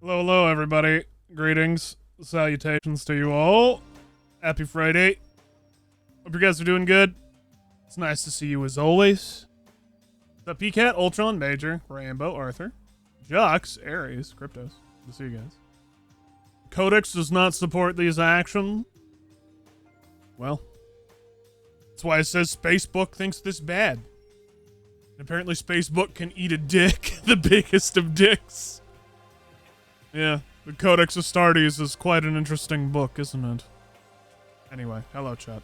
Hello, hello, everybody. Greetings, salutations to you all. Happy Friday. Hope you guys are doing good. It's nice to see you as always. The PCAT, Ultron, Major, Rambo, Arthur, Jux, Ares, Cryptos. Good to see you guys. Codex does not support these actions. Well, that's why it says Spacebook thinks this bad. And apparently Spacebook can eat a dick, the biggest of dicks. Yeah, the Codex Astartes is quite an interesting book, isn't it? Anyway, hello, chat.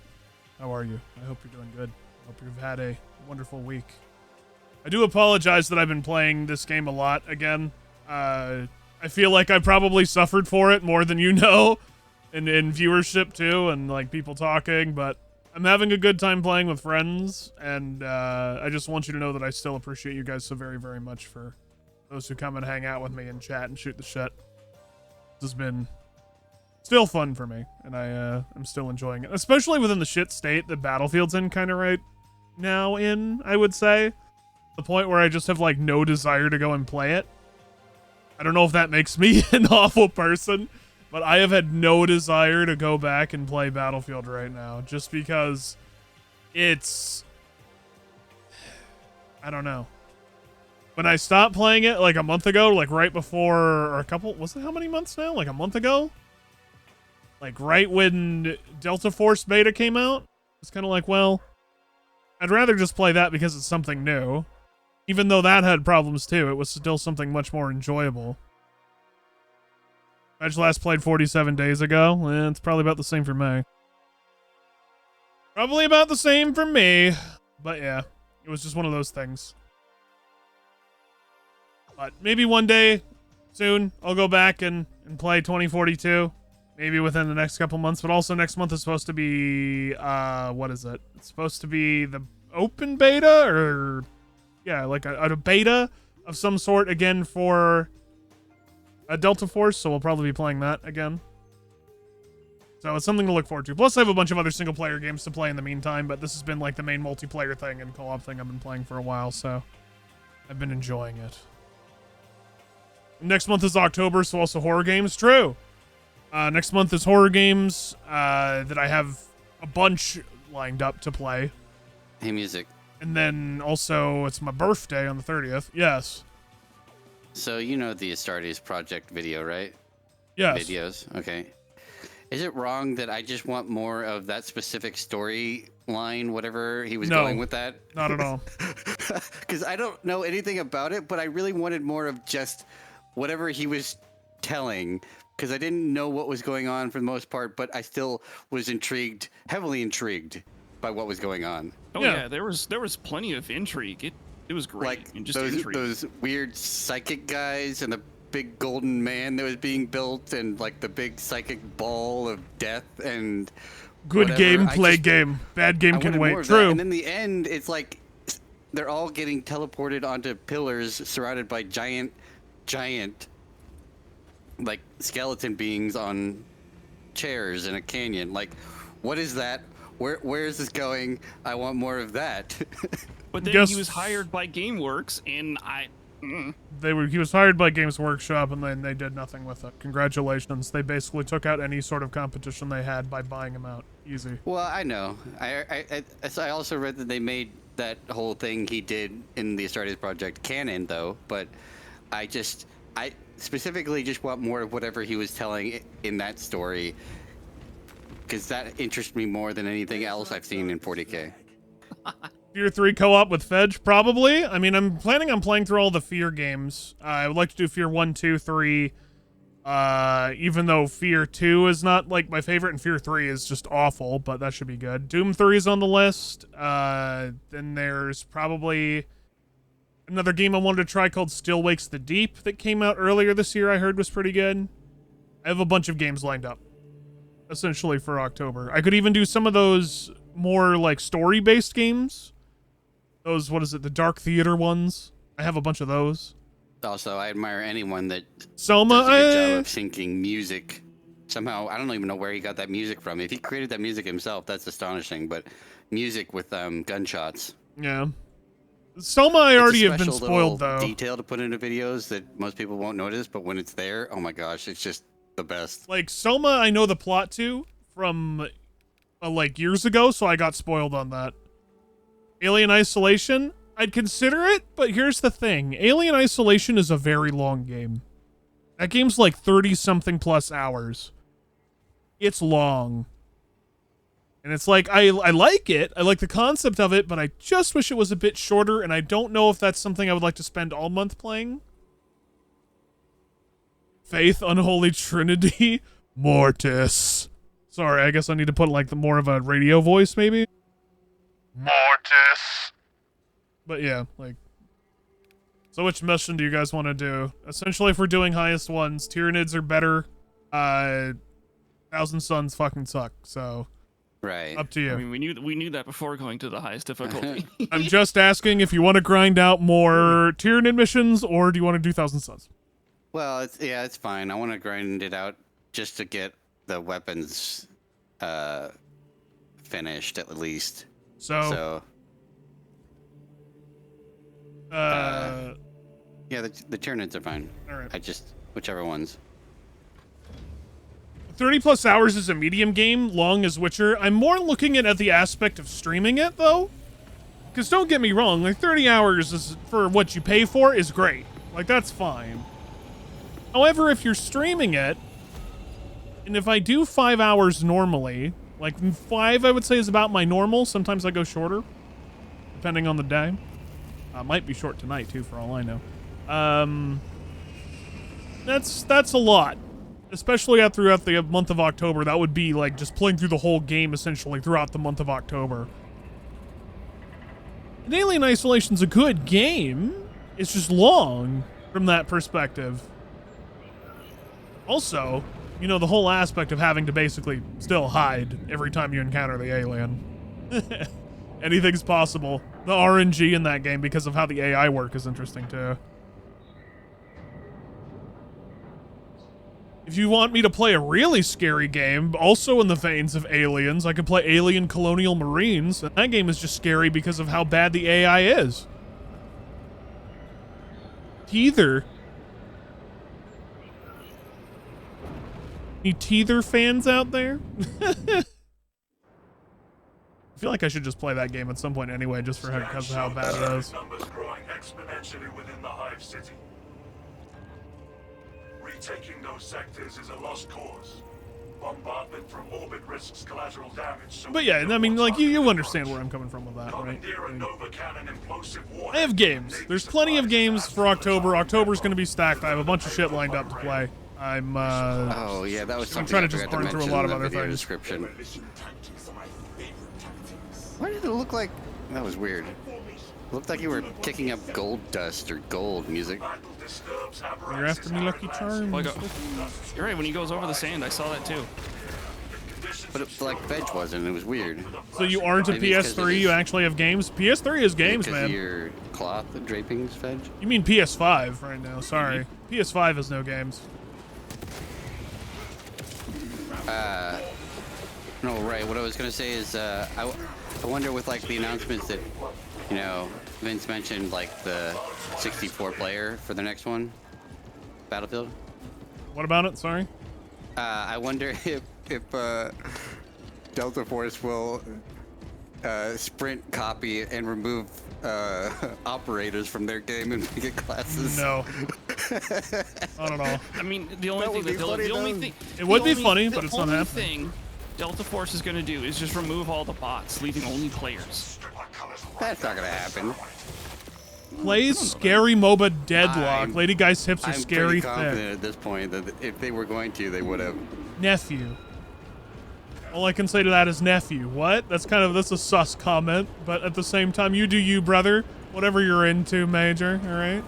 How are you? I hope you're doing good. I hope you've had a wonderful week. I do apologize that I've been playing this game a lot again. I feel like I probably suffered for it more than you know, in viewership too, and like people talking, but I'm having a good time playing with friends, and I just want you to know that I still appreciate you guys so very, very much for those who come and hang out with me and chat and shoot the shit. This has been still fun for me, and I'm still enjoying it, especially within the shit state that Battlefield's in kind of right now I would say. The point where I just have like no desire to go and play it. I don't know if that makes me an awful person, but I have had no desire to go back and play Battlefield right now, just because it's, I don't know. When I stopped playing it like a month ago, like right before, or a couple, was it how many months now? Like a month ago? Like right when Delta Force beta came out? It's kind of like, well, I'd rather just play that because it's something new. Even though that had problems too, it was still something much more enjoyable. I just last played 47 days ago. It's probably about the same for me. Probably about the same for me. But yeah, it was just one of those things. But maybe one day, soon, I'll go back and play 2042. Maybe within the next couple months. But also next month is supposed to be, what is it? It's supposed to be the open beta, or yeah, like a beta of some sort again for a Delta Force. So we'll probably be playing that again. So it's something to look forward to. Plus I have a bunch of other single player games to play in the meantime. But this has been like the main multiplayer thing and co-op thing I've been playing for a while. So I've been enjoying it. Next month is October, so also horror games. True. Next month is horror games that I have a bunch lined up to play. Hey, music. And then also it's my birthday on the 30th. Yes. So you know the Astartes project video, right? Yes. Videos. Okay. Is it wrong that I just want more of that specific storyline, whatever he was going with that? Not at all. Because I don't know anything about it, but I really wanted more of just whatever he was telling, because I didn't know what was going on for the most part, but I still was intrigued, heavily intrigued by what was going on. Oh yeah, there was plenty of intrigue. It was great. Like and just those weird psychic guys and the big golden man that was being built, and like the big psychic ball of death and good whatever. game, play game. Bad game can wait. True. And in the end, it's like they're all getting teleported onto pillars surrounded by giant like skeleton beings on chairs in a canyon. Like, what is that? Where is this going? I want more of that. But then he was hired by GameWorks, and he was hired by Games Workshop, and then they did nothing with it. Congratulations. They basically took out any sort of competition they had by buying him out. Easy. Well, I know. I also read that they made that whole thing he did in the Astartes project canon, though. But I specifically just want more of whatever he was telling in that story, because that interests me more than anything else I've seen in 40K. Fear 3 co-op with Fedge, probably. I mean, I'm planning on playing through all the Fear games. I would like to do Fear 1, 2, 3, even though Fear 2 is not, like, my favorite, and Fear 3 is just awful, but that should be good. Doom 3 is on the list. Then there's probably another game I wanted to try called Still Wakes the Deep that came out earlier this year I heard was pretty good. I have a bunch of games lined up, essentially, for October. I could even do some of those more, like, story-based games. Those, what is it, the Dark Theater ones? I have a bunch of those. Also, I admire anyone that Soma, does a good job of syncing music. Somehow, I don't even know where he got that music from. If he created that music himself, that's astonishing. But music with gunshots. Yeah. Soma, I It's a already have been special spoiled, little though. detail to put into videos that most people won't notice, but when it's there, oh my gosh, it's just the best. Like, Soma, I know the plot to from, like, years ago, so I got spoiled on that. Alien Isolation, I'd consider it, but here's the thing. Alien Isolation is a very long game. That game's like 30-something plus hours. It's long. And it's like, I like it. I like the concept of it, but I just wish it was a bit shorter, and I don't know if that's something I would like to spend all month playing. Faith, Unholy Trinity, Mortis. Sorry, I guess I need to put like more of a radio voice, maybe? Mortis. But yeah, like... So which mission do you guys want to do? Essentially, if we're doing highest ones, Tyranids are better. Thousand Suns fucking suck, so... Right. Up to you. I mean, we knew that before going to the highest difficulty. I'm just asking if you want to grind out more Tyranid missions, or do you want to do Thousand Suns? Well, it's fine. I want to grind it out just to get the weapons finished at least. So yeah, the Tyranids are fine. All right. I just whichever ones. 30 plus hours is a medium game, long as Witcher. I'm more looking at the aspect of streaming it, though. Because don't get me wrong, like 30 hours is for what you pay for is great. Like, that's fine. However, if you're streaming it, and if I do 5 hours normally, like 5 I would say is about my normal. Sometimes I go shorter, depending on the day. Might be short tonight, too, for all I know. That's a lot. Especially throughout the month of October. That would be like just playing through the whole game essentially throughout the month of October. And Alien Isolation's a good game. It's just long from that perspective. Also, you know, the whole aspect of having to basically still hide every time you encounter the alien. Anything's possible. The RNG in that game because of how the AI work is interesting too. If you want me to play a really scary game, also in the veins of Aliens, I could play Alien Colonial Marines. And that game is just scary because of how bad the AI is. Teether. Any Teether fans out there? I feel like I should just play that game at some point anyway, just for because of how bad it is. Numbers growing exponentially within the Hive City. Retaking those sectors is a lost cause. Bombardment from orbit risks collateral damage. So But yeah, I mean, like, you understand where I'm coming from with that, right? I have games. There's plenty of games for October. October's going to be stacked. I have a bunch of shit lined up to play. I'm, Oh, yeah, that was I'm something trying I to just forgot burn through a mention lot in of the other video things. description. Why did it look like... That was weird. It looked like you were kicking up gold dust or gold music. You're after me, Lucky Charms. Like you're right, when he goes over the sand, I saw that too. But it, like, Veg wasn't. It was weird. So you aren't a Maybe it's 'cause of PS3, you his- actually have games? PS3 is games, Because of man. your cloth drapings, Veg? You mean PS5 right now, sorry. PS5 has no games. No, right. What I was gonna say is, I wonder with like the announcements that, you know, Vince mentioned like the 64 player for the next one, Battlefield. What about it? Sorry. I wonder if Delta Force will sprint copy and remove operators from their game and make it classes. No. Not at all. I mean, the only thing would be funny, the only though. thing It would the be only- funny, the but it's not only happening. thing Delta Force is going to do is just remove all the bots, leaving only players. That's not gonna happen. Plays scary MOBA Deadlock. I'm- Lady Guy's hips are I'm scary pretty confident thick. at this point that if they were going to, they would have. Nephew. All I can say to that is nephew. What? That's a sus comment, but at the same time, you do you, brother. Whatever you're into, Major, alright?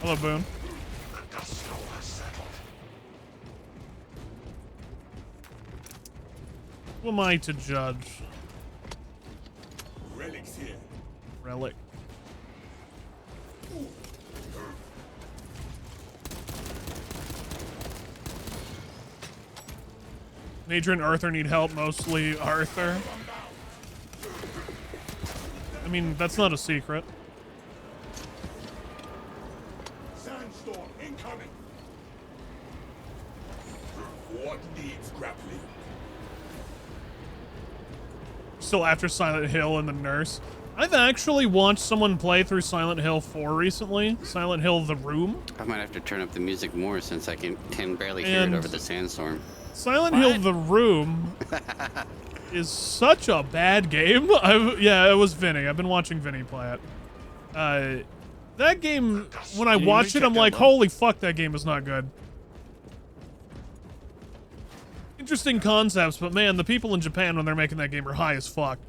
Hello, Boone. Who am I to judge? Relics here. Relic. Major and Arthur need help, mostly Arthur. I mean, that's not a secret. Sandstorm incoming. What needs grappling? Still after Silent Hill and the Nurse. I've actually watched someone play through Silent Hill 4 recently. Silent Hill The Room. I might have to turn up the music more since I can barely hear it over the sandstorm. Silent Hill The Room is such a bad game. Yeah, it was Vinny. I've been watching Vinny play it. That game, when I watched it, I'm like, holy fuck, that game is not good. Interesting concepts, but man, the people in Japan when they're making that game are high as fuck.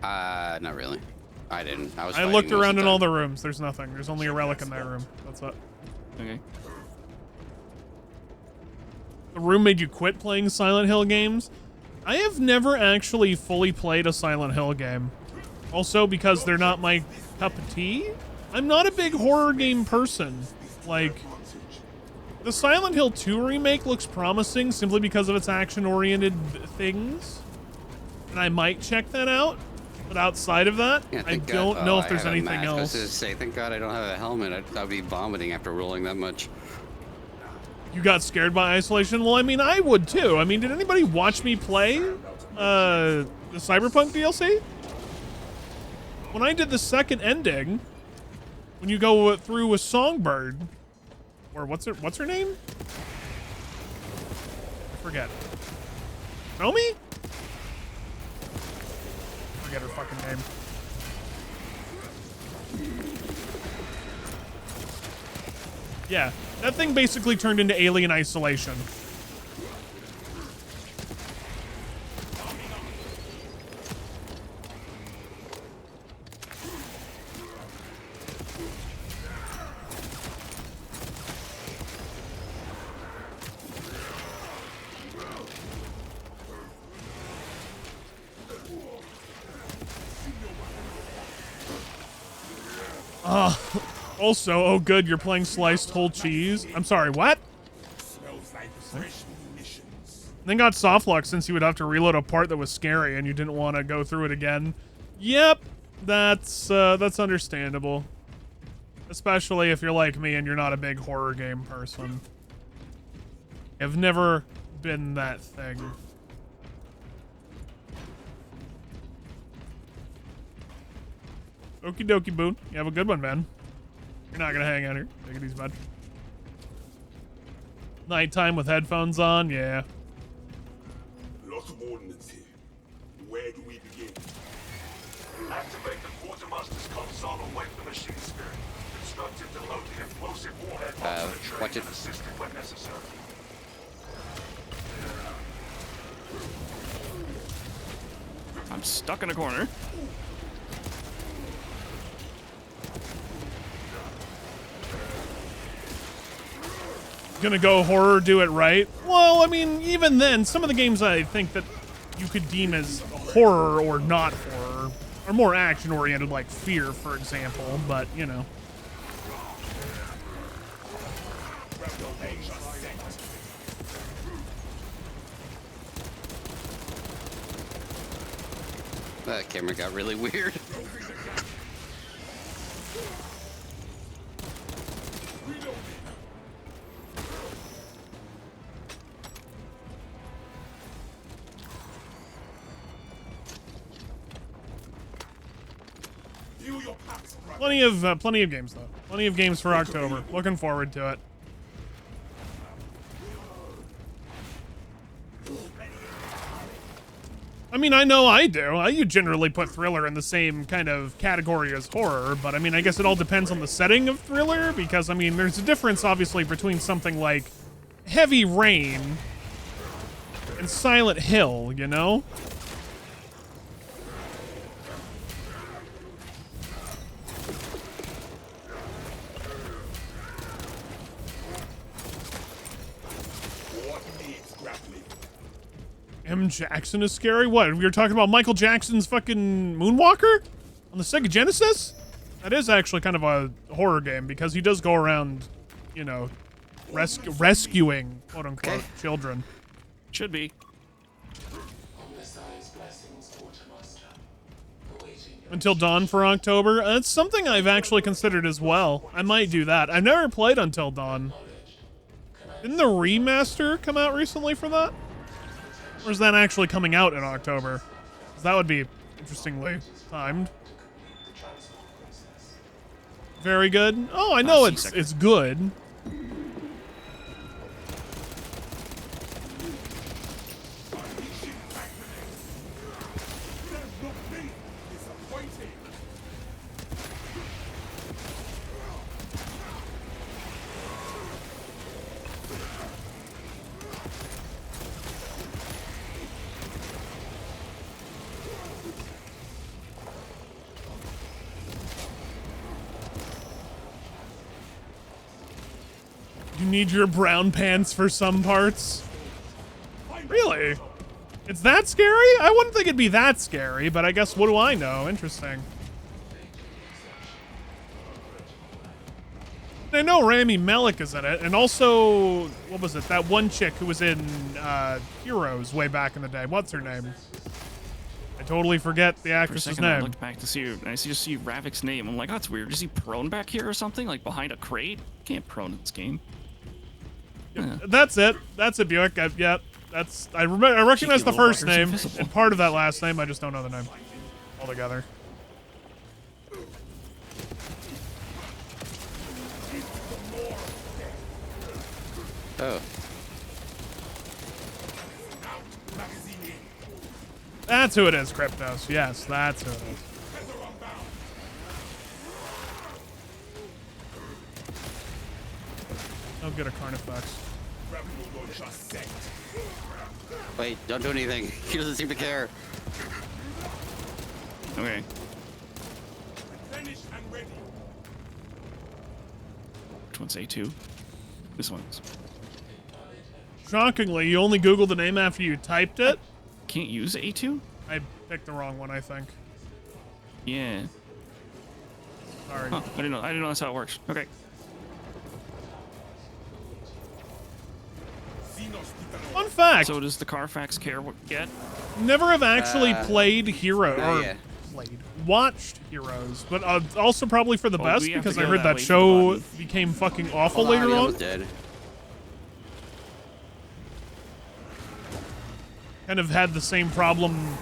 Not really. I didn't. I looked around in all the rooms. There's nothing. There's only a relic in that room. That's it. Okay. The room made you quit playing Silent Hill games. I have never actually fully played a Silent Hill game. Also because they're not my cup of tea. I'm not a big horror game person. Like, the Silent Hill 2 remake looks promising simply because of its action-oriented things. And I might check that out. But outside of that, Yeah, I don't know if there's anything else. I was gonna say, thank God I don't have a helmet. I'd be vomiting after rolling that much. You got scared by isolation? Well, I mean, I would too. I mean, did anybody watch me play the Cyberpunk DLC? When I did the second ending, when you go through with Songbird, or what's her name? I forget. Nomi? Forget her fucking name. Yeah, that thing basically turned into Alien Isolation. Also, oh good, you're playing sliced whole cheese. I'm sorry, what? Then got softlock since you would have to reload a part that was scary and you didn't want to go through it again. Yep, that's understandable. Especially if you're like me and you're not a big horror game person. I've never been that thing. Okie dokie, Boone. You have a good one, man. You're not gonna hang out here. Take it easy, bud. Nighttime with headphones on, yeah. Lots of ordnance here. Where do we begin? Activate the quartermaster's console and wake the machine spirit. Instruct it to load the explosive warhead onto the train watch it. and assist it when necessary. I'm stuck in a corner. Gonna go horror, do it right? Well, I mean, even then, some of the games I think that you could deem as horror or not horror are more action-oriented, like Fear, for example, but, you know. That camera got really weird. Plenty of games though. Plenty of games for October. Looking forward to it. I mean, I know I do. You generally put thriller in the same kind of category as horror, but I mean, I guess it all depends on the setting of thriller, because I mean, there's a difference obviously between something like Heavy Rain and Silent Hill, you know? M. Jackson is scary? What? We were talking about Michael Jackson's fucking Moonwalker? On the Sega Genesis? That is actually kind of a horror game because he does go around, you know, rescuing, quote-unquote, children. Should be. Until Dawn for October. That's something I've actually considered as well. I might do that. I've never played Until Dawn. Didn't the remaster come out recently for that? Or is that actually coming out in October? 'Cause that would be interestingly timed. Very good. Oh, I know it's good. You need your brown pants for some parts? Really? It's that scary? I wouldn't think it'd be that scary, but I guess what do I know? Interesting. I know Rami Malek is in it, and also, what was it? That one chick who was in Heroes way back in the day. What's her name? I totally forget the For a actress's second, I name. looked back to see, and I just see Ravik's name. I'm like, oh, that's weird. Is he prone back here or something? Like behind a crate? Can't prone in this game. That's it. That's it, Buick. Yeah, that's. I recognize the first name and part of that last name. I just don't know the name altogether. Oh. That's who it is, Kryptos. Yes, that's who it is. I'll get a Carnifex. Wait, don't do anything. He doesn't seem to care. Okay. Which one's A2? This one's. Shockingly, you only Googled the name after you typed it? Can't use A2? I picked the wrong one, I think. Yeah. Sorry. Huh, I didn't know that's how it works. Okay. Fun fact. So does the Carfax care what you get? Never have actually played Hero oh, or yeah. watched Heroes, but also probably for the Well, best we have to because I go heard that that way for show the button. became fucking awful Hold later he on. almost dead. Kind of had the same problem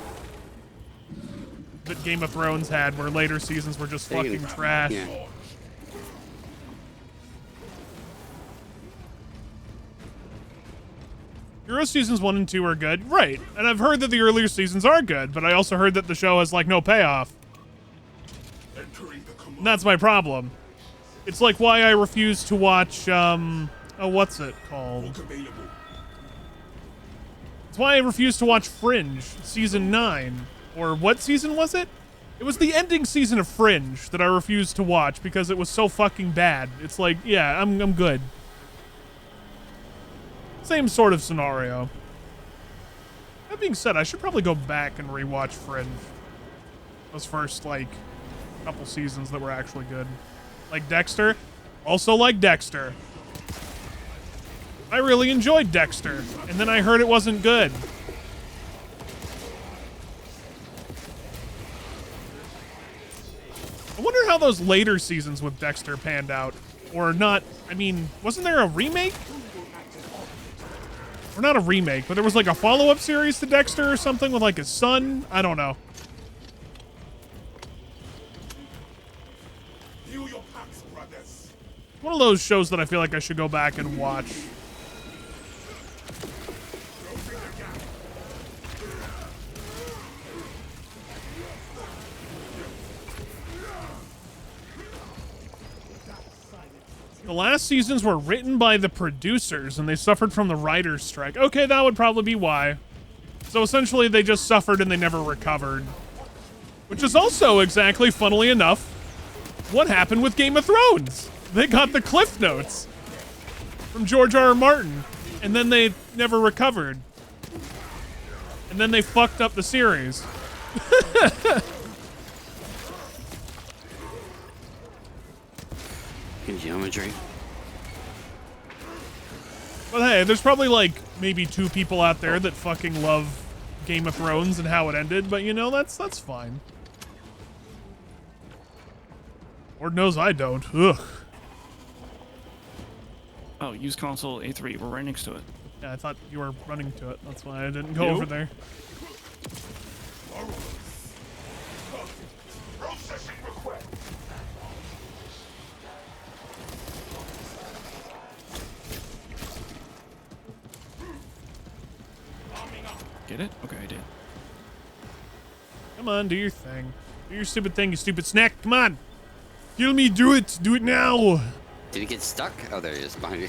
that Game of Thrones had, where later seasons were just fucking trash. Yeah. Hero seasons 1 and 2 are good, right? And I've heard that the earlier seasons are good, but I also heard that the show has like no payoff. And that's my problem. It's like why I refuse to watch what's it called? It's why I refuse to watch Fringe season 9. Or what season was it? It was the ending season of Fringe that I refused to watch because it was so fucking bad. It's like, yeah, I'm good. Same sort of scenario. That being said, I should probably go back and rewatch Fringe. Those first, like, couple seasons that were actually good. Like Dexter. Also like Dexter. I really enjoyed Dexter, and then I heard it wasn't good. I wonder how those later seasons with Dexter panned out. Or not, I mean, wasn't there a remake? Or not a remake, but there was like a follow-up series to Dexter or something with like his son? I don't know. One of those shows that I feel like I should go back and watch. The last seasons were written by the producers, and they suffered from the writer's strike. Okay, that would probably be why. So essentially, they just suffered and they never recovered. Which is also exactly, funnily enough, what happened with Game of Thrones. They got the Cliff Notes from George R.R. Martin, and then they never recovered. And then they fucked up the series. In geometry. But hey, there's probably like maybe 2 people out there that fucking love Game of Thrones and how it ended, but you know, that's fine. Lord knows I don't. Ugh. Oh, use console A3. We're right next to it. Yeah, I thought you were running to it. That's why I didn't go Nope. over there. Processing request. Get it? Okay, I did. Come on, do your thing. Do your stupid thing, you stupid snack. Come on. Kill me, do it. Do it now. Did he get stuck? Oh, there he is behind you.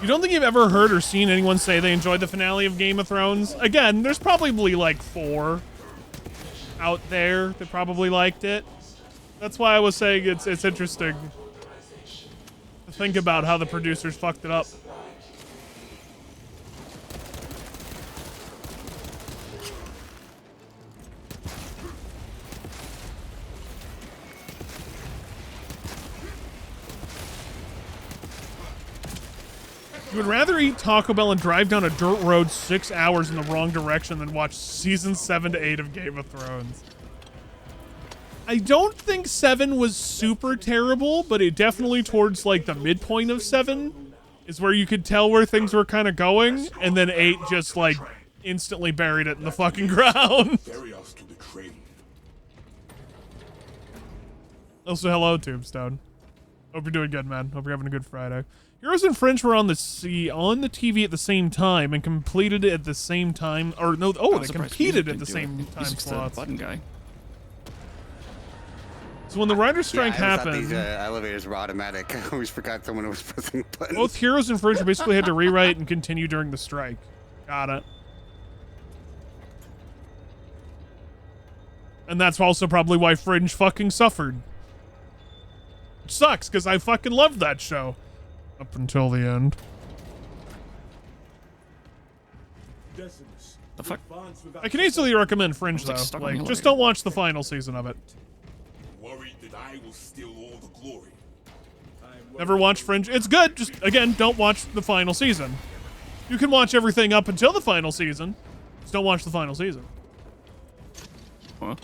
You don't think you've ever heard or seen anyone say they enjoyed the finale of Game of Thrones? Again, there's probably like 4 out there that probably liked it. That's why I was saying it's interesting to think about how the producers fucked it up. You would rather eat Taco Bell and drive down a dirt road 6 hours in the wrong direction than watch season 7 to 8 of Game of Thrones. I don't think 7 was super terrible, but it definitely towards like the midpoint of 7 is where you could tell where things were kind of going, and then 8 just like instantly buried it in the fucking ground. Ferry us to the train. Also, hello, Tombstone. Hope you're doing good, man. Hope you're having a good Friday. Heroes and Fringe were on the TV at the same time and completed it at the same time. Or no, they competed at the same time slots. Button guy. So when the writer's strike I always thought happened, these elevators were automatic. I always forgot someone was pressing the button. both Heroes and Fringe basically had to rewrite and continue during the strike. Got it. And that's also probably why Fringe fucking suffered. Which sucks, because I fucking loved that show. Up until the end. The fuck? I can easily recommend Fringe, though. Like stuck on Like, the just elevator. don't watch the final season of it. Worried that I will steal all the glory. Never watch Fringe. It's good, just, again, don't watch the final season. You can watch everything up until the final season. Just don't watch the final season. Huh?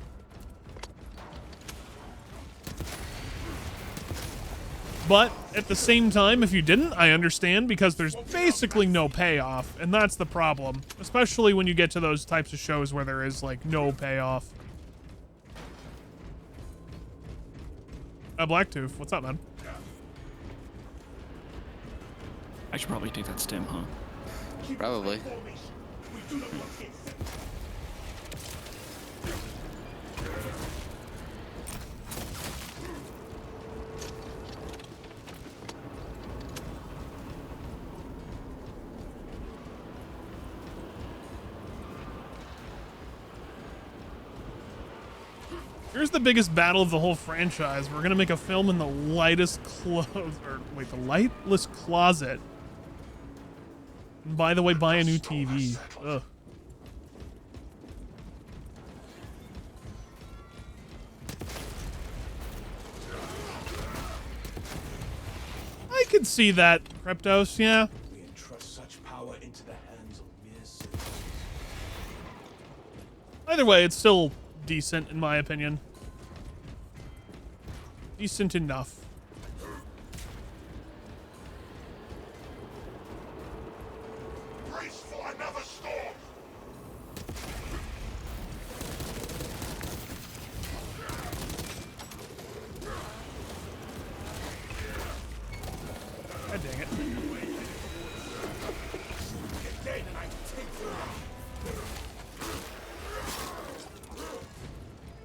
But at the same time, if you didn't, I understand, because there's basically no payoff, and that's the problem. Especially when you get to those types of shows where there is, like, no payoff. Blacktooth, what's up, man? I should probably take that stem, huh? Probably. Here's the biggest battle of the whole franchise. We're gonna make a film in the lightest the lightless closet. And by the way, buy a new TV. Ugh. I could see that, Kryptos, yeah. We entrust such power into the hands of mere citizens. Either way, it's still decent, in my opinion. Decent enough. Brace for another storm. God dang it. Again, and I take you out.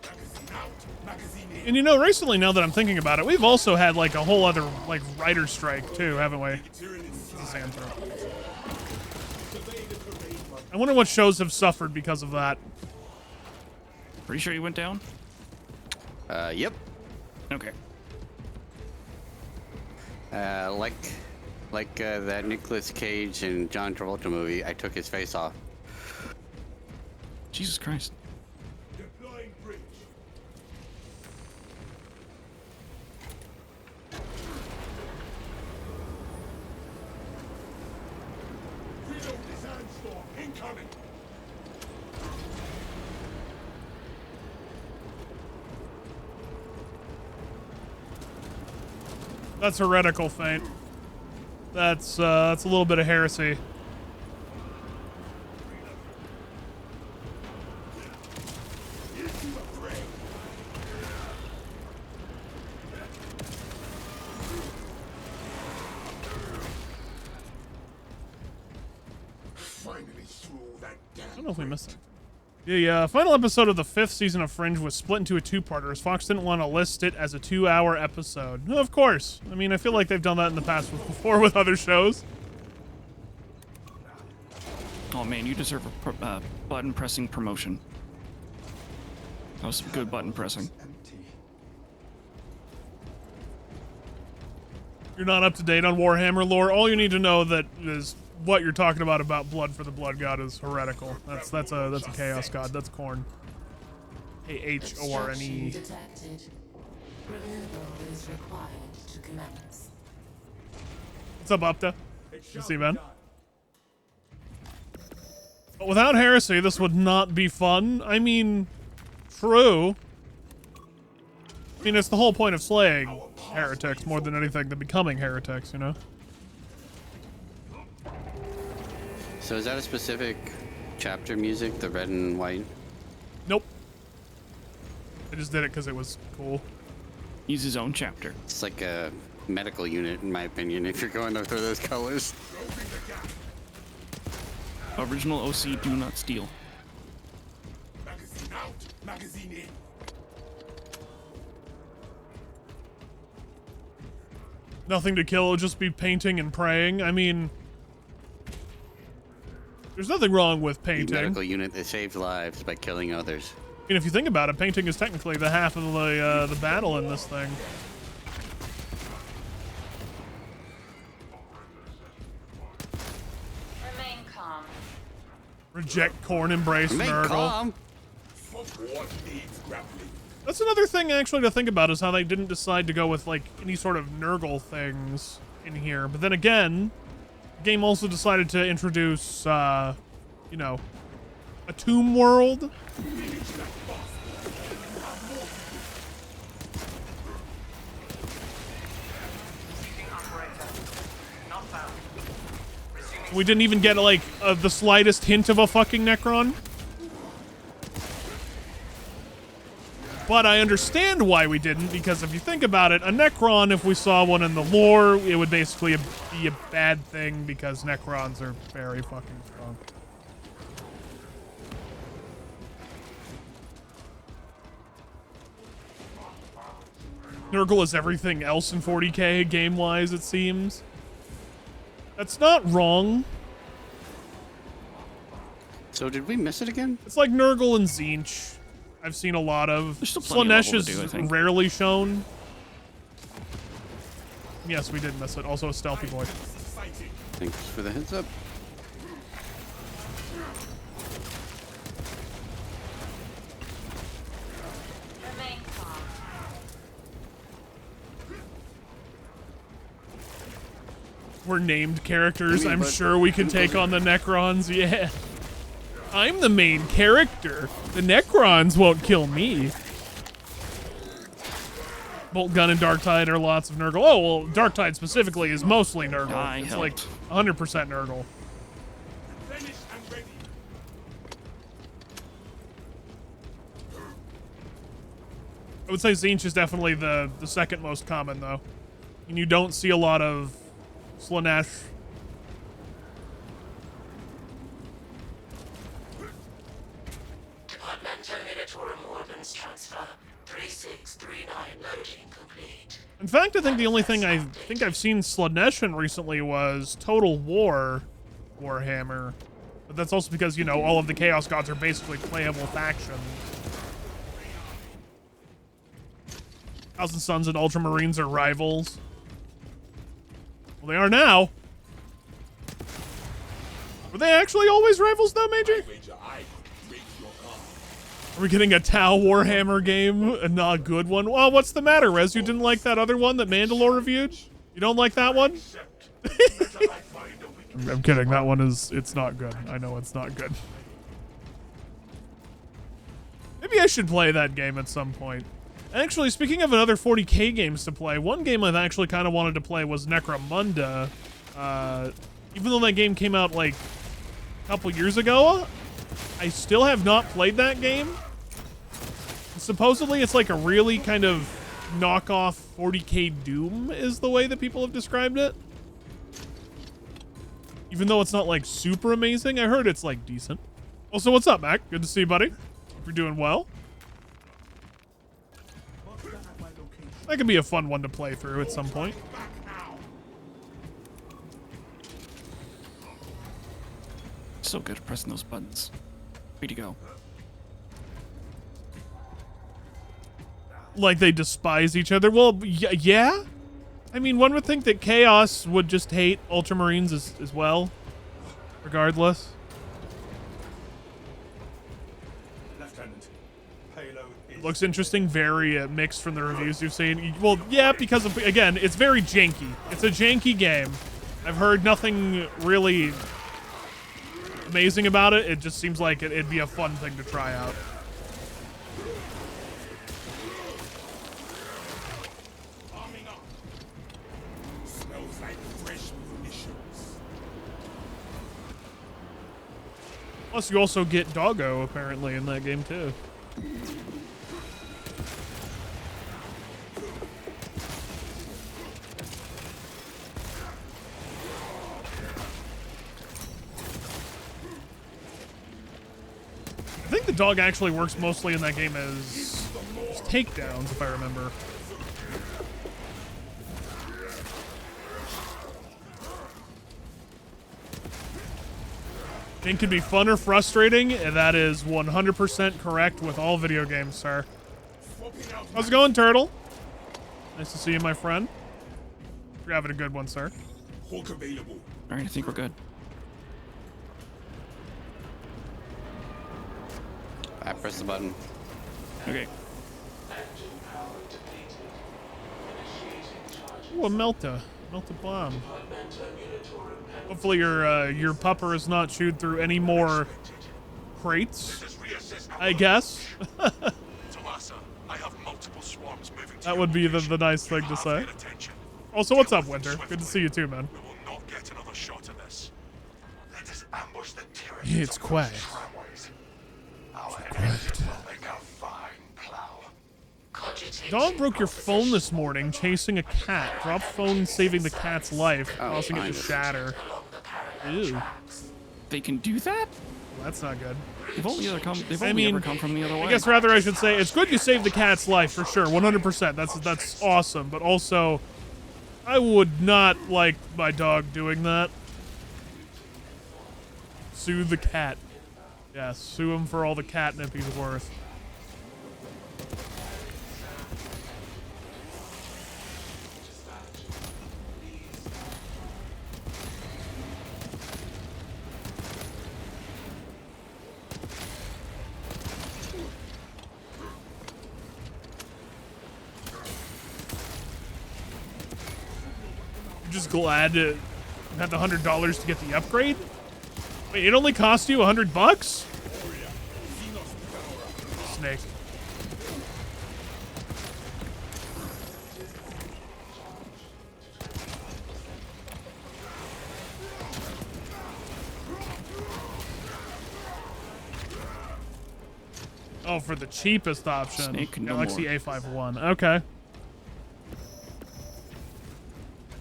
Magazine out. Magazine in. And you know, recently, now that I'm thinking about it, we've also had like a whole other like writer strike too, haven't we? I wonder what shows have suffered because of that. Pretty sure you went down? Yep. Okay. Like that Nicolas Cage and John Travolta movie, I took his face off. Jesus Christ. That's heretical feint. That's a little bit of heresy. I don't know if we missed it. The final episode of the 5th season of Fringe was split into a two-parter, as Fox didn't want to list it as a 2-hour episode. No, of course. I mean, I feel like they've done that in the past before with other shows. Oh man, you deserve a button pressing promotion. That was some good button pressing. You're not up to date on Warhammer lore. All you need to know that is what you're talking about blood for the blood god is heretical. That's a chaos god. That's Khorne. Khorne. Detected. Removal is required to commence. What's up, Opta? You see, man? But without heresy, this would not be fun. I mean, true. I mean, it's the whole point of slaying heretics more than anything than becoming heretics, you know? So is that a specific chapter music, the red and white? Nope. I just did it because it was cool. Use his own chapter. It's like a medical unit, in my opinion, if you're going through those colors. Original OC, do not steal. Magazine out, magazine in. Nothing to kill, it'll just be painting and praying. I mean, there's nothing wrong with The painting. medical unit that saves lives by killing others. I mean, if you think about it, painting is technically the half of the battle in this thing. Remain calm. Reject Khorne, embrace Make Nurgle. calm. What needs grappling? That's another thing actually to think about, is how they didn't decide to go with like any sort of Nurgle things in here. But then again, the game also decided to introduce, you know, a tomb world. We didn't even get like the slightest hint of a fucking Necron. But I understand why we didn't, because if you think about it, a Necron, if we saw one in the lore, it would basically be a bad thing, because Necrons are very fucking strong. Nurgle is everything else in 40k game-wise, it seems. That's not wrong. So did we miss it again? It's like Nurgle and Tzeentch. I've seen a lot of. There's still plenty of Slaanesh level to do, I is think. rarely shown. Yes, we did miss it. Also a stealthy boy. Thanks for the heads up. Remain calm. We're named characters. I mean, I'm but sure we can take on the Necrons. Yeah. I'm the main character. The Necrons won't kill me. Bolt Gun and Darktide are lots of Nurgle. Oh, well, Darktide specifically is mostly Nurgle. I It's helped. like 100% Nurgle. Finished and ready. I would say Tzeentch is definitely the second most common, though. And you don't see a lot of Slaanesh. Departmental Militarum Ordnance Transfer 3639 loading complete. In fact, I think the only thing I think I've seen Slaanesh in recently was Total War Warhammer. But that's also because, you know, all of the Chaos Gods are basically playable factions. Thousand Suns and Ultramarines are rivals. Well, they are now. Were they actually always rivals, though, Major? Major, I break your arm. Are we getting a Tau Warhammer game? A not good one? Well, what's the matter, Rez? You didn't like that other one that Mandalore reviewed? You don't like that one? I'm kidding. That one is... It's not good. I know it's not good. Maybe I should play that game at some point. Actually, speaking of another 40k games to play, one game I've actually kind of wanted to play was Necromunda. Even though that game came out like a couple years ago, I still have not played that game. Supposedly, it's like a really kind of knockoff 40k Doom is the way that people have described it. Even though it's not like super amazing, I heard it's like decent. Also, what's up, Mac? Good to see you, buddy. Hope you're doing well. That could be a fun one to play through at some point. So good at pressing those buttons. Way to go. Like they despise each other. Well, yeah. I mean, one would think that Chaos would just hate Ultramarines as well, regardless. Lieutenant, payload is... Looks interesting. Very mixed from the reviews you've seen. Well, yeah, because of, again, it's very janky. It's a janky game. I've heard nothing really amazing about it. It just seems like it'd be a fun thing to try out. Arming up. Smells like fresh munitions. Plus, you also get Doggo, apparently, in that game, too. I think the dog actually works mostly in that game as takedowns, if I remember. It can be fun or frustrating, and that is 100% correct with all video games, sir. How's it going, Turtle? Nice to see you, my friend. You're having a good one, sir. Hawk available. All right, I think we're good. I press the button. Okay. Ooh, a Melta. Melta bomb. Hopefully your pupper is not chewed through any more crates, I guess. Tomasa, I have multiple swarms moving to That your would be the location. nice thing to You say. have their attention. Also, what's up, Deal with Winter? them Good to see you too, man. We will not get another shot at this. Let us ambush the tyranny. It's quiet. Our enemies will make a fine plow. Cogitation Dog broke your phone this morning chasing a cat. Dropped phone saving the cat's life, causing it to fine. shatter. along the parallel Ew. tracks. They can do that? Well, that's not good. They've only ever come. They've I only mean, ever come from the other way. I guess rather I should say it's good you saved the cat's life for sure, 100%. That's awesome. But also, I would not like my dog doing that. Sue the cat. Yeah, sue him for all the catnip he's worth. I'm just glad to have the $100 to get the upgrade. Wait, it only cost you $100? Snake. Oh, for the cheapest option. Snake, no Galaxy more. A51. Okay.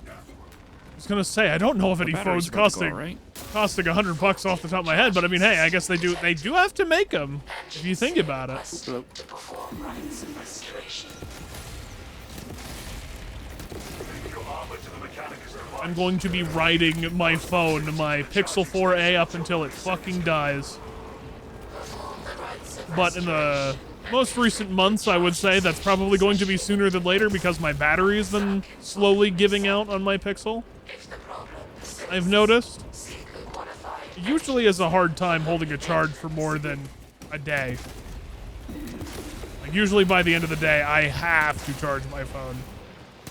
I was gonna say I don't know of any Battery's phones about to go, right? costing $100 off the top of my head, but I mean, hey, I guess they do have to make them if you think about it. To perform rites of restoration. Your armor to the mechanic is required. I'm going to be riding my phone, my Pixel 4a, up until it fucking dies. Perform the rites of But in the most recent months, I would say that's probably going to be sooner than later because my battery has been slowly giving out on my Pixel. If the problem persists, I've noticed. seek a qualified It usually has a hard time holding a charge for more than a day. Like usually by the end of the day, I have to charge my phone.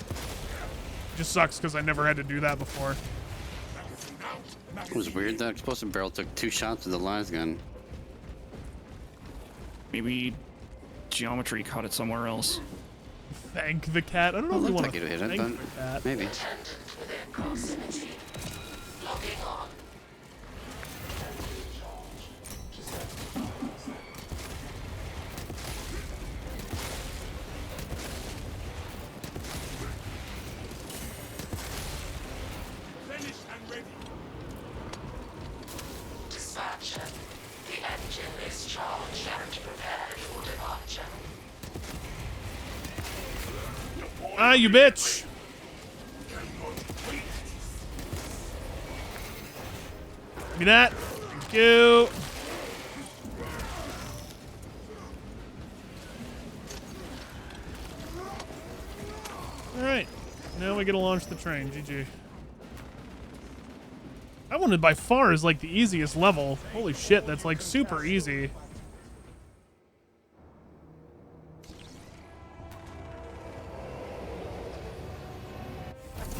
It just sucks because I never had to do that before. It was weird that explosive barrel took 2 shots with the las gun. Maybe geometry caught it somewhere else. Thank the cat. I don't know if we Looks want like to it hit it, thank but the cat. maybe. Attendant within proximity. Logging on. Finished and ready. Dispatcher. The engine is charged and prepared for departure. Ah, you bitch! Give me that. Thank you. Alright. Now we get to launch the train. GG. That one by far is like the easiest level. Holy shit, that's like super easy.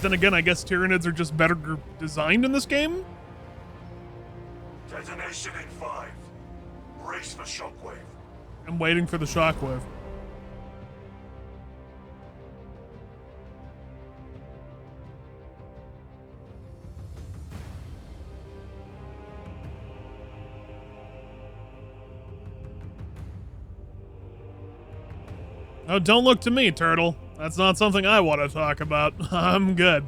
Then again, I guess Tyranids are just better designed in this game. Detonation in 5. Brace for shockwave. I'm waiting for the shockwave. Oh, don't look to me, Turtle. That's not something I want to talk about. I'm good.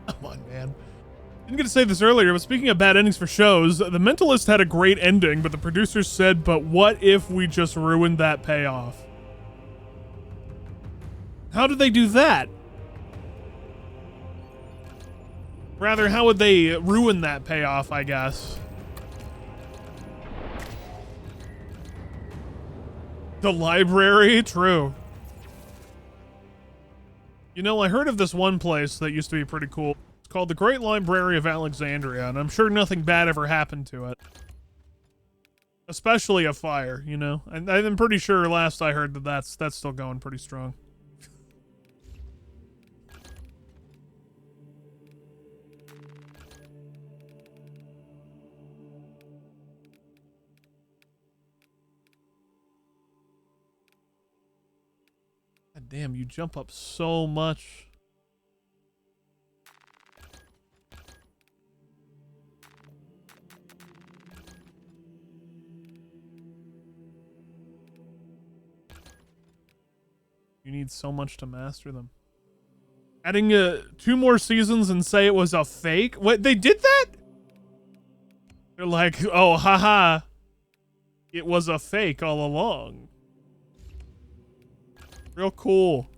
Come on, man. Didn't get to say this earlier, but speaking of bad endings for shows, The Mentalist had a great ending, but the producers said, but what if we just ruined that payoff? How did they do that? Rather, how would they ruin that payoff, I guess? The library? True. You know, I heard of this one place that used to be pretty cool. It's called the Great Library of Alexandria, and I'm sure nothing bad ever happened to it. Especially a fire, you know? And I'm pretty sure last I heard that that's still going pretty strong. God damn, you jump up so much. You need so much to master them. Adding 2 more seasons and say it was a fake? What, they did that? They're like, oh, haha. It was a fake all along. Real cool.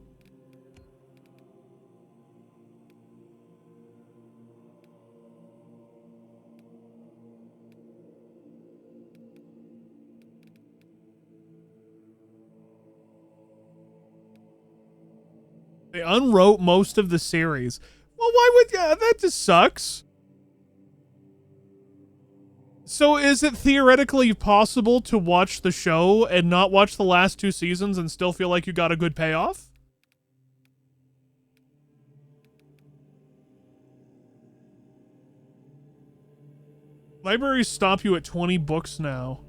They unwrote most of the series. Well, why would that just sucks. So is it theoretically possible to watch the show and not watch the last 2 seasons and still feel like you got a good payoff? Libraries stop you at 20 books now.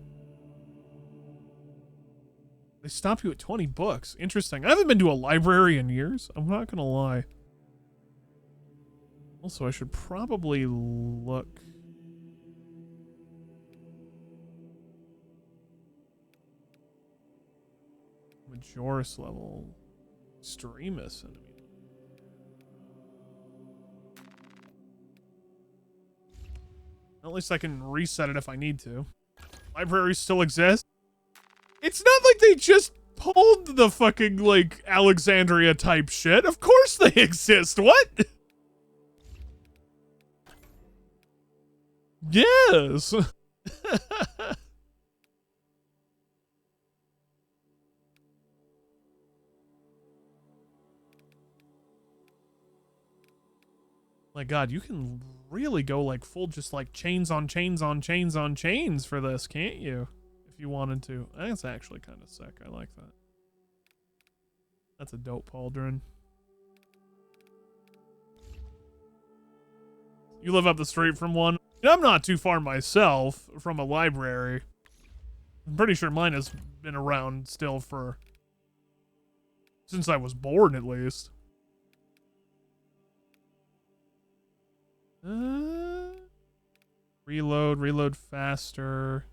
They stop you at 20 books. Interesting. I haven't been to a library in years. I'm not gonna lie. Also, I should probably look. Majoris level. Extremis enemy. At least I can reset it if I need to. Libraries still exist. It's not like they just pulled the fucking, like, Alexandria type shit. Of course they exist. What? Yes. My God, you can really go like full just like chains on chains on chains on chains for this, can't you? If you wanted to. That's actually kind of sick. I like that. That's a dope pauldron. You live up the street from one. I'm not too far myself from a library. I'm pretty sure mine has been around still for... since I was born, at least. Reload faster.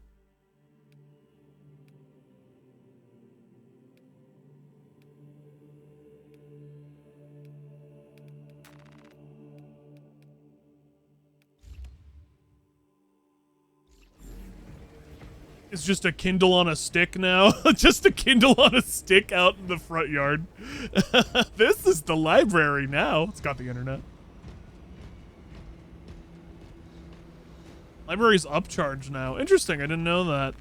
It's just a Kindle on a stick now. Just a Kindle on a stick out in the front yard. This is the library now. It's got the internet. Library's upcharged now. Interesting, I didn't know that.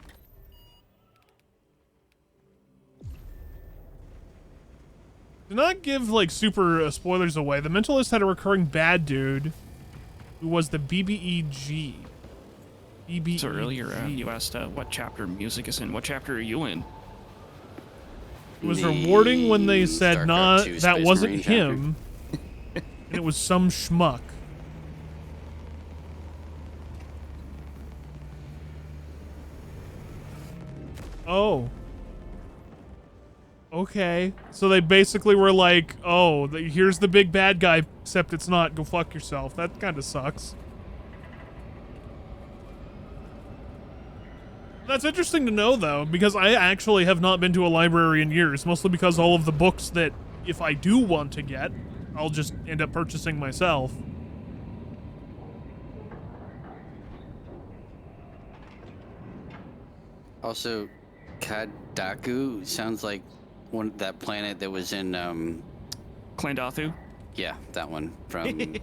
Do not give, like, super spoilers away. The Mentalist had a recurring bad dude who was the BBEG. BBEG. So earlier you asked what chapter music is in. What chapter are you in? It was rewarding when they said, StarCraft nah, 2 that Space wasn't Marine him. And it was some schmuck. Oh. Okay. So they basically were like, oh, here's the big bad guy, except it's not. Go fuck yourself. That kind of sucks. That's interesting to know, though, because I actually have not been to a library in years, mostly because all of the books that, if I do want to get, I'll just end up purchasing myself. Also, Kadaku sounds like that planet that was in Klandathu? yeah, that one from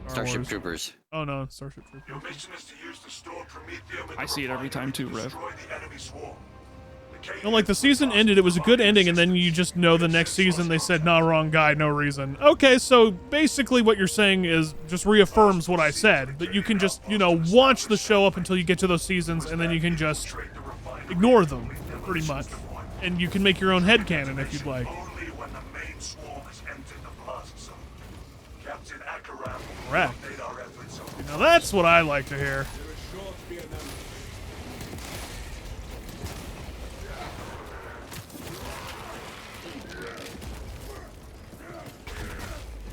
Starship Wars. Troopers. Oh no, Starship Troopers. Your mission is to use the stored Promethium in I the see it every time too, refinery Rev. to destroy the enemy swarm. No, like the season ended, it was a good ending, and then you just know the next season they said, nah, wrong guy, no reason. Okay, so basically what you're saying is just reaffirms what I said, that you can just, you know, watch the show up until you get to those seasons, and then you can just ignore them, pretty much. And you can make your own headcanon if you'd like. Only when the main swarm has entered the blast zone. Captain Akaram will Correct. coordinate our efforts on Now that's what I like to hear.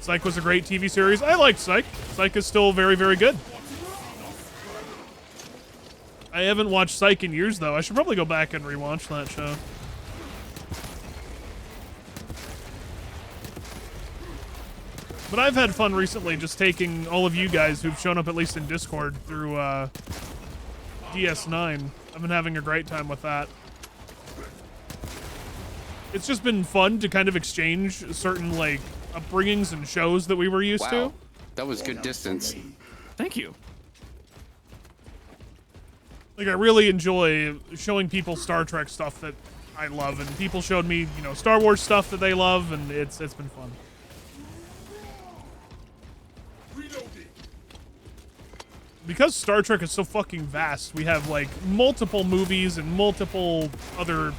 Psych was a great TV series. I liked Psych. Psych is still very, very good. I haven't watched Psych in years, though. I should probably go back and rewatch that show. But I've had fun recently just taking all of you guys who've shown up at least in Discord through DS9. I've been having a great time with that. It's just been fun to kind of exchange certain, like, upbringings and shows that we were used Wow, to. that was good distance. Thank you. Like, I really enjoy showing people Star Trek stuff that I love, and people showed me, you know, Star Wars stuff that they love, and it's been fun. Because Star Trek is so fucking vast, we have, like, multiple movies and multiple other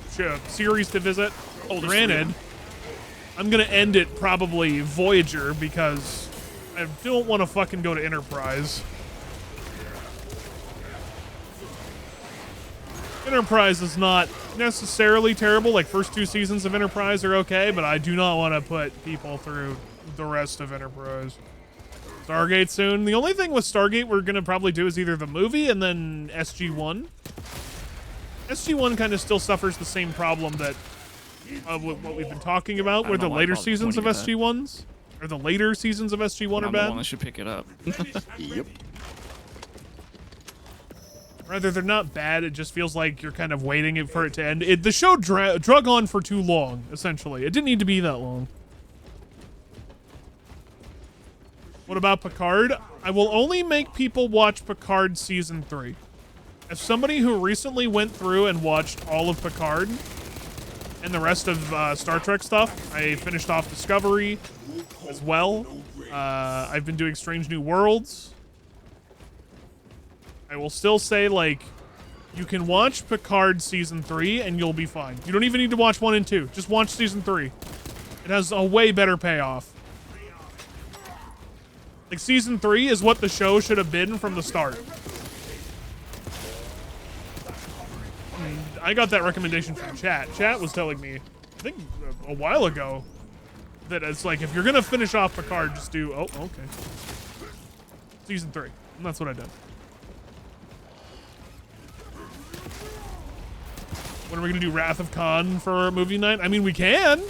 series to visit. Oh, granted, I'm gonna end it probably Voyager, because I don't want to fucking go to Enterprise. Enterprise is not necessarily terrible. Like, first 2 seasons of Enterprise are okay, but I do not want to put people through the rest of Enterprise. Stargate soon. The only thing with Stargate we're going to probably do is either the movie and then SG-1. SG-1 kind of still suffers the same problem that what we've been talking about, where the later seasons of SG-1s, or the later seasons of SG-1 are I'm the one bad. that should pick it up. Yep. Rather, they're not bad. It just feels like you're kind of waiting for it to end. The show drug on for too long, essentially. It didn't need to be that long. What about Picard? I will only make people watch Picard Season 3. As somebody who recently went through and watched all of Picard and the rest of Star Trek stuff, I finished off Discovery as well. I've been doing Strange New Worlds. I will still say, like, you can watch Picard Season 3 and you'll be fine. You don't even need to watch 1 and 2. Just watch Season 3. It has a way better payoff. Like, season 3 is what the show should have been from the start. I got that recommendation from chat. Chat was telling me, I think a while ago, that it's like, if you're gonna finish off Picard, just do, oh, okay. Season 3. And that's what I did. When are we gonna do Wrath of Khan for movie night? I mean, we can.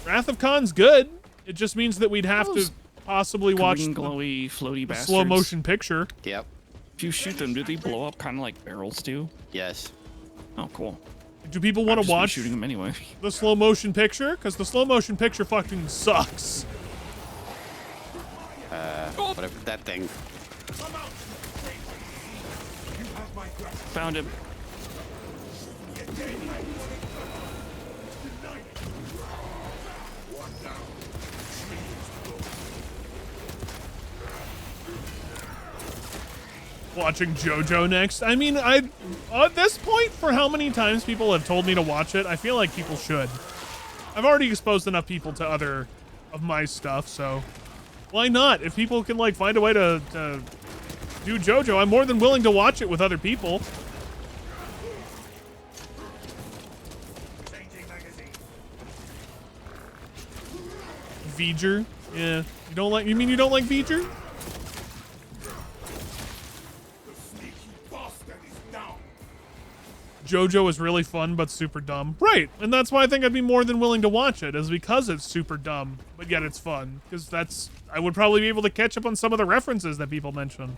Wrath of Khan's good. It just means that we'd have to possibly watch Green, glowy, floaty the bastards. slow motion picture. Yep. If you shoot them, do they blow up kind of like barrels do? Yes. Oh, cool. Do people want to watch shooting them anyway? the slow motion picture? Because the slow motion picture fucking sucks. Whatever that thing. Found him. Watching JoJo next. I mean, at this point, for how many times people have told me to watch it, I feel like people should. I've already exposed enough people to other of my stuff, so why not? If people can like find a way to do JoJo, I'm more than willing to watch it with other people. V'ger? Yeah. You don't like? You mean you don't like V'ger? JoJo is really fun, but super dumb. Right, and that's why I think I'd be more than willing to watch it, is because it's super dumb, but yet it's fun. Because I would probably be able to catch up on some of the references that people mention.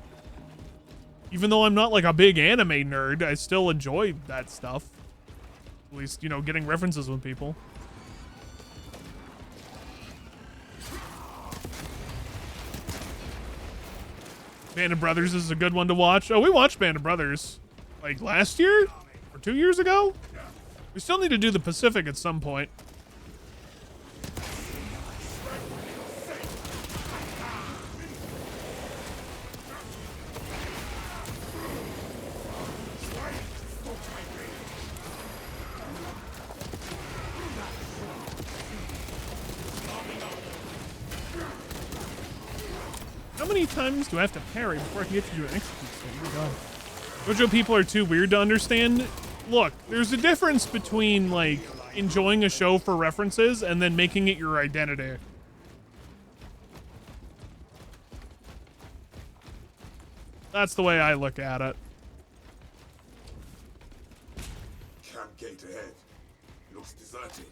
Even though I'm not like a big anime nerd, I still enjoy that stuff. At least, you know, getting references with people. Band of Brothers is a good one to watch. Oh, we watched Band of Brothers like last year? 2 years ago? We still need to do the Pacific at some point. How many times do I have to parry before I can get to do an execute? Oh my god. JoJo people are too weird to understand. Look, there's a difference between, like, enjoying a show for references and then making it your identity. That's the way I look at it. Camp gate ahead. Looks deserted.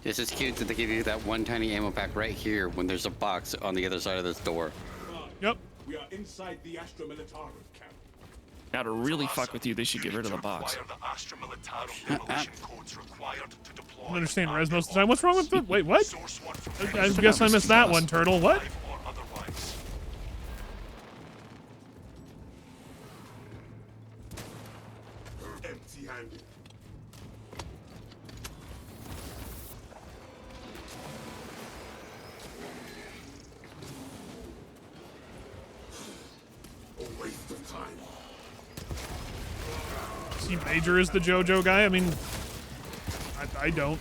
This is cute that they give you that one tiny ammo pack right here when there's a box on the other side of this door. Yep. We are inside the Astra Militarum camp. Now to really fuck with you, they should get rid of the box. The Astra Militarum demolition codes required to deploy. I don't understand res most of the time. What's wrong with the... Wait, what? Source one from I guess I missed that one, Turtle. What? or otherwise. Empty-handed. A waste of time. See, Major is the JoJo guy? I mean, I don't.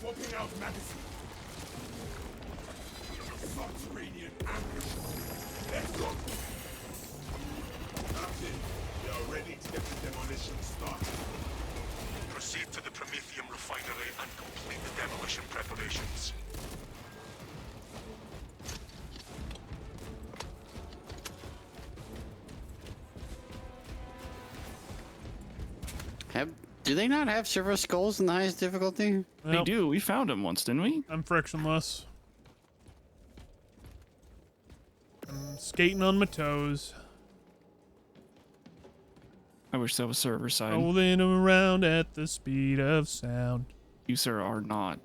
Swapping out magazine. Subterranean ambush. Let's go. Captain, we are ready to get the demolition started. Proceed to the Prometheum refinery and complete the demolition preparations. Do they not have servo skulls in the highest difficulty? They Nope. do. We found him once, didn't we? I'm frictionless. I'm skating on my toes. I wish that was server side. Rolling around at the speed of sound. You, sir, are not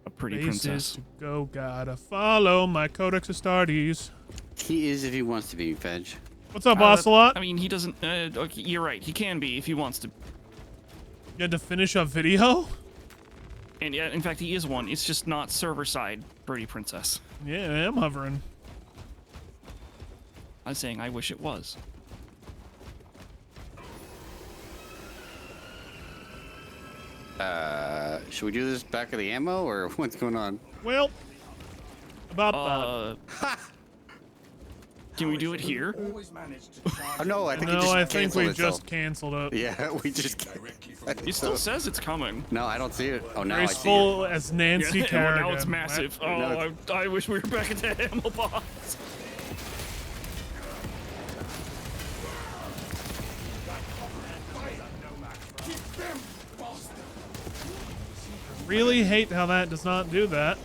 a pretty Places princess. to go, gotta follow my Codex Astartes. He is if he wants to be, Fedge. What's up, Ocelot? I mean, he doesn't. Okay, you're right. He can be if he wants to. You had to finish a video? And yeah, in fact, he is one. It's just not server side pretty princess. Yeah, I'm hovering. I'm saying I wish it was. Should we do this back of the ammo or what's going on? Well, about that. Can we do it here? Oh no, I think it No, just I think canceled we itself. just canceled it. Yeah, we just. It still says it's coming. No, I don't see it. Oh, now I see it. Graceful as Nancy Yeah, Kerrigan. now it's massive. Oh, No. I wish we were back at that ammo box. Really hate how that does not do that.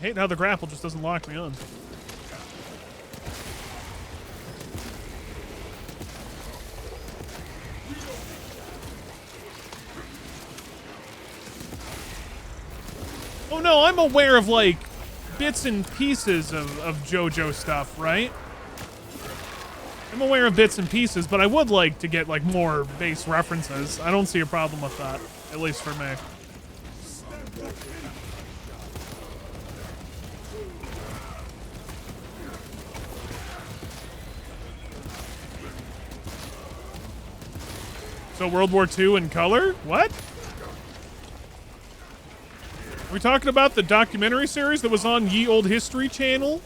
Hate how the grapple just doesn't lock me on. Oh no, I'm aware of like bits and pieces of JoJo stuff, right? I'm aware of bits and pieces, but I would like to get like more base references. I don't see a problem with that, at least for me. So World War II in color? What? Are we talking about the documentary series that was on Ye Old History Channel?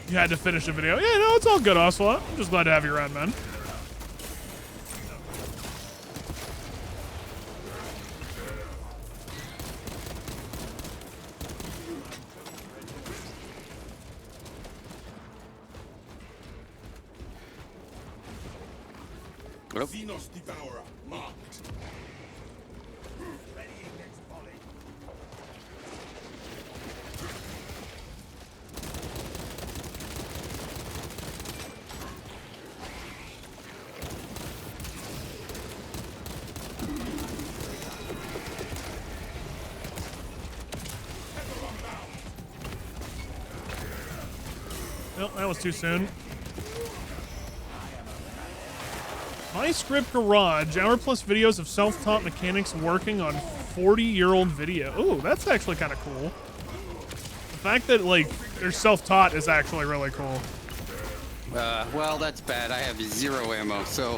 You had to finish a video. Yeah, no, it's all good, Oswald. I'm just glad to have you around, man. Xenos Devourer marked. Nope, that was too soon. My Script Garage, hour plus videos of self-taught mechanics working on 40-year-old video. Ooh, that's actually kind of cool. The fact that, like, they're self-taught is actually really cool. Well, that's bad. I have 0 ammo, so.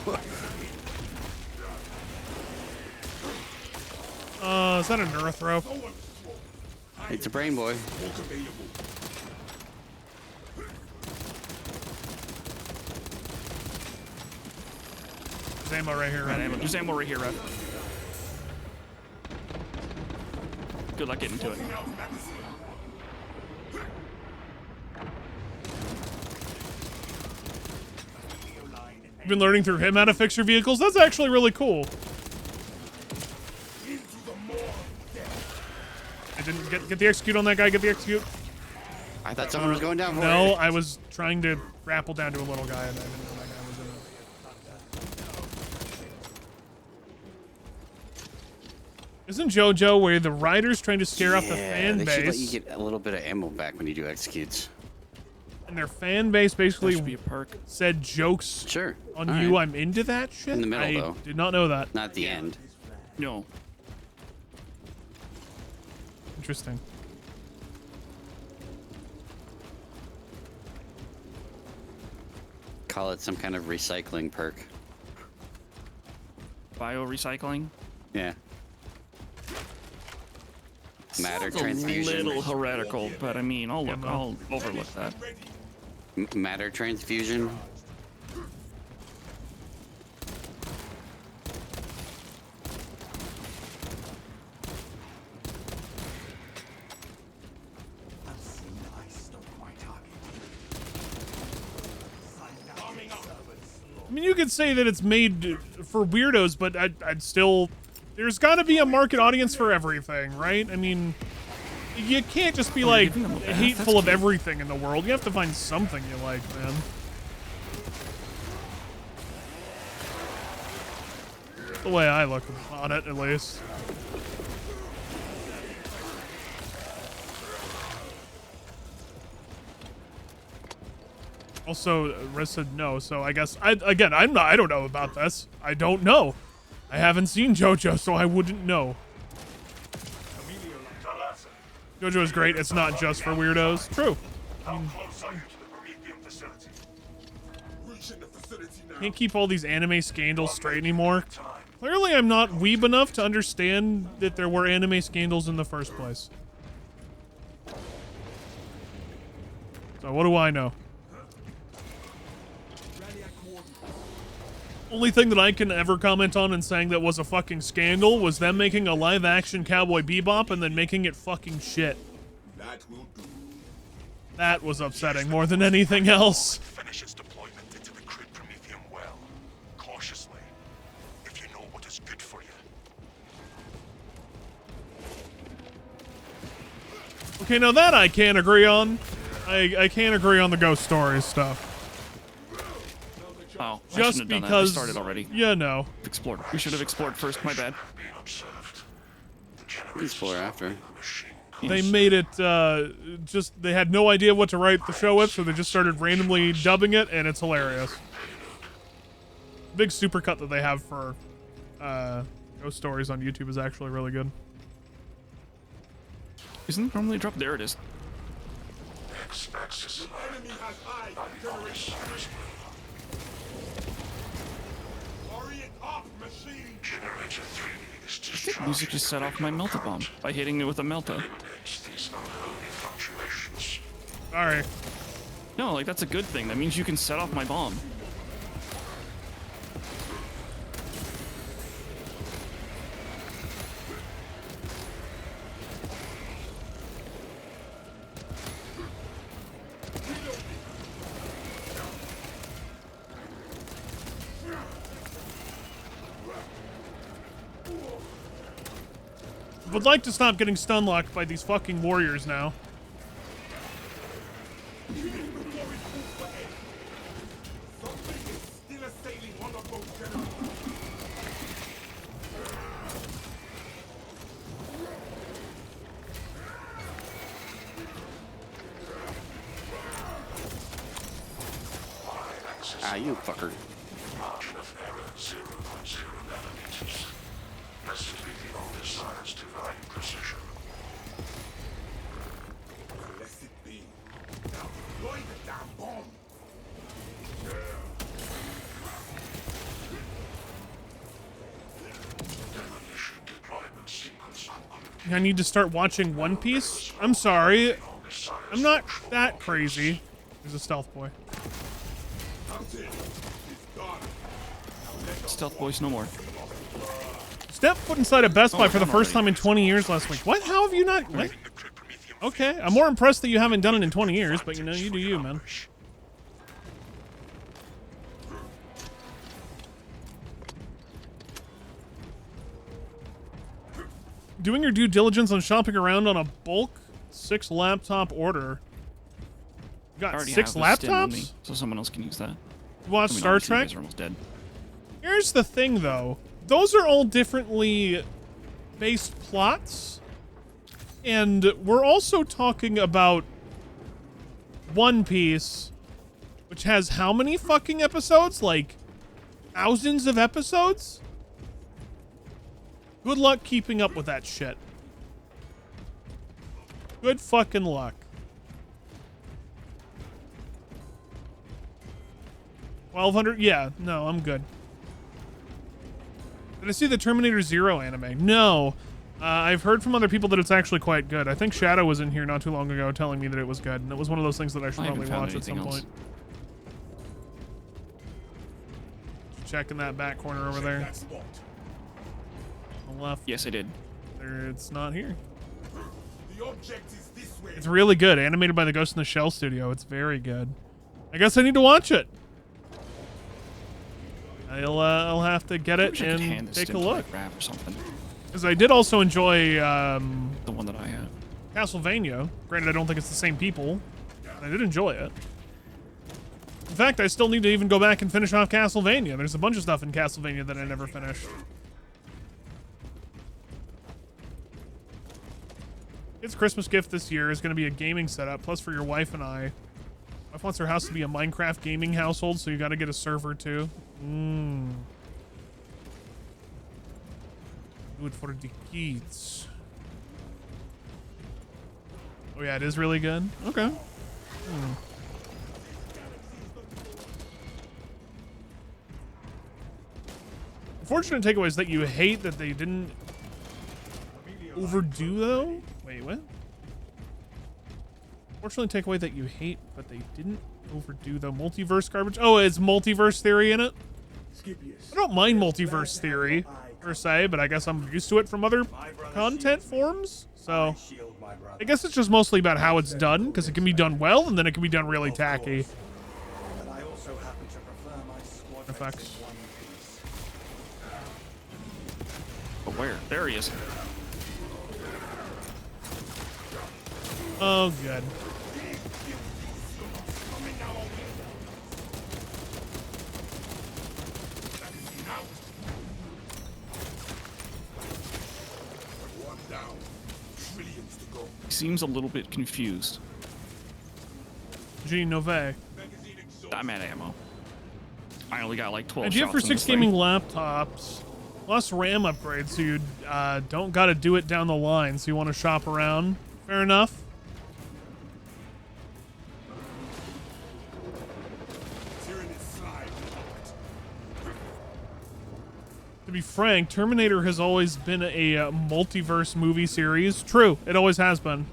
Is that a Neurothrow? It's a brain boy. There's ammo right here, right? There's ammo right here, Rev. Good luck getting to it. You've been learning through him how to fix your vehicles? That's actually really cool. I didn't get the execute on that guy. Get the execute. I thought someone was going down for No, it. I was trying to grapple down to a little guy, and I didn't know that guy was in it. Isn't JoJo where the writer's trying to scare off the fan they should let base, you get a little bit of ammo back when you do executes. and their fan base That should be basically a perk. said jokes Sure. on All you? right. I'm into that shit? In the middle, I though. did not know that. Not at the end. No. Interesting. Call it some kind of recycling perk. Biorecycling. Yeah. Matter It's a transfusion. little heretical, but I mean, I'll overlook that. Matter transfusion. I mean, you could say that it's made for weirdos, but I'd still... There's got to be a market audience for everything, right? I mean, you can't just be, like, giving them a bath? hateful That's of cute. everything in the world. You have to find something you like, man. The way I look on it, at least. Also, Riz said no, so I guess I don't know about this. I don't know. I haven't seen JoJo, so I wouldn't know. JoJo is great. It's not just for weirdos. True. How close are you to the Prometheum facility? Reaching the facility now. Can't keep all these anime scandals straight anymore. Clearly, I'm not weeb enough to understand that there were anime scandals in the first place. So what do I know? Only thing that I can ever comment on and saying that was a fucking scandal was them making a live-action Cowboy Bebop and then making it fucking shit. That will do. That was upsetting more than anything else. Finish its deployment into the Crit Prometheum well. Cautiously. If you know what is good for you. Okay, now that I can't agree on. I can't agree on the ghost stories stuff. Oh, I Just shouldn't have done because, that. I started already. Yeah, no. Explored. We should have explored first. My bad. Explore after. They made it, just, they had no idea what to write the show with, so they just started randomly dubbing it, and it's hilarious. Big supercut that they have for, ghost stories on YouTube is actually really good. Isn't it normally dropped? There it is. Enemy has eyes. Generation. Hurry it up, machine. Generator 3 is discharged. Music just set off my Melta bomb by hitting it with a Melta. These unholy fluctuations. Sorry. No, like that's a good thing. That means you can set off my bomb. Would like to stop getting stun locked by these fucking warriors now. Ah, you fucker. Margin of error 0.0 nanometers. Blessed be the only science divine precision. Blessed be. Now deploy the damn bomb. Demolition deployment sequence concluded. I need to start watching One Piece? I'm sorry. I'm not that crazy. There's a stealth boy. Stealth boys no more. Step foot inside a Best Buy for the first time in 20 years last week. What? How have you not? What? Okay, I'm more impressed that you haven't done it in 20 years, but you know, you do you, man. Doing your due diligence on shopping around on a bulk 6 laptop order. You I got already 6 have a stim on me, laptops? so someone else can use that. You watch I mean, Star obviously you Trek? guys are almost dead. Here's the thing, though. Those are all differently based plots. And we're also talking about One Piece, which has how many fucking episodes? Like, thousands of episodes? Good luck keeping up with that shit. Good fucking luck. 1,200? Yeah, no, I'm good. Did I see the Terminator Zero anime? No. I've heard from other people that it's actually quite good. I think Shadow was in here not too long ago telling me that it was good, and it was one of those things that I should I probably haven't found watch at some anything else. point. Checking that back corner over there. On the left. Yes, I did. There, it's not here. The object is this way. It's really good. Animated by the Ghost in the Shell studio. It's very good. I guess I need to watch it. I'll have to get it Wish I could hand and this take stim a to, look. like, Raph or something. Because I did also enjoy The one that I have. Castlevania. Granted, I don't think it's the same people. But I did enjoy it. In fact, I still need to even go back and finish off Castlevania. There's a bunch of stuff in Castlevania that I never finished. Its Christmas gift this year is going to be a gaming setup, plus for your wife and I. Wife wants her house to be a Minecraft gaming household, so you got to get a server too. Do it for the kids. Oh yeah, it is really good. Okay. Unfortunate takeaways that you hate that they didn't overdo though. Wait, what? Unfortunately, takeaway that you hate, but they didn't overdo the multiverse garbage. Oh, it's multiverse theory in it. I don't mind multiverse theory per se, but I guess I'm used to it from other content forms. So I guess it's just mostly about how it's done, because it can be done well, and then it can be done really tacky. Effects. But where? There he is. Oh, good. He seems a little bit confused. G Nove. I'm at ammo. I only got like 12 Idea shots for in 6 this thing. gaming laptops. Plus RAM upgrades, so you don't got to do it down the line, so you want to shop around. Fair enough. To be frank, Terminator has always been a multiverse movie series. True, it always has been.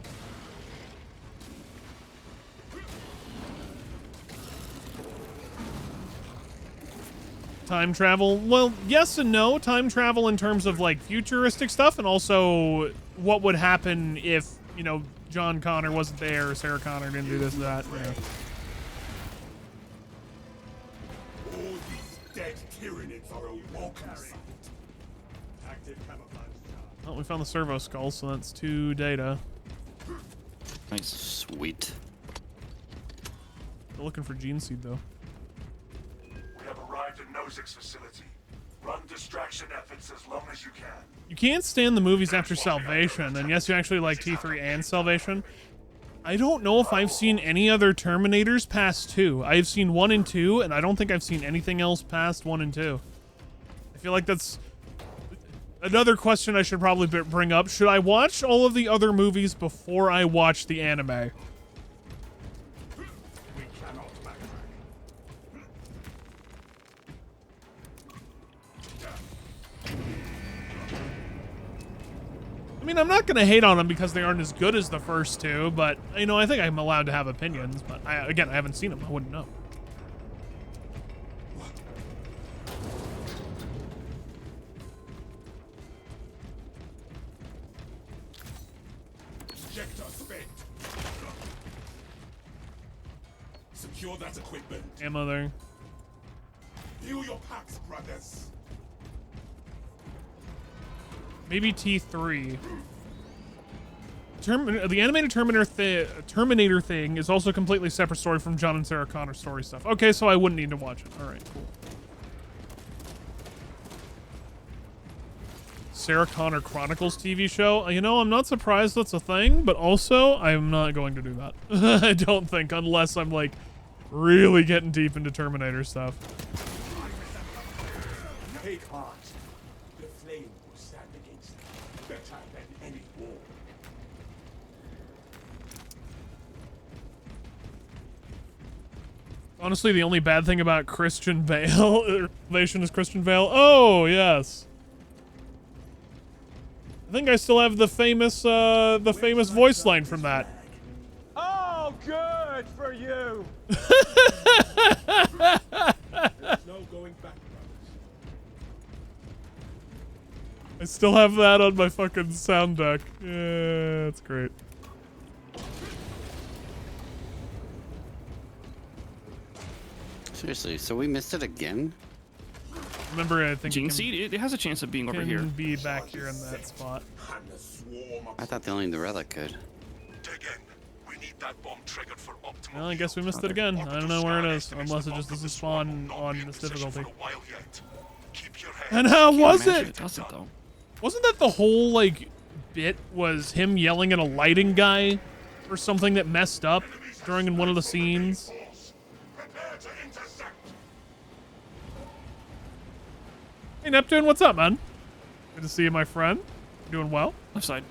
Time travel? Well, yes and no. Time travel in terms of like futuristic stuff, and also what would happen if, you know, John Connor wasn't there or Sarah Connor didn't do this or that. Yeah. All these dead Tyranids are a welcome sight. Active camouflage charge. Well, we found the servo skull, so that's 2 data. Nice. Sweet. Still looking for gene seed though. We have arrived at Nozick's facility. Run distraction efforts as long as you can. You can't stand the movies after Salvation, and yes, you actually like T3 and Salvation. I don't know if I've seen any other Terminators past 2. I've seen 1 and 2, and I don't think I've seen anything else past 1 and 2. I feel like that's another question I should probably bring up. Should I watch all of the other movies before I watch the anime? We cannot backtrack. I mean, I'm not going to hate on them because they aren't as good as the first 2, but, you know, I think I'm allowed to have opinions, but, again, I haven't seen them. I wouldn't know. Ejector spent. Secure that equipment. Ammo there. Heal your packs, brothers. Maybe T3. The animated Terminator thing is also a completely separate story from John and Sarah Connor story stuff. Okay, so I wouldn't need to watch it. All right, cool. Sarah Connor Chronicles TV show. You know, I'm not surprised that's a thing, but also I'm not going to do that. I don't think, unless I'm like really getting deep into Terminator stuff. Take heart. The flame will stand against them better than any war. Honestly, the only bad thing about Christian Bale relation is Christian Bale. Oh, yes. I think I still have the famous voice line from that. Oh, good for you. There's no going back, brothers. I still have that on my fucking sound deck. Yeah, that's great. Seriously, so we missed it again? Remember, I think Gene Seed, it has a chance of being over here. can be back here in that spot. And the swarm of I thought only the relic could. dig in. We need that bomb triggered for optimal. Well, I guess we missed it again. I don't know where it is, unless it just doesn't spawn on this difficulty. Keep your head. And how was Imagine it? It doesn't though. Wasn't that the whole, like, bit was him yelling at a lighting guy for something that messed up during one of the scenes? Prepare to intercept. Hey, Neptune, what's up, man? Good to see you, my friend. You doing well? Left side.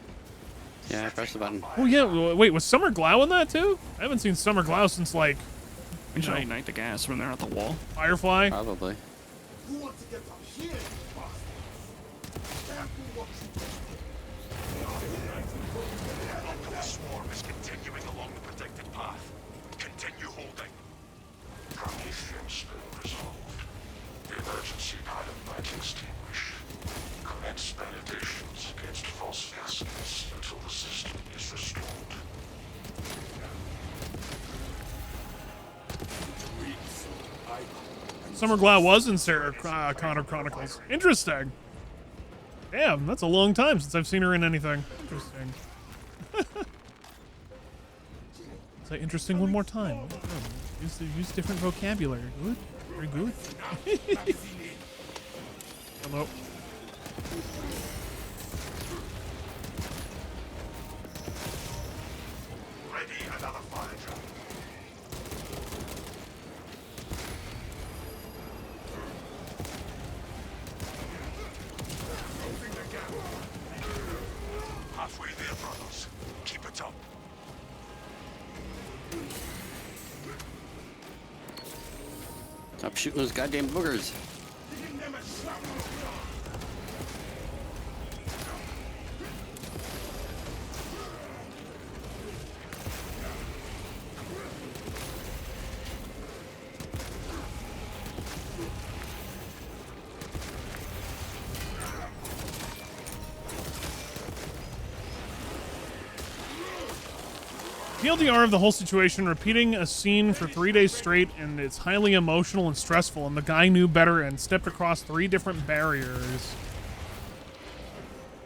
Yeah, press the button. Oh yeah, wait, was Summer Glau in that too? I haven't seen Summer Glau since like, We should ignite the gas when they're at the wall. Firefly. Probably. Who wants to get up here, bastards? Careful what you do. The swarm is continuing along the protected path. Continue holding. Prometheus been resolved. The emergency pilot light extinguished. Commence meditations against false gases until the system is restored. Summer Glau was in Sarah Connor Chronicles. Interesting. Damn, that's a long time since I've seen her in anything. Interesting. Say interesting one more time. Use different vocabulary. Good. Very good. Hello. Ready another fire truck. Halfway there, brothers. Keep it up. Stop shooting those goddamn boogers. TLDR of the whole situation, repeating a scene for 3 days straight, and it's highly emotional and stressful, and the guy knew better and stepped across 3 different barriers.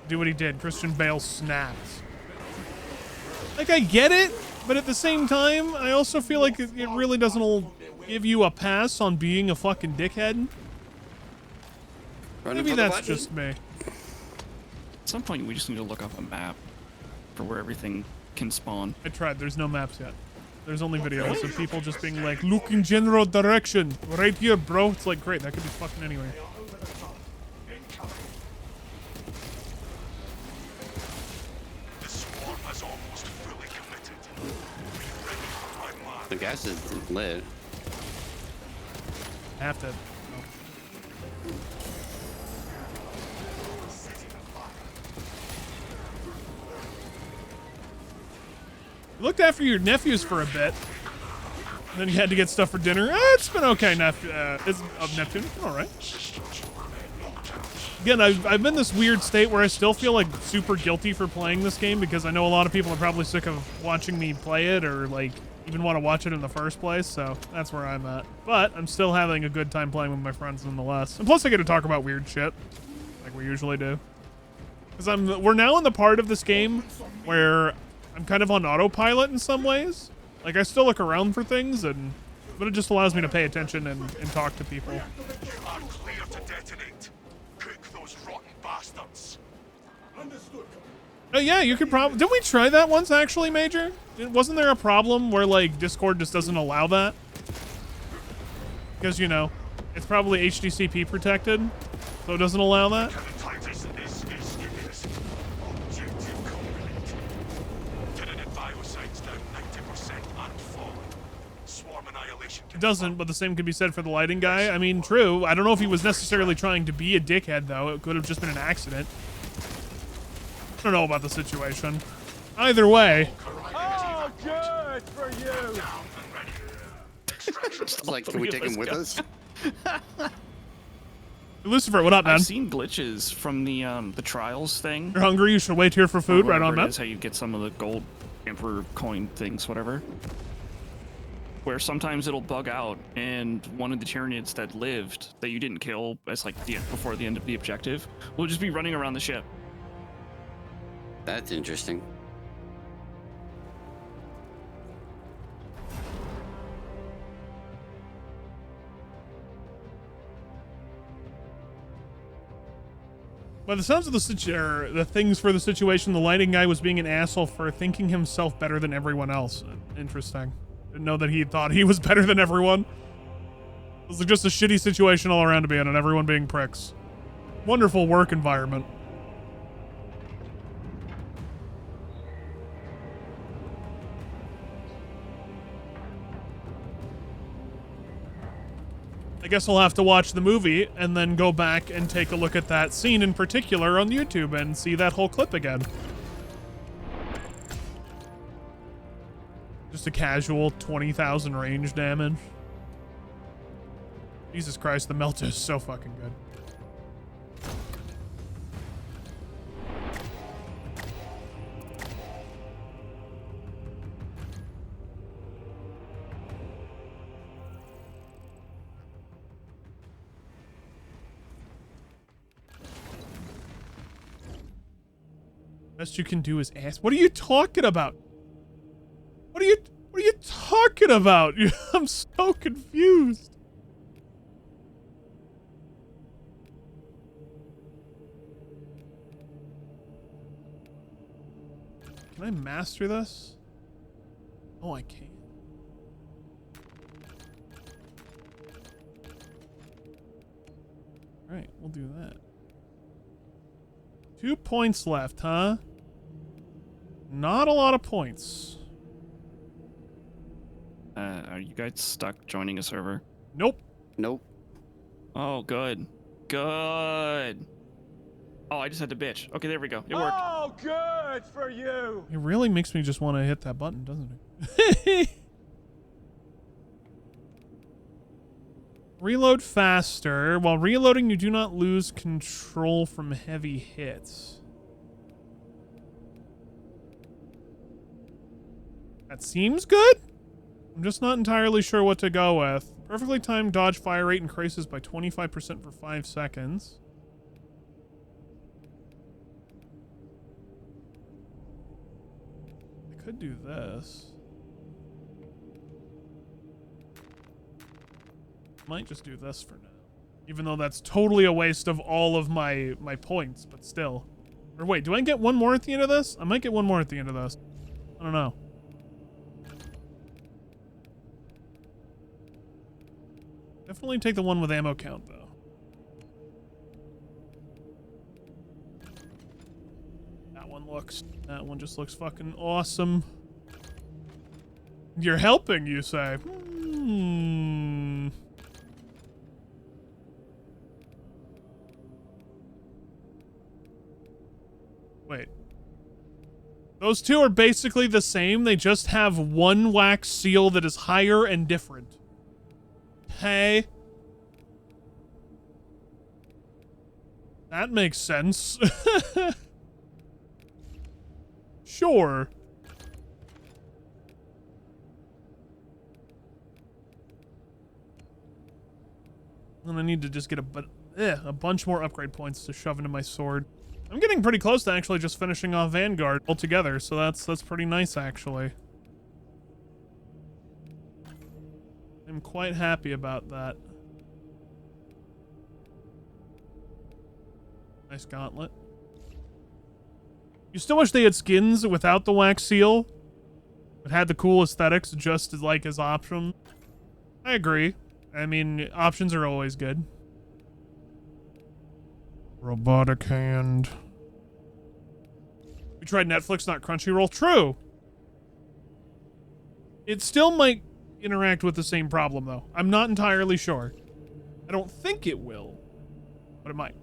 Do what he did. Christian Bale snaps. Like, I get it, but at the same time, I also feel like it really doesn't give you a pass on being a fucking dickhead. Running Maybe for the that's button. just me. At some point, we just need to look up a map for where everything can spawn. I tried. There's no maps yet. There's only videos of people just being like, look in general direction. Right here, bro. It's like, great. That could be fucking anywhere. The swarm has almost fully committed. Be ready for my mark. The gas is lit. I have to. You looked after your nephews for a bit. And then you had to get stuff for dinner. It's been okay, Neptune. All right. Again, I've been in this weird state where I still feel like super guilty for playing this game because I know a lot of people are probably sick of watching me play it or like even want to watch it in the first place. So that's where I'm at. But I'm still having a good time playing with my friends nonetheless. And plus I get to talk about weird shit like we usually do. Because we're now in the part of this game where I'm kind of on autopilot in some ways. Like I still look around for things but it just allows me to pay attention and talk to people. You are clear to detonate. Cook those rotten bastards. Understood. Oh yeah, you could probably... Didn't we try that once, actually, Major? Wasn't there a problem where, like, Discord just doesn't allow that? Because, you know, it's probably HDCP protected, so it doesn't allow that. Titus is objective complete. Genetic biosites down 90% and falling. Swarm annihilation. It doesn't, but the same could be said for the lighting guy. I mean, true. I don't know if he was necessarily trying to be a dickhead, though. It could have just been an accident. I don't know about the situation. Either way. Oh, good for you. It's like, can we take him with us? Lucifer, what up, man? I've seen glitches from the trials thing. You're hungry? You should wait here for food. Right on, man. That's how you get some of the gold emperor coin things, whatever. Where sometimes it'll bug out, and one of the Tyranids that lived that you didn't kill as like before the end of the objective will just be running around the ship. That's interesting. By the sounds of the things for the situation, the lighting guy was being an asshole for thinking himself better than everyone else. Interesting. Didn't know that he thought he was better than everyone. It was just a shitty situation all around to be in, and everyone being pricks. Wonderful work environment. guess I'll have to watch the movie and then go back and take a look at that scene in particular on YouTube and see that whole clip again. Just a casual 20,000 range damage. Jesus Christ, the melt is so fucking good. Best you can do is ask. What are you talking about? What are you talking about? I'm so confused. Can I master this? Oh, I can. All right, we'll do that. 2 points left, huh? Not a lot of points. Are you guys stuck joining a server? Nope. Nope. Oh, good. Good. Oh, I just had to bitch. Okay, there we go. It worked. Oh, good for you. It really makes me just want to hit that button, doesn't it? Reload faster. While reloading, you do not lose control from heavy hits. That seems good. I'm just not entirely sure what to go with. Perfectly timed dodge fire rate increases by 25% for 5 seconds. I could do this. Might just do this for now. Even though that's totally a waste of all of my points, but still. Or wait, do I get one more at the end of this? I might get one more at the end of this. I don't know. Definitely take the one with ammo count, though. That one just looks fucking awesome. You're helping, you say? Wait. Those two are basically the same. They just have one wax seal that is higher and different. Hey. That makes sense. Sure. And I need to just get a bunch more upgrade points to shove into my sword. I'm getting pretty close to actually just finishing off Vanguard altogether, so that's pretty nice actually. I'm quite happy about that. Nice gauntlet. You still wish they had skins without the wax seal? It had the cool aesthetics just as like as option. I agree. I mean, options are always good. Robotic hand. We tried Netflix, not Crunchyroll. True. It still might interact with the same problem, though. I'm not entirely sure. I don't think it will, but it might.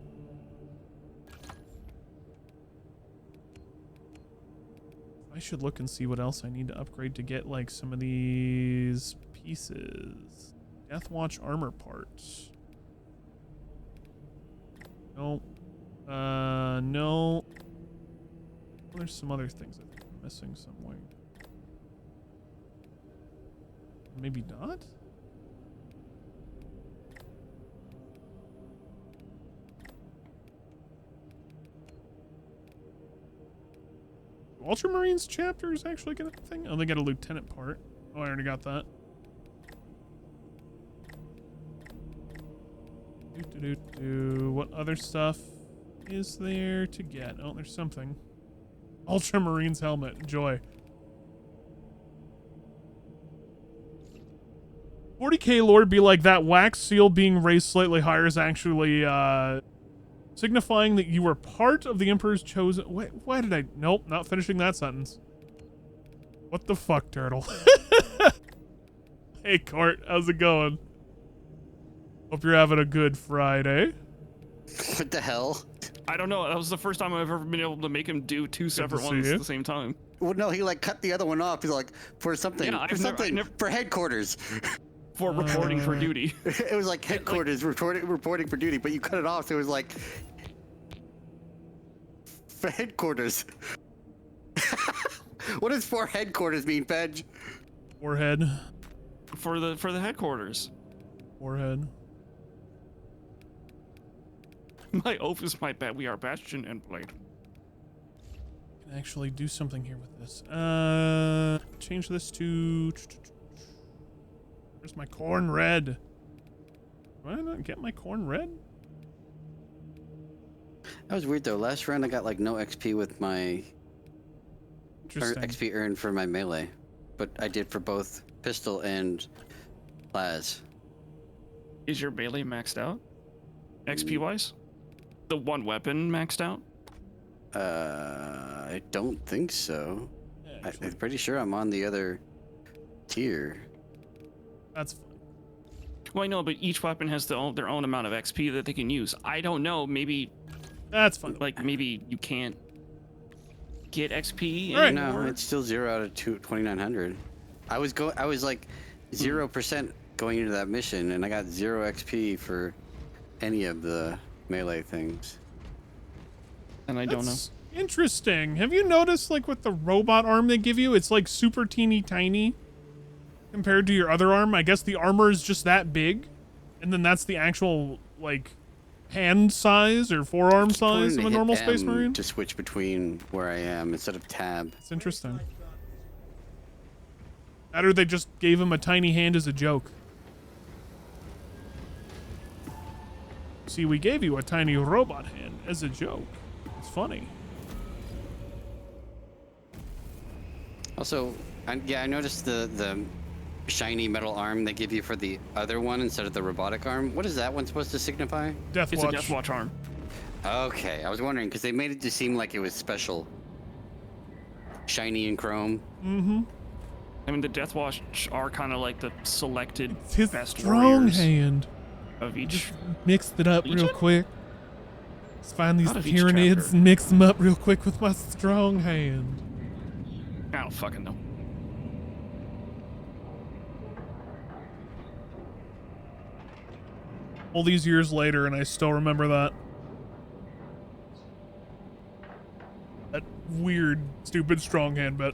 I should look and see what else I need to upgrade to get, like, some of these pieces. Deathwatch armor parts. No. No. There's some other things I think I'm missing somewhere. Maybe not? Ultramarines chapter is actually get a thing? Oh, they got a lieutenant part. Oh, I already got that. What other stuff is there to get? Oh, there's something. Ultramarines helmet. Enjoy. 40k lord be like that wax seal being raised slightly higher is actually signifying that you were part of the Emperor's chosen. Wait, why did I? Nope, not finishing that sentence. What the fuck, turtle? Hey, Court, how's it going? Hope you're having a good Friday. What the hell? I don't know. That was the first time I've ever been able to make him do two separate ones see at it. the same time. Well, no, he like cut the other one off. He's like, for something, Yeah, for I've never- something, for headquarters. For reporting for duty. It was like headquarters reporting for duty, but you cut it off, so it was like for headquarters. What does for headquarters mean, Pedge? Forehead. For the headquarters. Forehead. My oath is my bet. We are Bastion and Blade. Can actually do something here with this. Change this to. Where's my corn red? Do I not get my corn red? That was weird though. Last round I got like no XP with my Interesting. XP earned for my melee, but I did for both pistol and las. Is your melee maxed out? XP wise? The one weapon maxed out? I don't think so. Yeah, I'm pretty sure I'm on the other tier. that's fine. Well, I know, but each weapon has their own amount of XP that they can use. I don't know. Maybe, That's fine. like, maybe you can't get XP Right. anymore. No, it's still 0 out of 2,900. I was like 0% going into that mission, and I got 0 XP for any of the melee things. And I don't know. That's interesting. Have you noticed, like, with the robot arm they give you, it's like super teeny tiny compared to your other arm? I guess the armor is just that big, and then that's the actual, like, hand size or forearm size of a Hit normal Space M Marine. to switch between where I am instead of tab. It's interesting. That or they just gave him a tiny hand as a joke. See, we gave you a tiny robot hand as a joke. It's funny. Also, I noticed the shiny metal arm they give you for the other one instead of the robotic arm. What is that one supposed to signify? Death It's Watch. a Death Watch arm. Okay, I was wondering because they made it to seem like it was special. Shiny and chrome. Mm-hmm. I mean, the Death Watch are kind of like the selected It's his best strong warriors hand. of each. Mixed it up real Legion? quick. Let's find these Out of each Tyranids chapter. and mix them up real quick with my strong hand. I don't fucking know. All these years later, and I still remember that. That weird, stupid strong hand bit.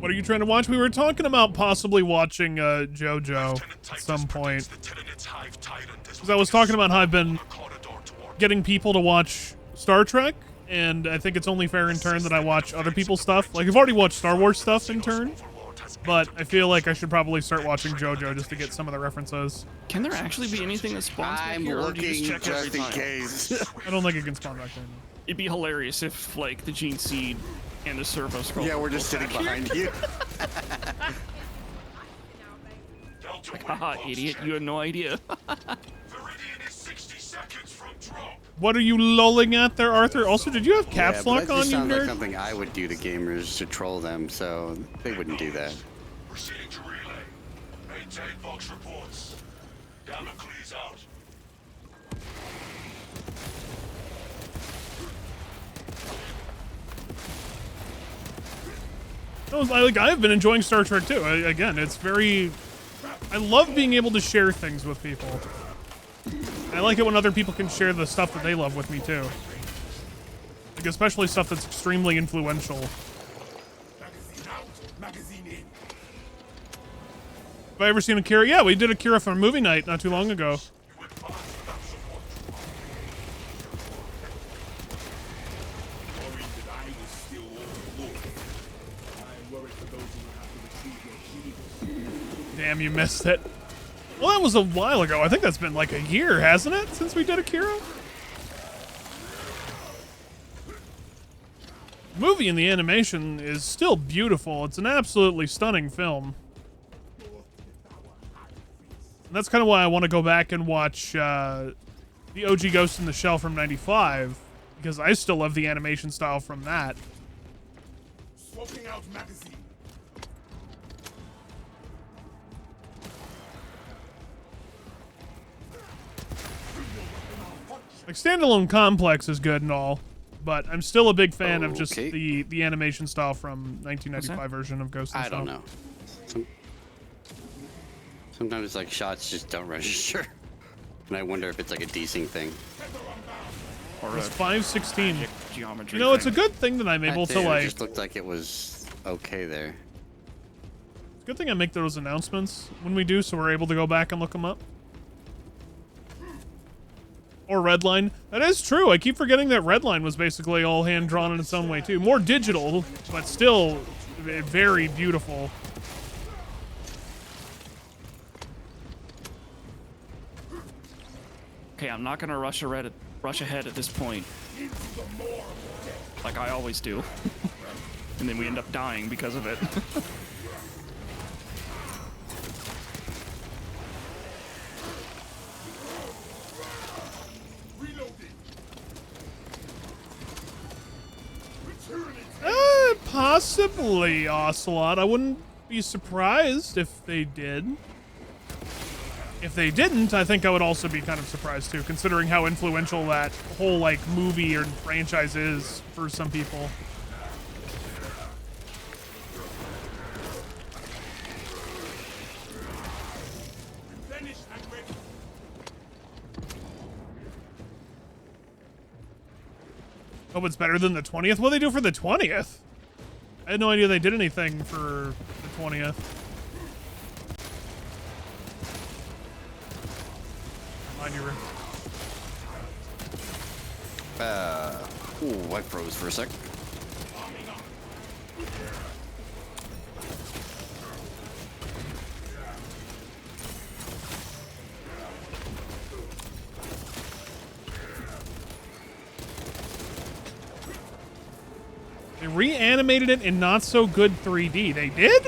What are you trying to watch? We were talking about possibly watching JoJo at some point. Because I was talking about how I've been getting people to watch Star Trek, and I think it's only fair in turn that I watch other people's stuff. Like, I've already watched Star Wars stuff in turn, but I feel like I should probably start watching JoJo just to get some of the references. Can there actually be anything that spawns back I'm here, or do you looking just check every just in time? case. I don't think it can spawn back there. No. It'd be hilarious if, like, the Gene Seed and the Servo Scroll. Yeah, we're just sitting behind you. Haha, idiot! You had no idea. Viridian is 60 seconds from drop. What are you lolling at there, Arthur? Also, did you have Yeah, caps but lock that on, just you sounds like nerd? something I would do to gamers to troll them, so they wouldn't do that. Proceeding to relay. Maintain Vox reports. Damocles out. I've been enjoying Star Trek too. Again, it's very. I love being able to share things with people. I like it when other people can share the stuff that they love with me too. Like, especially stuff that's extremely influential. Magazine out. Magazine in. Have I ever seen Akira? Yeah, we did Akira for a movie night not too long ago. You advance without support. Worried that I was still overlooked. I'm worried for those who will have to retrieve your shield. Damn, you missed it. Well, that was a while ago. I think that's been like a year, hasn't it, since we did Akira? The movie and the animation is still beautiful. It's an absolutely stunning film. And that's kind of why I want to go back and watch the OG Ghost in the Shell from 95, because I still love the animation style from that. Swapping out magazine. Like, Standalone Complex is good and all, but I'm still a big fan of just Okay. the animation style from 1995 version of Ghost in the I Shell. don't know. Sometimes like shots just don't register, and I wonder if it's like a desync thing. Or It's a 516. magic geometry. You know, it's a thing. good thing that I'm able to, It like... just looked like it was okay there. It's a good thing I make those announcements when we do, so we're able to go back and look them up. Or Redline. That is true. I keep forgetting that Redline was basically all hand-drawn in its own way, too. More digital, but still very beautiful. Okay, I'm not gonna rush ahead at this point, like I always do, and then we end up dying because of it. Possibly, Ocelot. I wouldn't be surprised if they did. If they didn't, I think I would also be kind of surprised too, considering how influential that whole like movie or franchise is for some people. Finished and ready. Hope it's better than the 20th. What do they do for the 20th? I had no idea they did anything for the 20th. Mind you. Ooh, I froze for a sec. They reanimated it in not so good 3D. They did?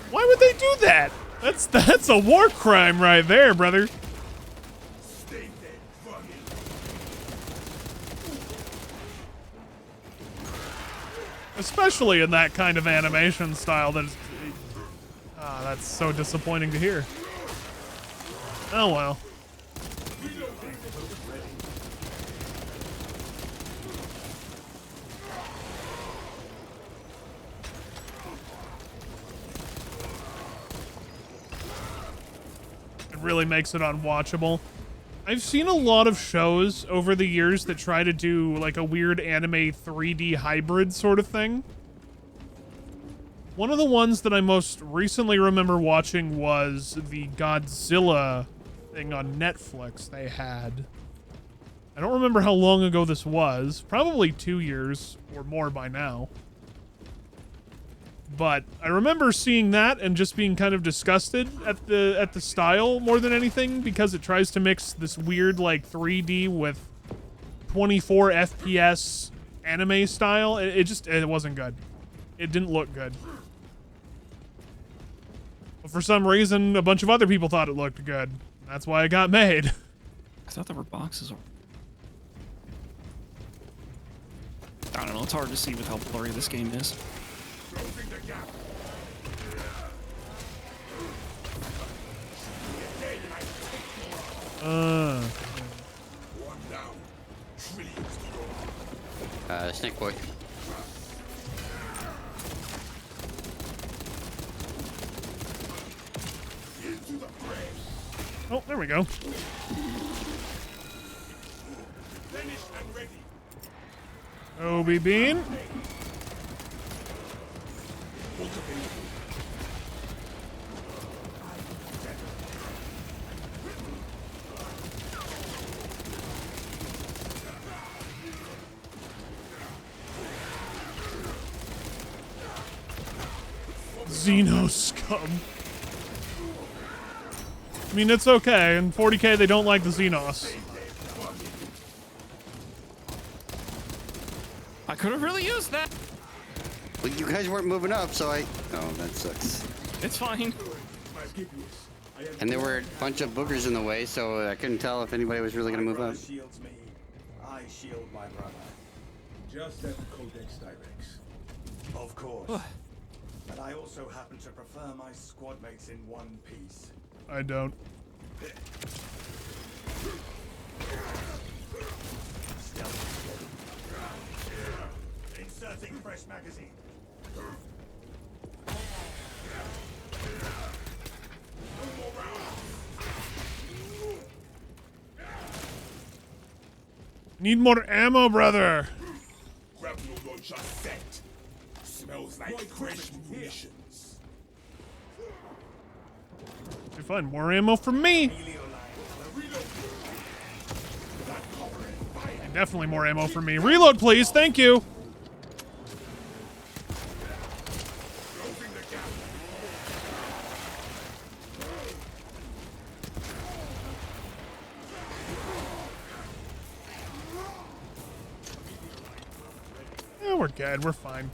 Why would they do that? That's a war crime right there, brother. Stay dead, fucking. Especially in that kind of animation style. That's so disappointing to hear. Oh well. It really makes it unwatchable. I've seen a lot of shows over the years that try to do like a weird anime 3D hybrid sort of thing. One of the ones that I most recently remember watching was the Godzilla thing on Netflix they had. I don't remember how long ago this was. Probably 2 years or more by now. But I remember seeing that and just being kind of disgusted at the style more than anything, because it tries to mix this weird like 3D with 24 FPS anime style. It wasn't good. It didn't look good. But for some reason, a bunch of other people thought it looked good. That's why it got made. I thought there were boxes. I don't know. It's hard to see with how blurry this game is. Closing the gap. One down. Trillions to go. Snake Boy. Into the fray. Oh, there we go. Finished and ready. Obi Bean. Xeno scum. I mean, it's okay. In 40k, they don't like the Xenos. I could have really used that. Well, you guys weren't moving up, so I... Oh, that sucks. It's fine. And there were a bunch of boogers in the way, so I couldn't tell if anybody was really gonna move up. Shields me. I shield my brother. Just as the Codex directs. Of course. But I also happen to prefer my squad mates in one piece. I don't. Inserting fresh magazine. Need more ammo, brother. Grapnel launcher set. Smells like fresh munitions. You're fine. More ammo for me. Definitely more ammo for me. Reload, please. Thank you. Yeah, we're good. We're fine.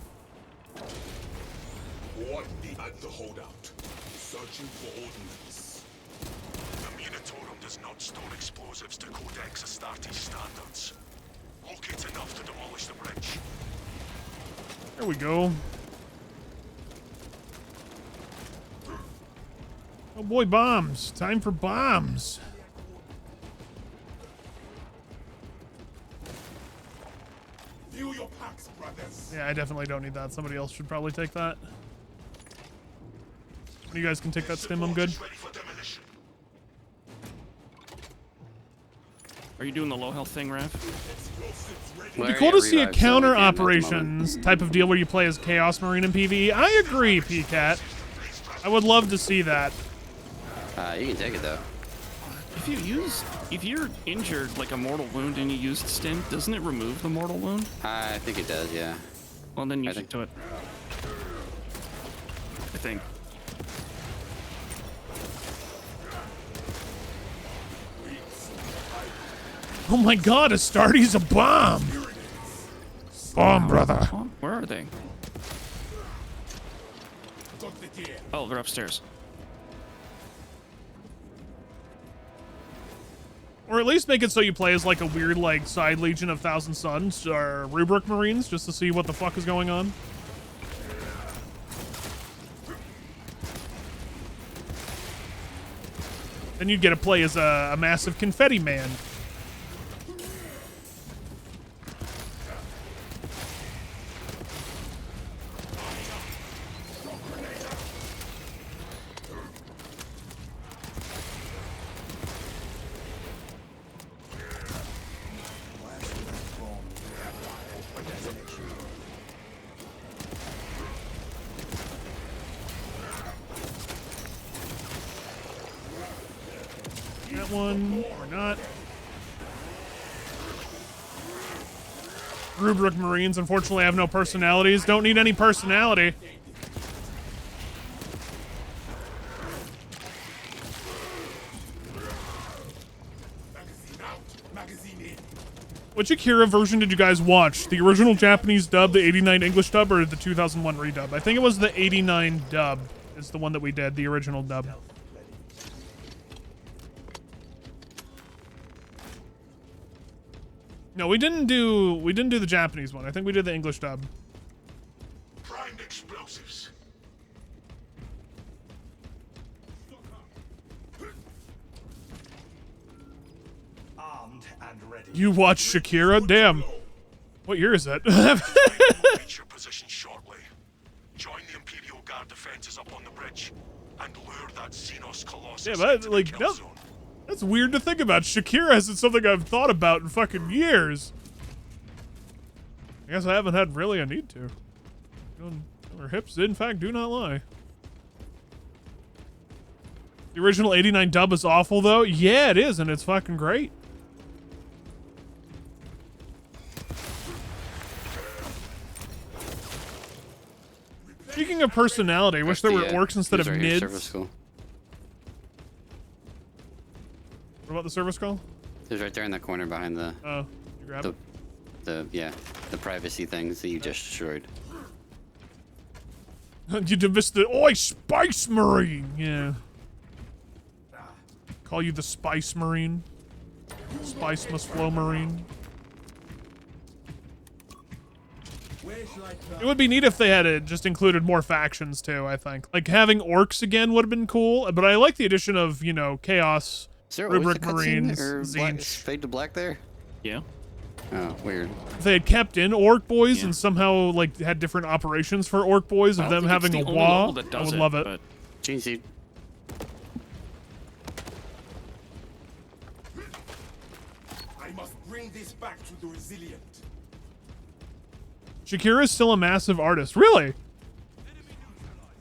What at the holdout? Searching for ordnance. The Munitorum does not store explosives to Codex Astartes standards. Locate enough to demolish the bridge. There we go. Oh boy, bombs. Time for bombs. View your packs, brothers. Yeah, I definitely don't need that. Somebody else should probably take that. You guys can take that stim. I'm good. Ready for demolition. Are you doing the low health thing, Raph? It'd be cool to see a counter operations type of deal where you play as Chaos Marine in PvE. I agree, PCAT. I would love to see that. You can take it though. If you're injured, like a mortal wound, and you use the stim, doesn't it remove the mortal wound? I think it does, yeah. Well, then use I think- it to it. I think. Oh my god, Astartes a bomb! Bomb, brother. Oh, where are they? Oh, they're upstairs. Or at least make it so you play as like a weird like side Legion of Thousand Suns or Rubric Marines just to see what the fuck is going on. Then you'd get to play as a massive confetti man. That one, or not. Rubric Marines, unfortunately, have no personalities. Don't need any personality. Which Akira version did you guys watch? The original Japanese dub, the 89 English dub, or the 2001 redub? I think it was the 89 dub is the one that we did, the original dub. No, we didn't do the Japanese one. I think we did the English dub. Primed explosives. Armed and ready. You watch Shakira? Damn. What year is that? Reach your position shortly. Join the Imperial Guard defenses up on the bridge and lure that Xenos Colossus Yeah, but, into like, the kill no- zone. That's weird to think about. Shakira isn't something I've thought about in fucking years. I guess I haven't had really a need to. Her hips, in fact, do not lie. The original 89 dub is awful, though. Yeah, it is, and it's fucking great. Speaking of personality, I wish there were orcs instead of Right here, service mids. school. What about the service call? There's right there in that corner behind the Oh, you grab it. the privacy things that you just destroyed. You missed the oi Spice Marine. Yeah. Call you the Spice Marine. Spice must flow Marine. It would be neat if they had just included more factions too, I think. Like having orcs again would have been cool, but I like the addition of, you know, Chaos, Is there always a Rubric cutscene Marines, or black, Tzeentch. fade to black there? Yeah. Oh, weird. If they had kept in Orc Boys Yeah. and somehow like had different operations for Orc Boys I of don't them think it's having a the only wah, level that I does would love it. but Gene Seed. I must bring this back to the resilient. Shakira's still a massive artist. Really?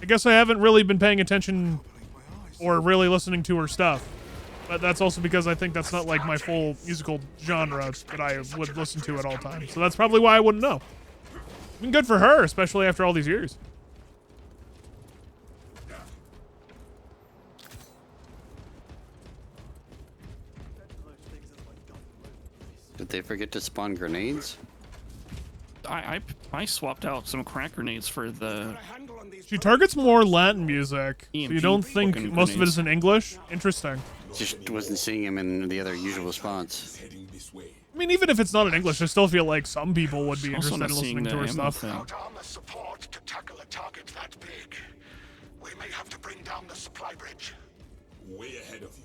I guess I haven't really been paying attention or really listening to her stuff. But that's also because I think that's not like my full musical genre that I would listen to at all times. So that's probably why I wouldn't know. Been good for her, especially after all these years. Did they forget to spawn grenades? I swapped out some crack grenades for the She targets more Latin music, so you EMP don't think looking most of it grenades. is in English? Interesting. Just wasn't seeing him in the other usual spots. Heading this way. I mean, even if it's not in English, I still feel like some people would be also interested in not listening seeing to the her ammo stuff. thing. Without armor support to tackle a target that big, we may have to bring down the supply bridge. Way ahead of you.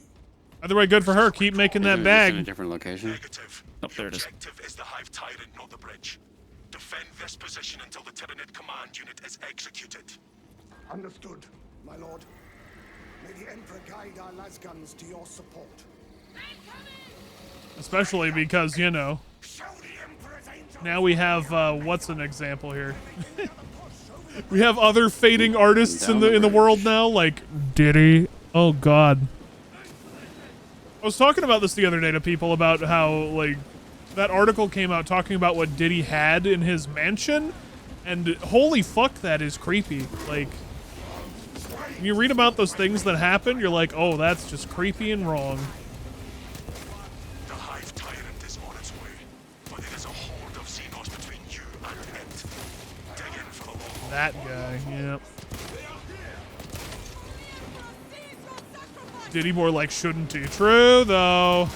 Either way, good for her. Keep making that Isn't it just in a bag. different location? Negative. Oh, there it is. Objective is the Hive Tyrant, not the bridge. Defend this position until the Tyranid command unit is executed. Understood, my lord. May the Emperor guide our lasguns to your support. Especially because, you know, Show the Emperor's angel. now we have, what's an example here? We have other fading artists in the world now, like Diddy. Oh, God. I was talking about this the other day to people about how, like, that article came out talking about what Diddy had in his mansion, and holy fuck, that is creepy. Like, when you read about those things that happen, you're like, oh, that's just creepy and wrong. The Hive Tyrant is on its way, but it is a horde of Xenos between you and it. Dig in for the long haul. That guy, yep. Diddy more like shouldn't he? True, though.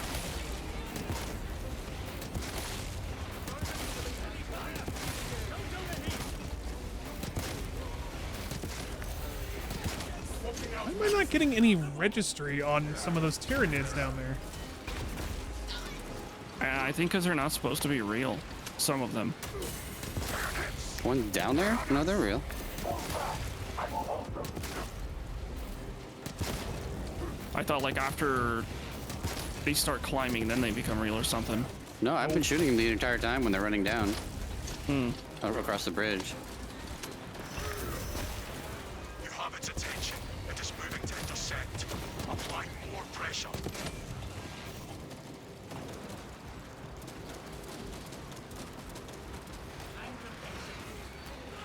Why am I not getting any registry on some of those Tyranids down there? I think because they're not supposed to be real. Some of them. One down there? No, they're real. I thought like after they start climbing, then they become real or something. No, I've been shooting them the entire time when they're running down. Hmm. Across the bridge. You have its attention. It is moving to intercept. Apply more pressure.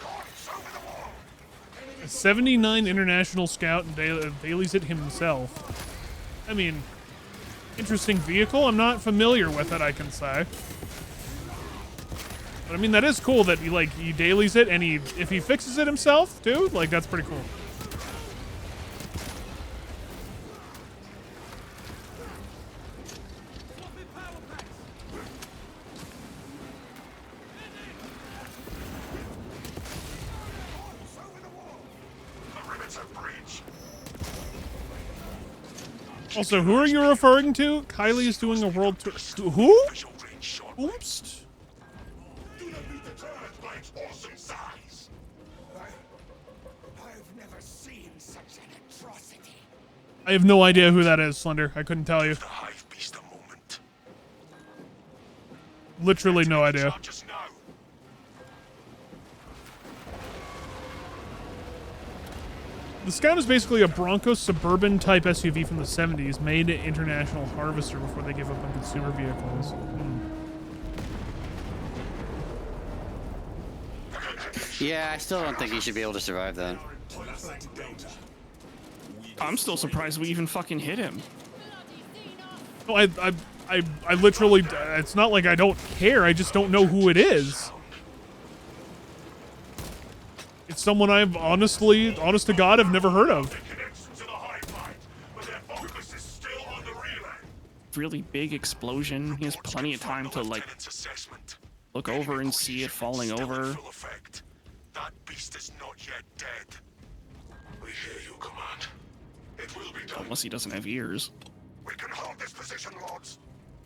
Guards over the wall. A 79 international scout and Daly's it himself. I mean, interesting vehicle. I'm not familiar with it, I can say. But I mean, that is cool that he dailies it, and if he fixes it himself too, like that's pretty cool. Perimeter breach. Also, who are you referring to? Kylie is doing a world tour. Who? Visual range short. Oops. Do not be deterred by its awesome size. I've never seen such an atrocity. I have no idea who that is, Slender. I couldn't tell you. The Hive Beast a moment. Literally no idea. Charges now. The Scout is basically a Bronco Suburban type SUV from the 70s, made international harvester before they give up on consumer vehicles. Yeah, I still don't think he should be able to survive that. I'm still surprised we even fucking hit him. No, I literally, it's not like I don't care, I just don't know who it is. It's someone I've honest to God, have never heard of. Connection to the hive mind, but their focus is still on the relay. Really big explosion. He has plenty of time to like look over and see it falling over. That beast is not yet dead. We hear you, Command. It will be done. Unless he doesn't have ears. We can hold this position, Lords.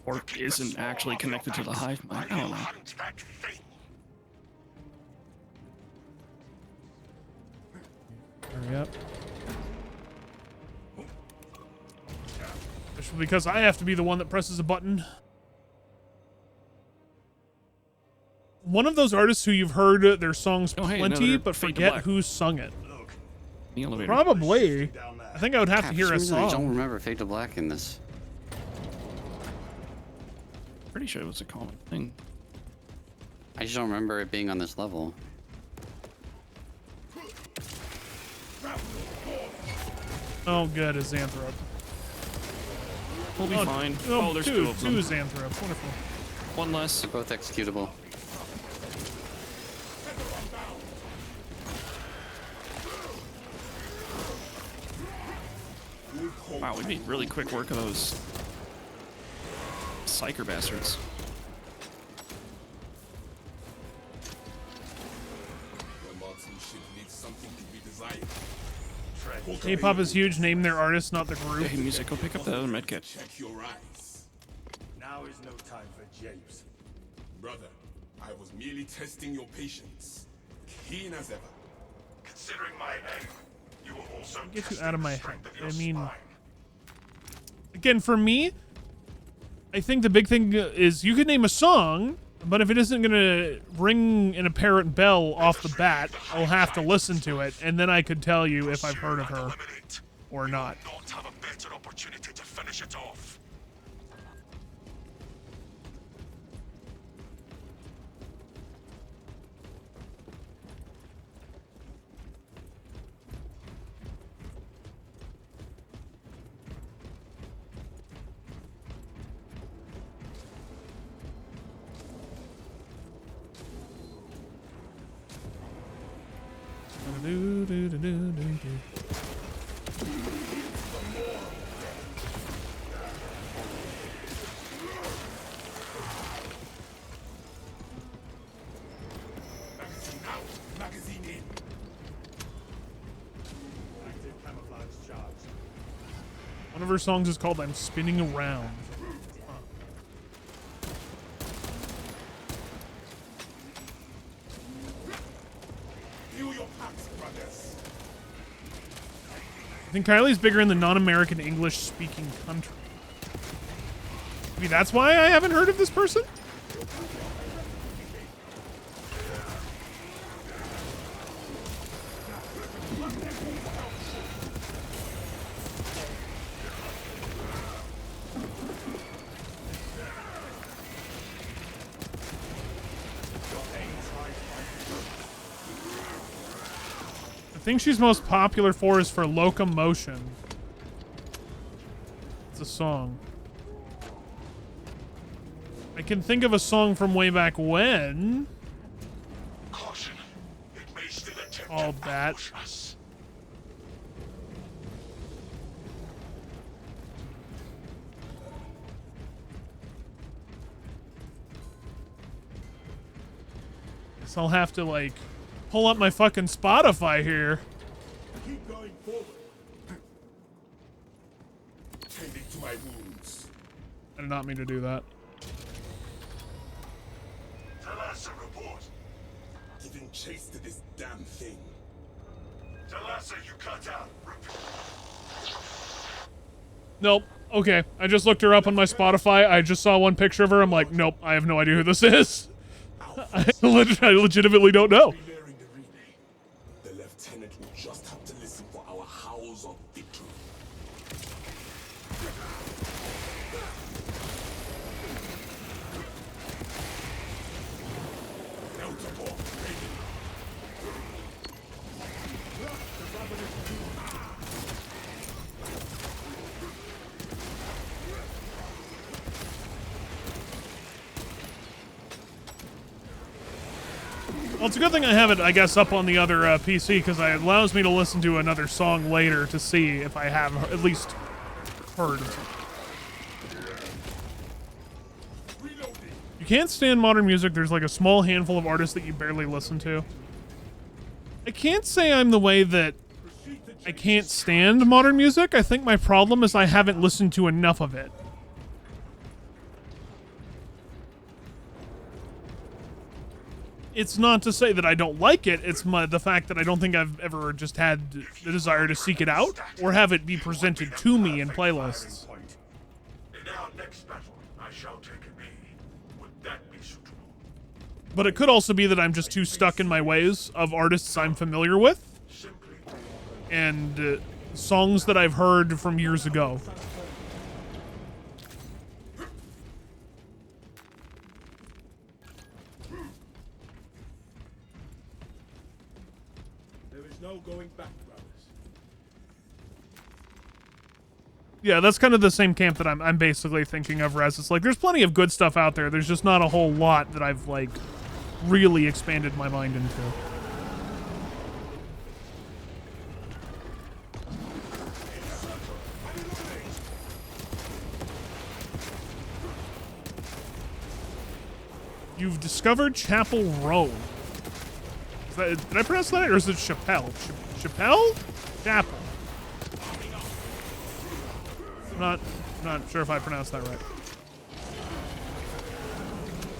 Or isn't actually connected to the hive mind. I don't know. Hunt that thing. Hurry up. Especially because I have to be the one that presses a button. One of those artists who you've heard their songs plenty, another but Fade to forget Black. who sung it. The elevator. Probably. I think I would have to hear a I don't song. remember Fade to Black in this. Pretty sure it was a common thing. I just don't remember it being on this level. Oh, good, a Xanthrop. We'll be fine. Oh, Oh, there's two two of them. Xanthrops. Wonderful. One less. They're both executable. Wow, we made really quick work of those psyker bastards. K-pop is huge. Name their artist, not the group. Hey, music, go pick up the other medkit. Check your eyes. Now is no time for japes. Brother, I was merely testing your patience. Keen as ever. Considering my aim, you will also Get you test out of the my head. strength of your I mean, spine. again, for me, I think the big thing is you could name a song, but if it isn't gonna ring an apparent bell off the bat, I'll have to listen to it, and then I could tell you if I've heard of her or not. Not have a better opportunity to finish it off. Magazine in. Active camouflage charge. One of her songs is called "I'm Spinning Around." Feel your packs, brothers. I think Kylie's bigger in the non-American English-speaking country. Maybe that's why I haven't heard of this person? The thing she's most popular for is for Locomotion. It's a song. I can think of a song from way back when. Caution. It may still attempt Called to that. ambush us. Guess I'll have to, like, pull up my fucking Spotify here. Keep going forward. Tending to my wounds. I did not mean to do that. Talassa report. Giving chase to this damn thing. Talassa, you cut out. Repeat. Nope. Okay. I just looked her up on my Spotify. I just saw one picture of her. I'm like, nope, I have no idea who this is. I legitimately don't know. Clearing the relay. The lieutenant will just have to listen for our howls of victory. Elderborn, ready. Well, it's a good thing I have it, I guess, up on the other PC, because it allows me to listen to another song later to see if I have at least heard. You can't stand modern music. There's like a small handful of artists that you barely listen to. I can't say I'm the way that I can't stand modern music. I think my problem is I haven't listened to enough of it. It's not to say that I don't like it. It's the fact that I don't think I've ever just had the desire to seek it out or have it be presented to me in playlists. In our next battle, I shall take a knee. Would that be suitable? But it could also be that I'm just too stuck in my ways of artists I'm familiar with and songs that I've heard from years ago. No going back, brothers. Yeah, that's kind of the same camp that I'm basically thinking of, Rez. It's like, there's plenty of good stuff out there. There's just not a whole lot that I've, like, really expanded my mind into. You've discovered Chapel Row. Did I pronounce that right, or is it Chappelle? Chappelle? Chapel. I'm not sure if I pronounced that right.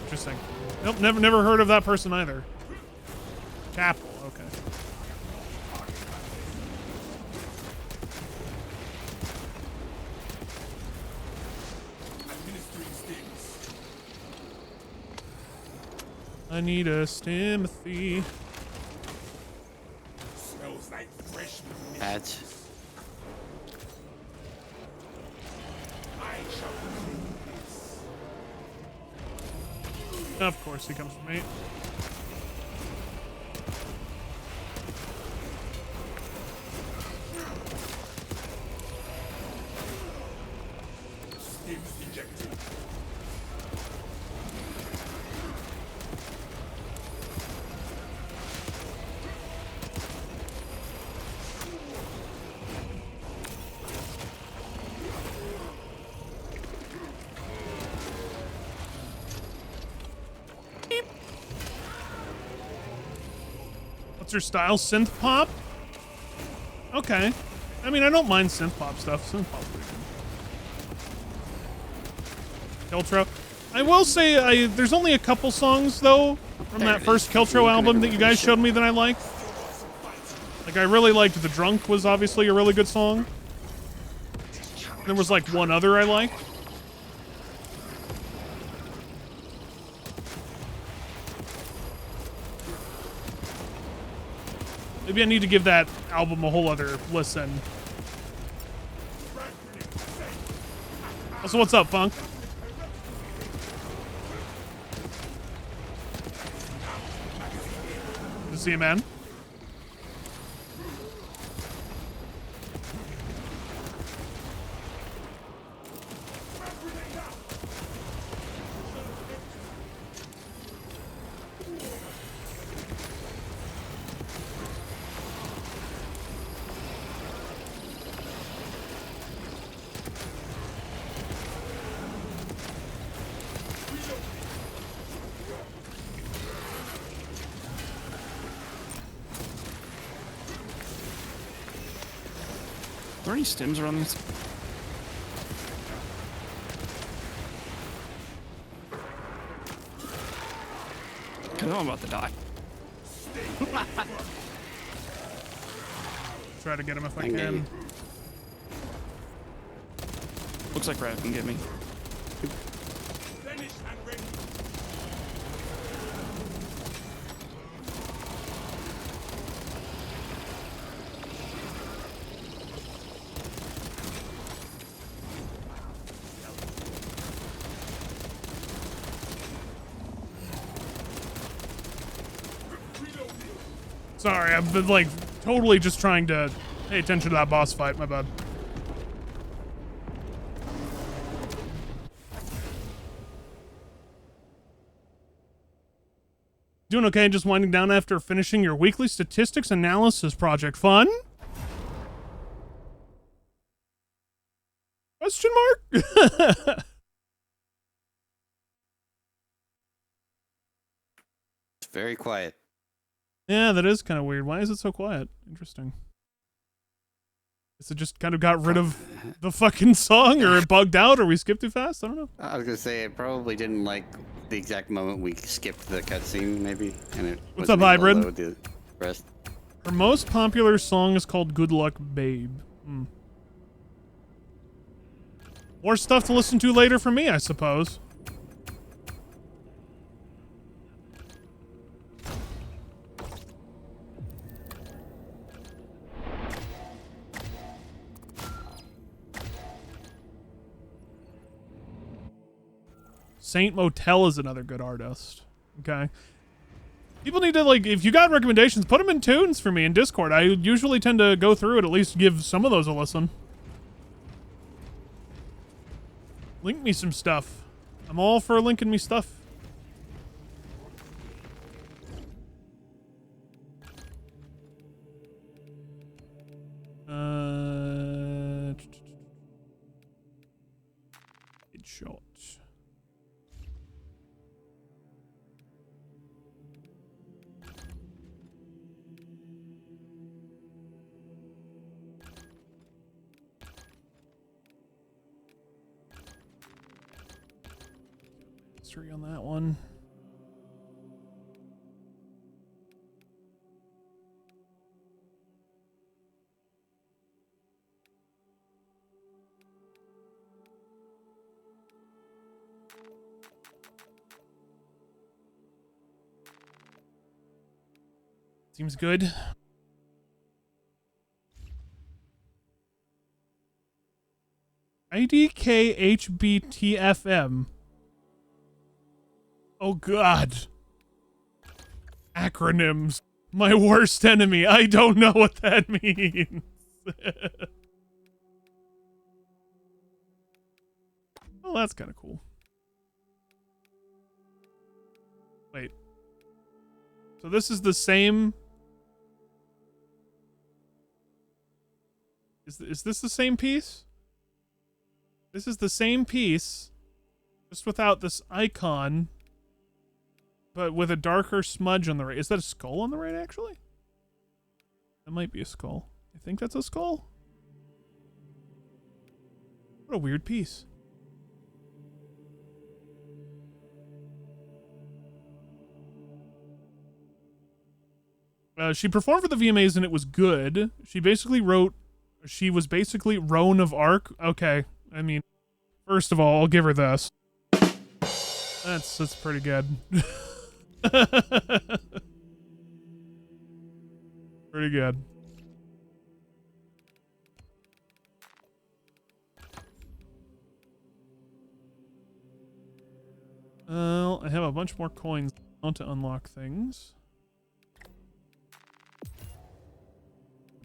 Interesting. Nope, never heard of that person either. Chapel, okay. I need a stimothy. Smells like fresh meat. Ads. Of course he comes from me. Stims ejected. What's your style? Synth pop? Okay. I mean, I don't mind synth pop stuff. Synth pop's pretty good. Kiltro. I will say, there's only a couple songs, though, from that first Kiltro album that you guys showed me that I liked. Like, I really liked The Drunk was obviously a really good song. There was, like, one other I liked. Maybe I need to give that album a whole other listen. Also, what's up, Funk? Good to see you, man. Are there any stims around this? Cause I'm about to die. Try to get him if I Thank can. you. Looks like Brad can get me. Finished and ready. Sorry, I've been, like, totally just trying to pay attention to that boss fight. My bad. Doing okay, just winding down after finishing your weekly statistics analysis project. Fun? Question mark? It's very quiet. Yeah, that is kind of weird. Why is it so quiet? Interesting. Is it just kind of got rid of the fucking song, or it bugged out, or we skipped too fast? I don't know. I was gonna say it probably didn't like the exact moment we skipped the cutscene, maybe, and it. What's wasn't up, able to Hybrid? load the rest. Her most popular song is called Good Luck Babe. More stuff to listen to later from me, I suppose. Saint Motel is another good artist. Okay. People need to, like, if you got recommendations, put them in tunes for me in Discord. I usually tend to go through it, at least give some of those a listen. Link me some stuff. I'm all for linking me stuff. Headshot. History on that one. Seems good. IDKHBTFM. Oh God. Acronyms. My worst enemy. I don't know what that means. Oh, that's kind of cool. Wait. So this is the same... Is this the same piece? This is the same piece, just without this icon, but with a darker smudge on the right. Is that a skull on the right, actually? That might be a skull. I think that's a skull. What a weird piece. She performed for the VMAs and it was good. She was basically Roan of Arc. Okay, I mean, first of all, I'll give her this. That's pretty good. Pretty good. Well, I have a bunch more coins to unlock things.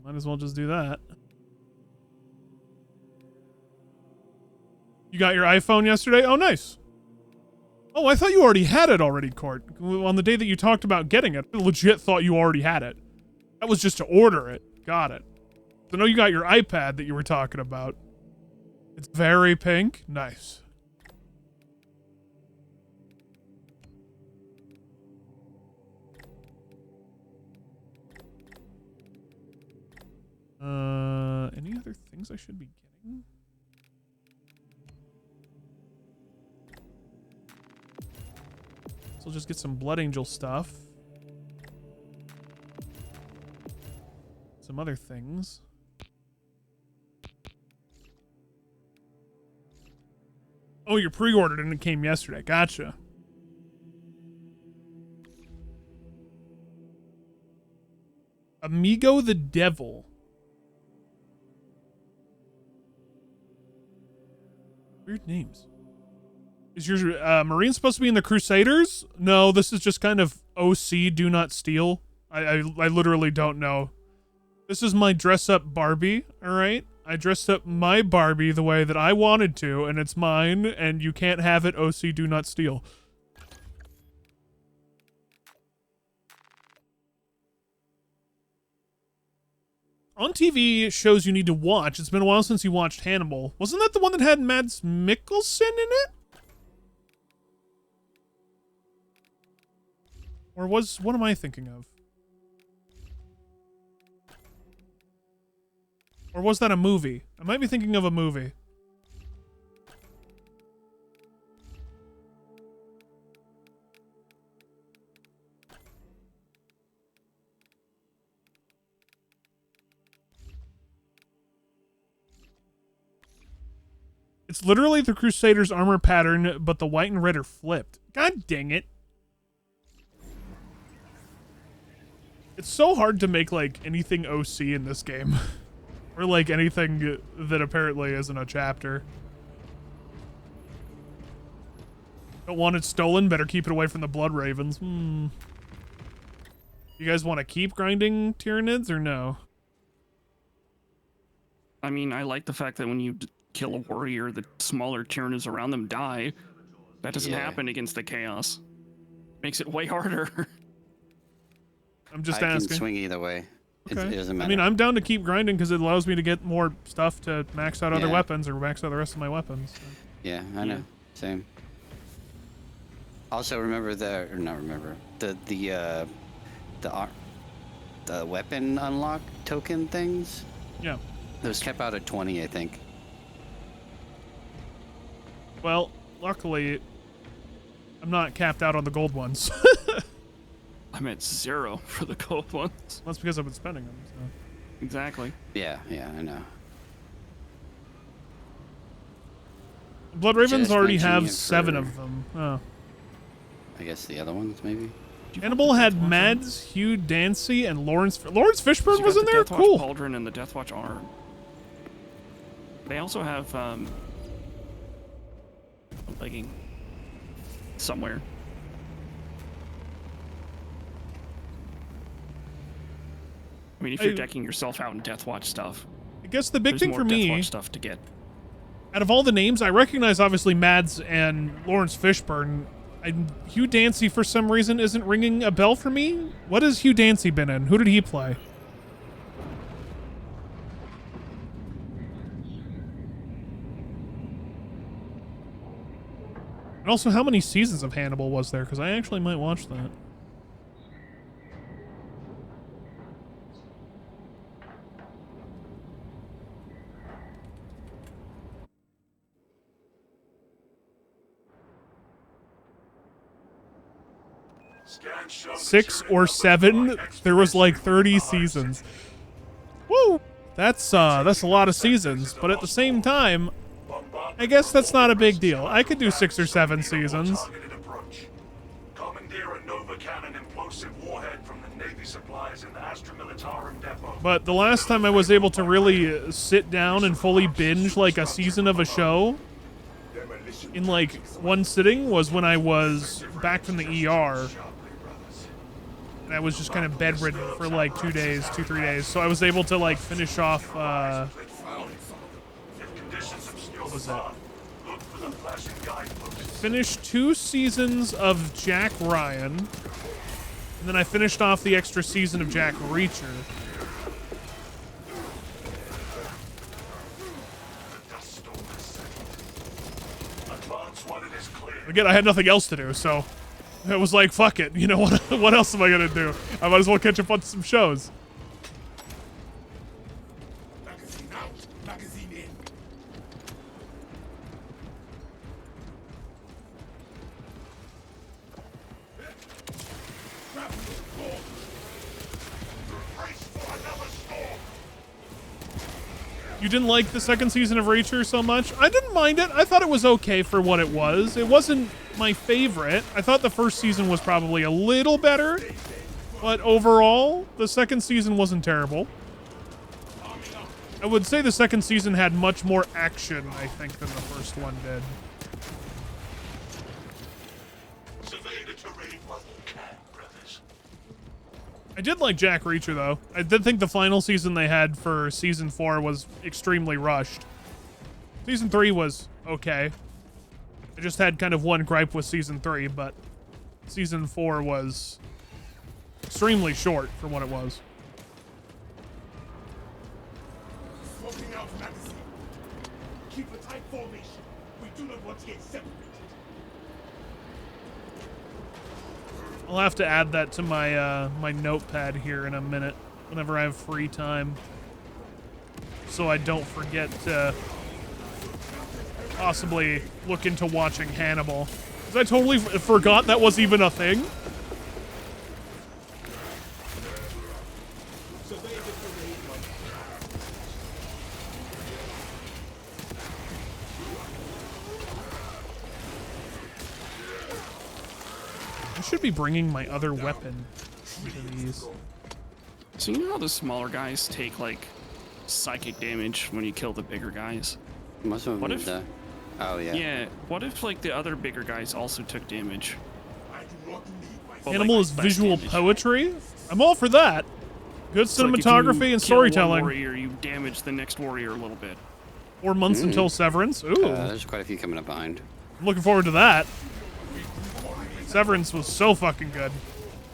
Might as well just do that. You got your iPhone yesterday? Oh, nice. Oh, I thought you already had it already, Court. On the day that you talked about getting it, I legit thought you already had it. That was just to order it. Got it. So now you got your iPad that you were talking about. It's very pink. Nice. Any other things I should be getting? So I'll just get some Blood Angel stuff. Some other things. Oh, you pre-ordered and it came yesterday. Gotcha. Amigo the Devil. Weird names. Is your Marine supposed to be in the Crusaders? No, this is just kind of OC Do Not Steal. I literally don't know. This is my dress-up Barbie, alright? I dressed up my Barbie the way that I wanted to, and it's mine, and you can't have it. OC Do Not Steal. on TV shows you need to watch. It's been a while since you watched Hannibal. Wasn't that the one that had Mads Mikkelsen in it? Or what am I thinking of? Or was that a movie? I might be thinking of a movie. It's literally the Crusaders' armor pattern, but the white and red are flipped. God dang it. It's so hard to make, like, anything OC in this game. Or, like, anything that apparently isn't a chapter. Don't want it stolen? Better keep it away from the Blood Ravens. You guys want to keep grinding Tyranids or no? I mean, I like the fact that when you kill a warrior, the smaller Tyranids around them die. That doesn't happen against the Chaos. Makes it way harder. I'm just I asking. can swing either way. Okay. It doesn't matter. I mean, I'm down to keep grinding because it allows me to get more stuff to max out other Yeah. weapons or max out the rest of my weapons. So. Yeah, I know. Same. Also, remember the weapon unlock token things. Yeah. Those kept out at 20, I think. Well, luckily, I'm not capped out on the gold ones. I'm at 0 for the gold ones. That's because I've been spending them. So. Exactly. Yeah, I know. Blood Ravens Just already mentioning have it 7 for- of them. Oh. I guess the other ones, maybe? Hannibal had Mads, Hugh Dancy, and Lawrence Fishburne You was got in the there? Deathwatch Cool. Pauldron and the Deathwatch arm. They also have a legging somewhere. I mean, if you're decking yourself out in Deathwatch stuff, I guess the big there's thing more for me, Deathwatch stuff to get. out of all the names, I recognize obviously Mads and Lawrence Fishburne. Hugh Dancy, for some reason, isn't ringing a bell for me. What has Hugh Dancy been in? Who did he play? And also, how many seasons of Hannibal was there? Because I actually might watch that. Scan show 6 material or number 7. 9, There was like 30 expedition seasons. Woo! That's a lot of seasons, but at the same time, I guess that's not a big deal. I could do 6 or 7 seasons. targeted approach. Commandeer a Nova Cannon implosive warhead from the Navy supplies in the Astra Militarum depot. But the last time I was able to really sit down and fully binge like a season of a show in like one sitting was when I was back from the ER. And I was just kind of bedridden for like 2 days, 2-3 days. So I was able to like finish off, what was that? Finished 2 seasons of Jack Ryan. And then I finished off the extra season of Jack Reacher. Again, I had nothing else to do, so it was like, fuck it. You know what? What else am I gonna do? I might as well catch up on some shows. Magazine out, magazine in. You didn't like the second season of Reacher so much? I didn't mind it. I thought it was okay for what it was. It wasn't my favorite. I thought the first season was probably a little better, but overall, the second season wasn't terrible. I would say the second season had much more action, I think, than the first one did. Survey the terrain while you can, brothers. I did like Jack Reacher, though. I did think the final season they had for Season 4 was extremely rushed. Season 3 was okay. I just had kind of one gripe with Season 3, but Season 4 was extremely short for what it was. formation. We do not want to get separated. I'll have to add that to my my notepad here in a minute, whenever I have free time, so I don't forget to possibly look into watching Hannibal. Because I totally forgot that was even a thing. I should be bringing my other weapon into these. So you know how the smaller guys take like psychic damage when you kill the bigger guys? Most of them What if- die. Oh yeah. Yeah. What if like the other bigger guys also took damage? I do not need my But, Hannibal like, is less visual damage? poetry. I'm all for that. Good It's like if you cinematography and kill one storytelling. warrior, you damage the next warrior a little bit. 4 months until Severance. Ooh, There's quite a few coming up behind. I'm looking forward to that. Severance was so fucking good.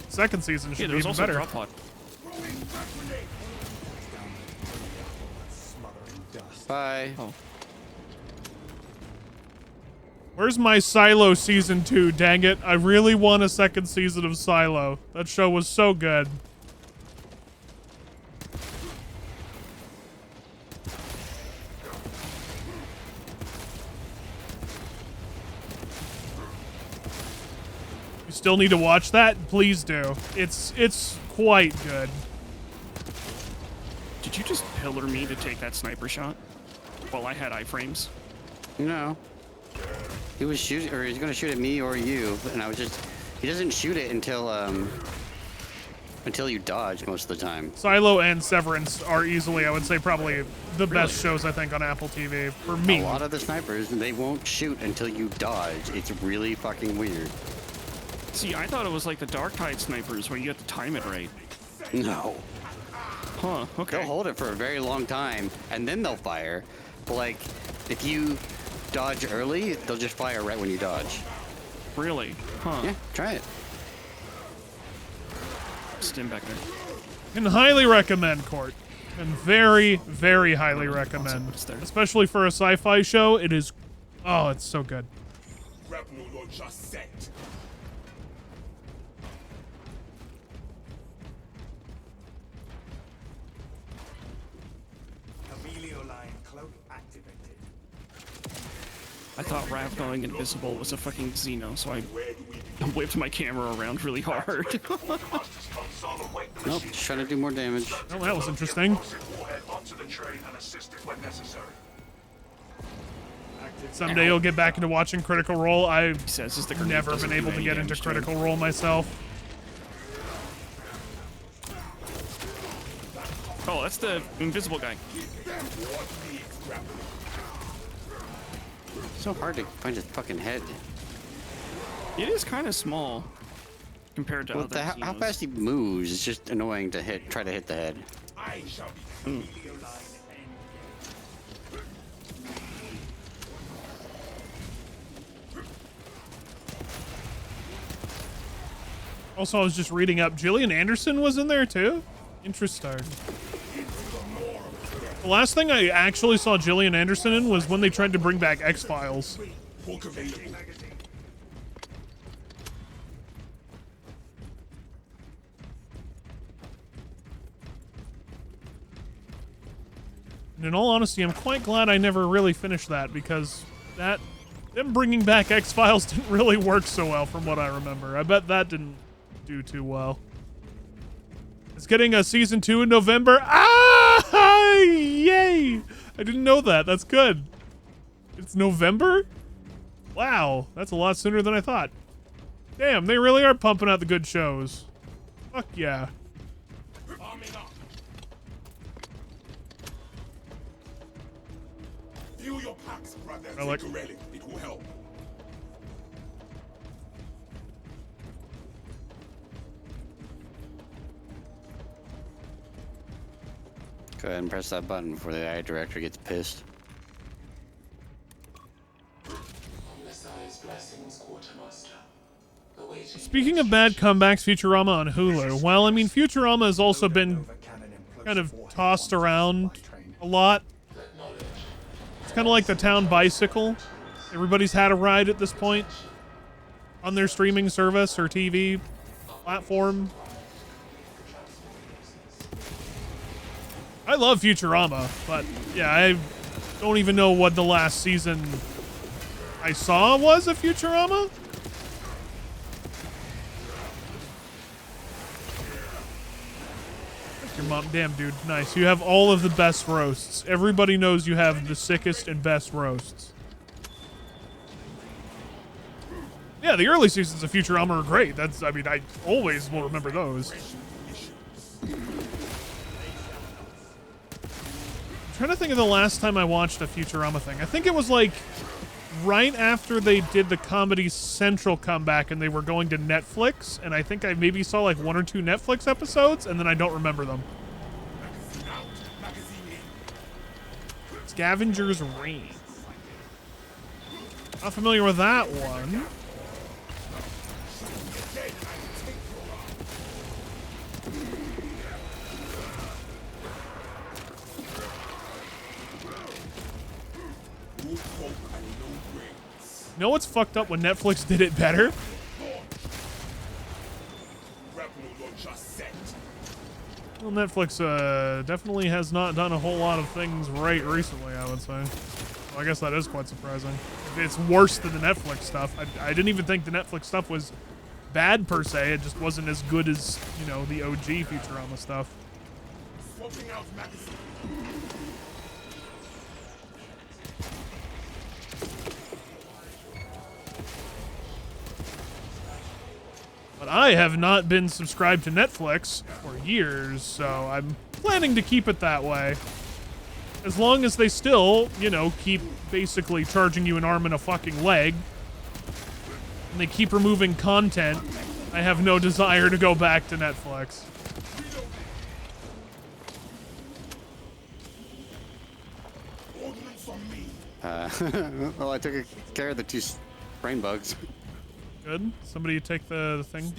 Second season Yeah, should there be was even also a better. drop pod. Smothering dust. Bye. Oh. Where's my Silo season 2? Dang it! I really want a second season of Silo. That show was so good. You still need to watch that? Please do. It's quite good. Did you just pillar me to take that sniper shot? While I had iframes? No. He was shooting, or he's gonna shoot at me or you, and I was just. He doesn't shoot it until you dodge most of the time. Silo and Severance are easily, I would say, probably the best shows I think on Apple TV for me. A lot of the snipers, they won't shoot until you dodge. It's really fucking weird. See, I thought it was like the Dark Tide snipers where you have to time it right. No. Huh, okay. They'll hold it for a very long time, and then they'll fire. But like, if you dodge early, they'll just fire right when you dodge. Really? Huh. Yeah, try it. Stim back there. Can highly recommend Court. And very, very highly recommend. What's there? Especially for a sci-fi show, it is... Oh, it's so good. Grapnel launcher set. Amelio line cloak activated. I thought Rav going invisible was a fucking Xeno, so I whipped my camera around really hard. Masters console and wake the Nope, machine just trying to do more damage. Oh, that was interesting. explosive warhead onto the train and assist it when necessary. Someday you'll get back into watching Critical Role. I've He says, "Is the grenade never doesn't been able do to any get into damage to him." Critical Role myself. Oh, that's the invisible guy. It's so hard to find his fucking head. It is kind of small compared to Well, other how Xenos. fast he moves is just annoying to hit. Try to hit the head. I shall be Amelio line Also, I was just reading up. Gillian Anderson was in there too? Interesting. The last thing I actually saw Gillian Anderson in was when they tried to bring back X-Files. book available. And in all honesty, I'm quite glad I never really finished that because them bringing back X-Files didn't really work so well from what I remember. I bet that didn't do too well. It's getting a season 2 in November. Ah! Yay! I didn't know that. That's good. It's November? Wow, that's a lot sooner than I thought. Damn, they really are pumping out the good shows. Fuck yeah. Arming up. Fill your packs, brother. I like- Take a relic. It will help. Go ahead and press that button before the AI director gets pissed. Messiah's blessings, Quartermaster. Awaiting Speaking of bad comebacks, Futurama on Hulu. Well, I mean, Futurama has also been kind of tossed around a lot. It's kind of like the town bicycle. Everybody's had a ride at this point on their streaming service or TV platform. I love Futurama, but yeah, I don't even know what the last season I saw was of Futurama. Your mom, damn dude, nice. You have all of the best roasts. Everybody knows you have the sickest and best roasts. Yeah, the early seasons of Futurama are great. That's, I mean, I always will remember those. I'm trying to think of the last time I watched a Futurama thing. I think it was like right after they did the Comedy Central comeback and they were going to Netflix, and I think I maybe saw like 1 or 2 Netflix episodes, and then I don't remember them. Scavenger's Reign. Not familiar with that one. You know what's fucked up when Netflix did it better? Well, Netflix definitely has not done a whole lot of things right recently, I would say. Well, I guess that is quite surprising. It's worse than the Netflix stuff. I didn't even think the Netflix stuff was bad per se. It just wasn't as good as, you know, the OG Futurama stuff. Swapping out magazine. But I have not been subscribed to Netflix for years, so I'm planning to keep it that way. As long as they still, you know, keep basically charging you an arm and a fucking leg, and they keep removing content, I have no desire to go back to Netflix. Well, I took care of the 2 brain bugs. Good. Somebody take the thing.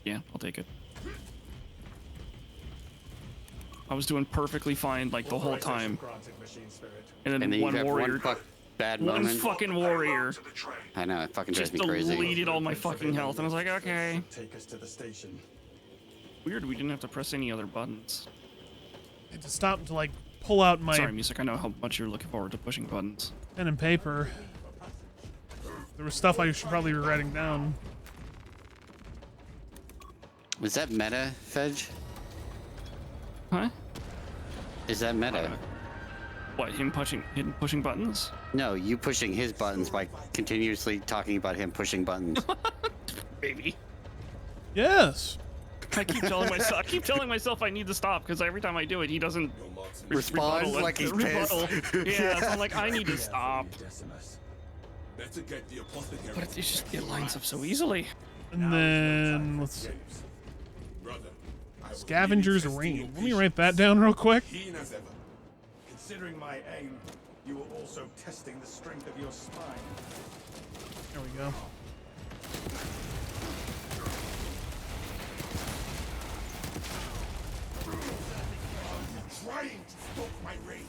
Yeah, I'll take it. I was doing perfectly fine like the whole time. And then, And then one you have warrior, bad one moment. fucking warrior I know, it fucking drives just me crazy. deleted all my fucking health, and I was like, okay. Take us to the station. Weird, we didn't have to press any other buttons. I had to stop to like pull out my Sorry, Music, I know how much you're looking forward to pushing buttons. pen and paper. There was stuff I should probably be writing down. Was that meta, Fedge? Huh? Is that meta? What, him pushing buttons? No, you pushing his buttons by continuously talking about him pushing buttons. Maybe. Yes. I keep telling myself I need to stop because every time I do it, he doesn't Responds rebuttal like he's rebuttal. pissed. Yeah, so I'm like, I need to stop. Better get the apothecary. But it lines up so easily. And then let's see. Brother, I will Scavenger's really test Reign. your Let me write that down real quick. keen as ever. Considering my aim, you were also testing the strength of your spine. There we go. Trying to stop my rage.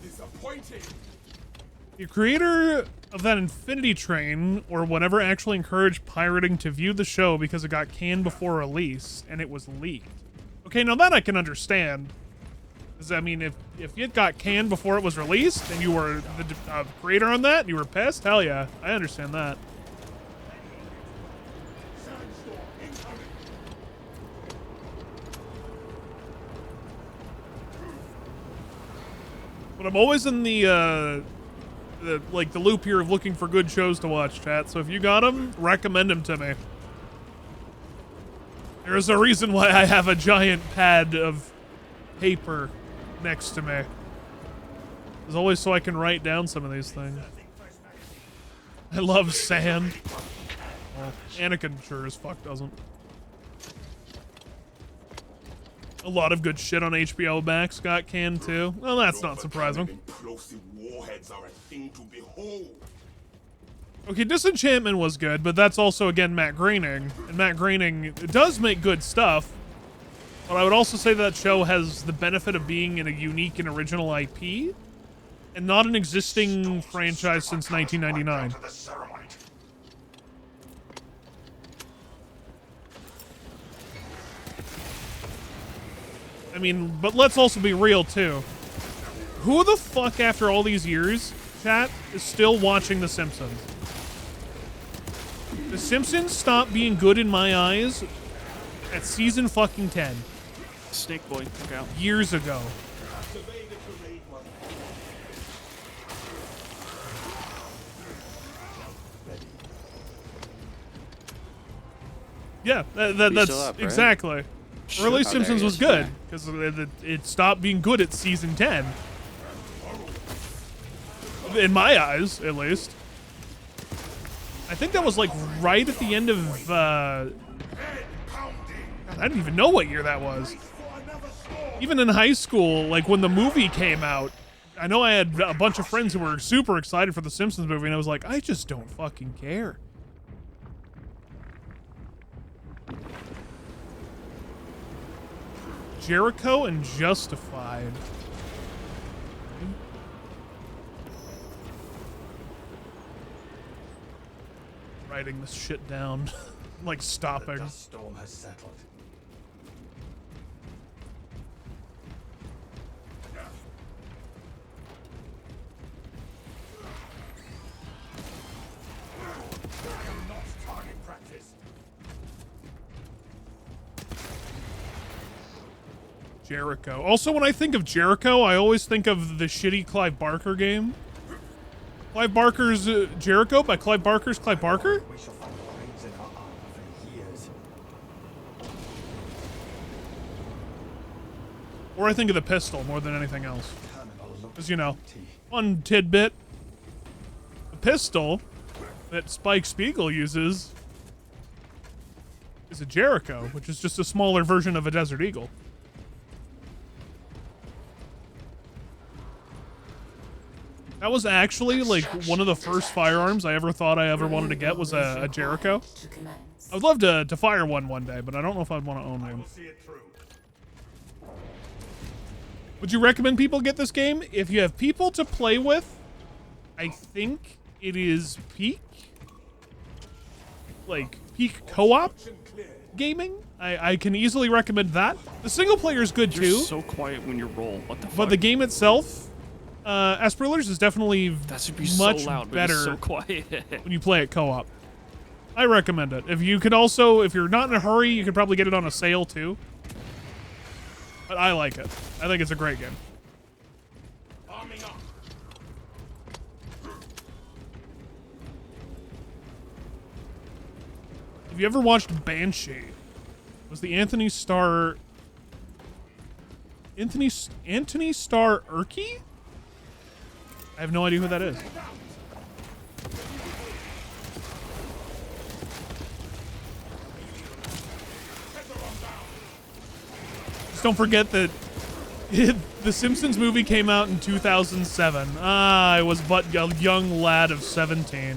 Disappointing. The creator of that Infinity Train, or whatever, actually encouraged pirating to view the show because it got canned before release, and it was leaked. Okay, now that I can understand. Because, I mean, if it got canned before it was released, and you were the creator on that, and you were pissed, hell yeah, I understand that. But I'm always in the loop here of looking for good shows to watch, chat. So if you got them, recommend them to me. There's a reason why I have a giant pad of paper next to me. It's always so I can write down some of these things. I love sand. Well, Anakin sure as fuck doesn't. A lot of good shit on HBO Max got canned too. Well, that's not surprising. Implosive warheads are a thing to behold. Okay, Disenchantment was good, but that's also, again, Matt Groening. And Matt Groening does make good stuff. But I would also say that show has the benefit of being in a unique and original IP. And not an existing franchise since 1999. I mean, but let's also be real, too. Who the fuck, after all these years, chat, is still watching The Simpsons? The Simpsons stopped being good in my eyes at season fucking 10. Snake Boy, look out. Years ago. Yeah, that's up, right? exactly. Sure. Early Oh, Simpsons there was he is, good yeah. because it stopped being good at season 10. In my eyes, at least. I think that was like right at the end of. God, I didn't even know what year that was. Even in high school, like when the movie came out, I know I had a bunch of friends who were super excited for the Simpsons movie, and I was like, I just don't fucking care. Jericho and Justified. Writing this shit down. Like stopping. The dust storm has settled. I am not target practice. Jericho. Also, when I think of Jericho, I always think of the shitty Clive Barker game. Clive Barker's Jericho by Clive Barker's Clive Barker? We shall find graves in our armor for years. Or I think of the pistol more than anything else. Terminal looks Because, you know, empty. fun tidbit. The pistol that Spike Spiegel uses is a Jericho, which is just a smaller version of a Desert Eagle. That was actually like one of the first firearms I ever thought I ever wanted to get was a Jericho. I would love to fire one day, but I don't know if I'd want to own one. See it through. Would you recommend people get this game? If you have people to play with, I think it is peak co-op gaming. I can easily recommend that. The single player is good You're too, so quiet when you roll. What the fuck? but the game itself, Asperlers, is definitely that should be much so loud, but better it's so quiet. when you play it co-op. I recommend it. If you could also, if you're not in a hurry, you could probably get it on a sale too. But I like it. I think it's a great game. Arming up. Have you ever watched Banshee? Was the Anthony Starr Urki? I have no idea who that is. Just don't forget that the Simpsons movie came out in 2007. I was but a young lad of 17.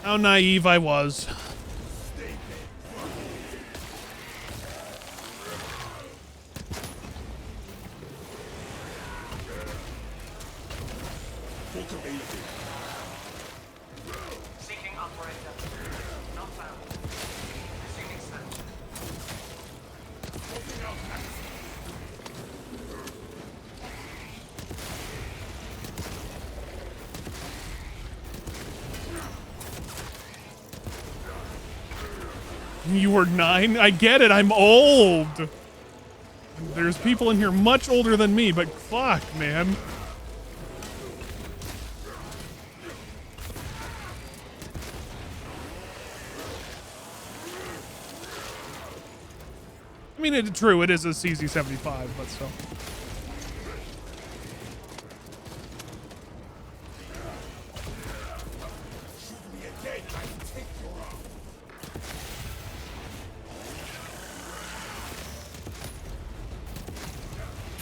How naive I was. Seeking operator. Not found. Receiving search. You were 9? I get it, I'm old. There's people in here much older than me, but fuck, man. I mean, true, it is a CZ75, but still.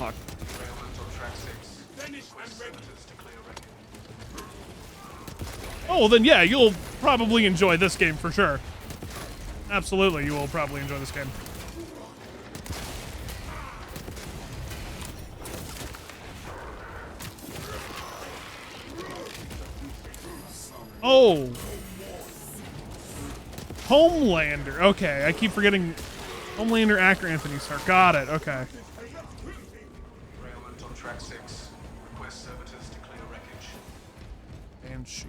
fuck. Derailment on track 6. Finish and regulars to clear wreckage. Oh, well then, yeah, you'll probably enjoy this game for sure. Absolutely, you will probably enjoy this game. Oh. Homelander. Okay, I keep forgetting. Homelander, actor Anthony Starr. Got it. Okay. Derailment on track 6. Request servitors to clear wreckage. And she.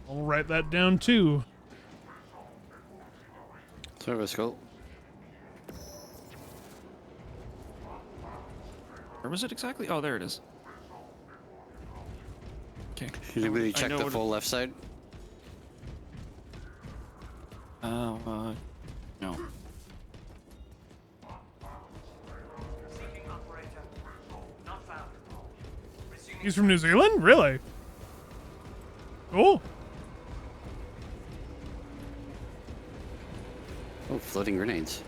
I'll write that down too. Service scope. Where was it exactly? Oh, there it is. Okay. Did anybody check know the what- full left side? No. Seeking operator. Not found. Resuming He's from New Zealand? Really? Cool. Oh, floating grenades.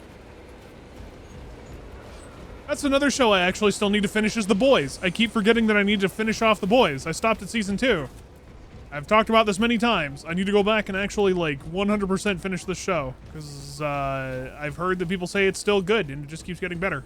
That's another show I actually still need to finish is The Boys. I keep forgetting that I need to finish off The Boys. I stopped at season 2. I've talked about this many times. I need to go back and actually, like, 100% finish this show. Because I've heard that people say it's still good, and it just keeps getting better.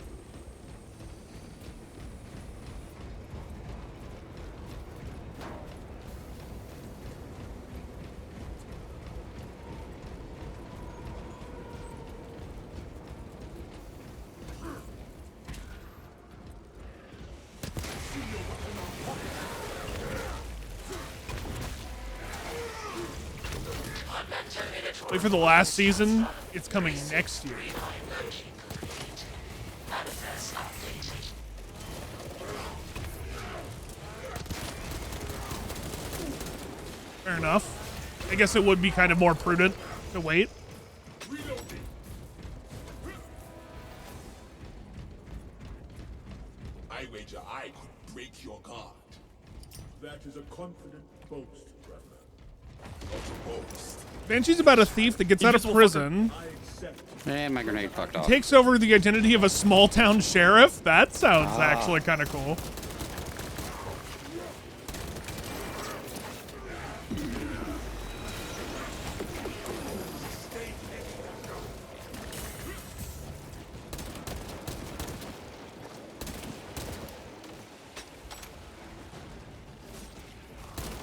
Wait for the last season. It's coming next year. Fair enough. I guess it would be kind of more prudent to wait. I wager I could break your guard. That is a confident boast, brother. Not a boast. Banshee's about a thief that gets out of Invisible prison, I accept. And my grenade fucked off. takes over the identity of a small town sheriff. That sounds actually kind of cool.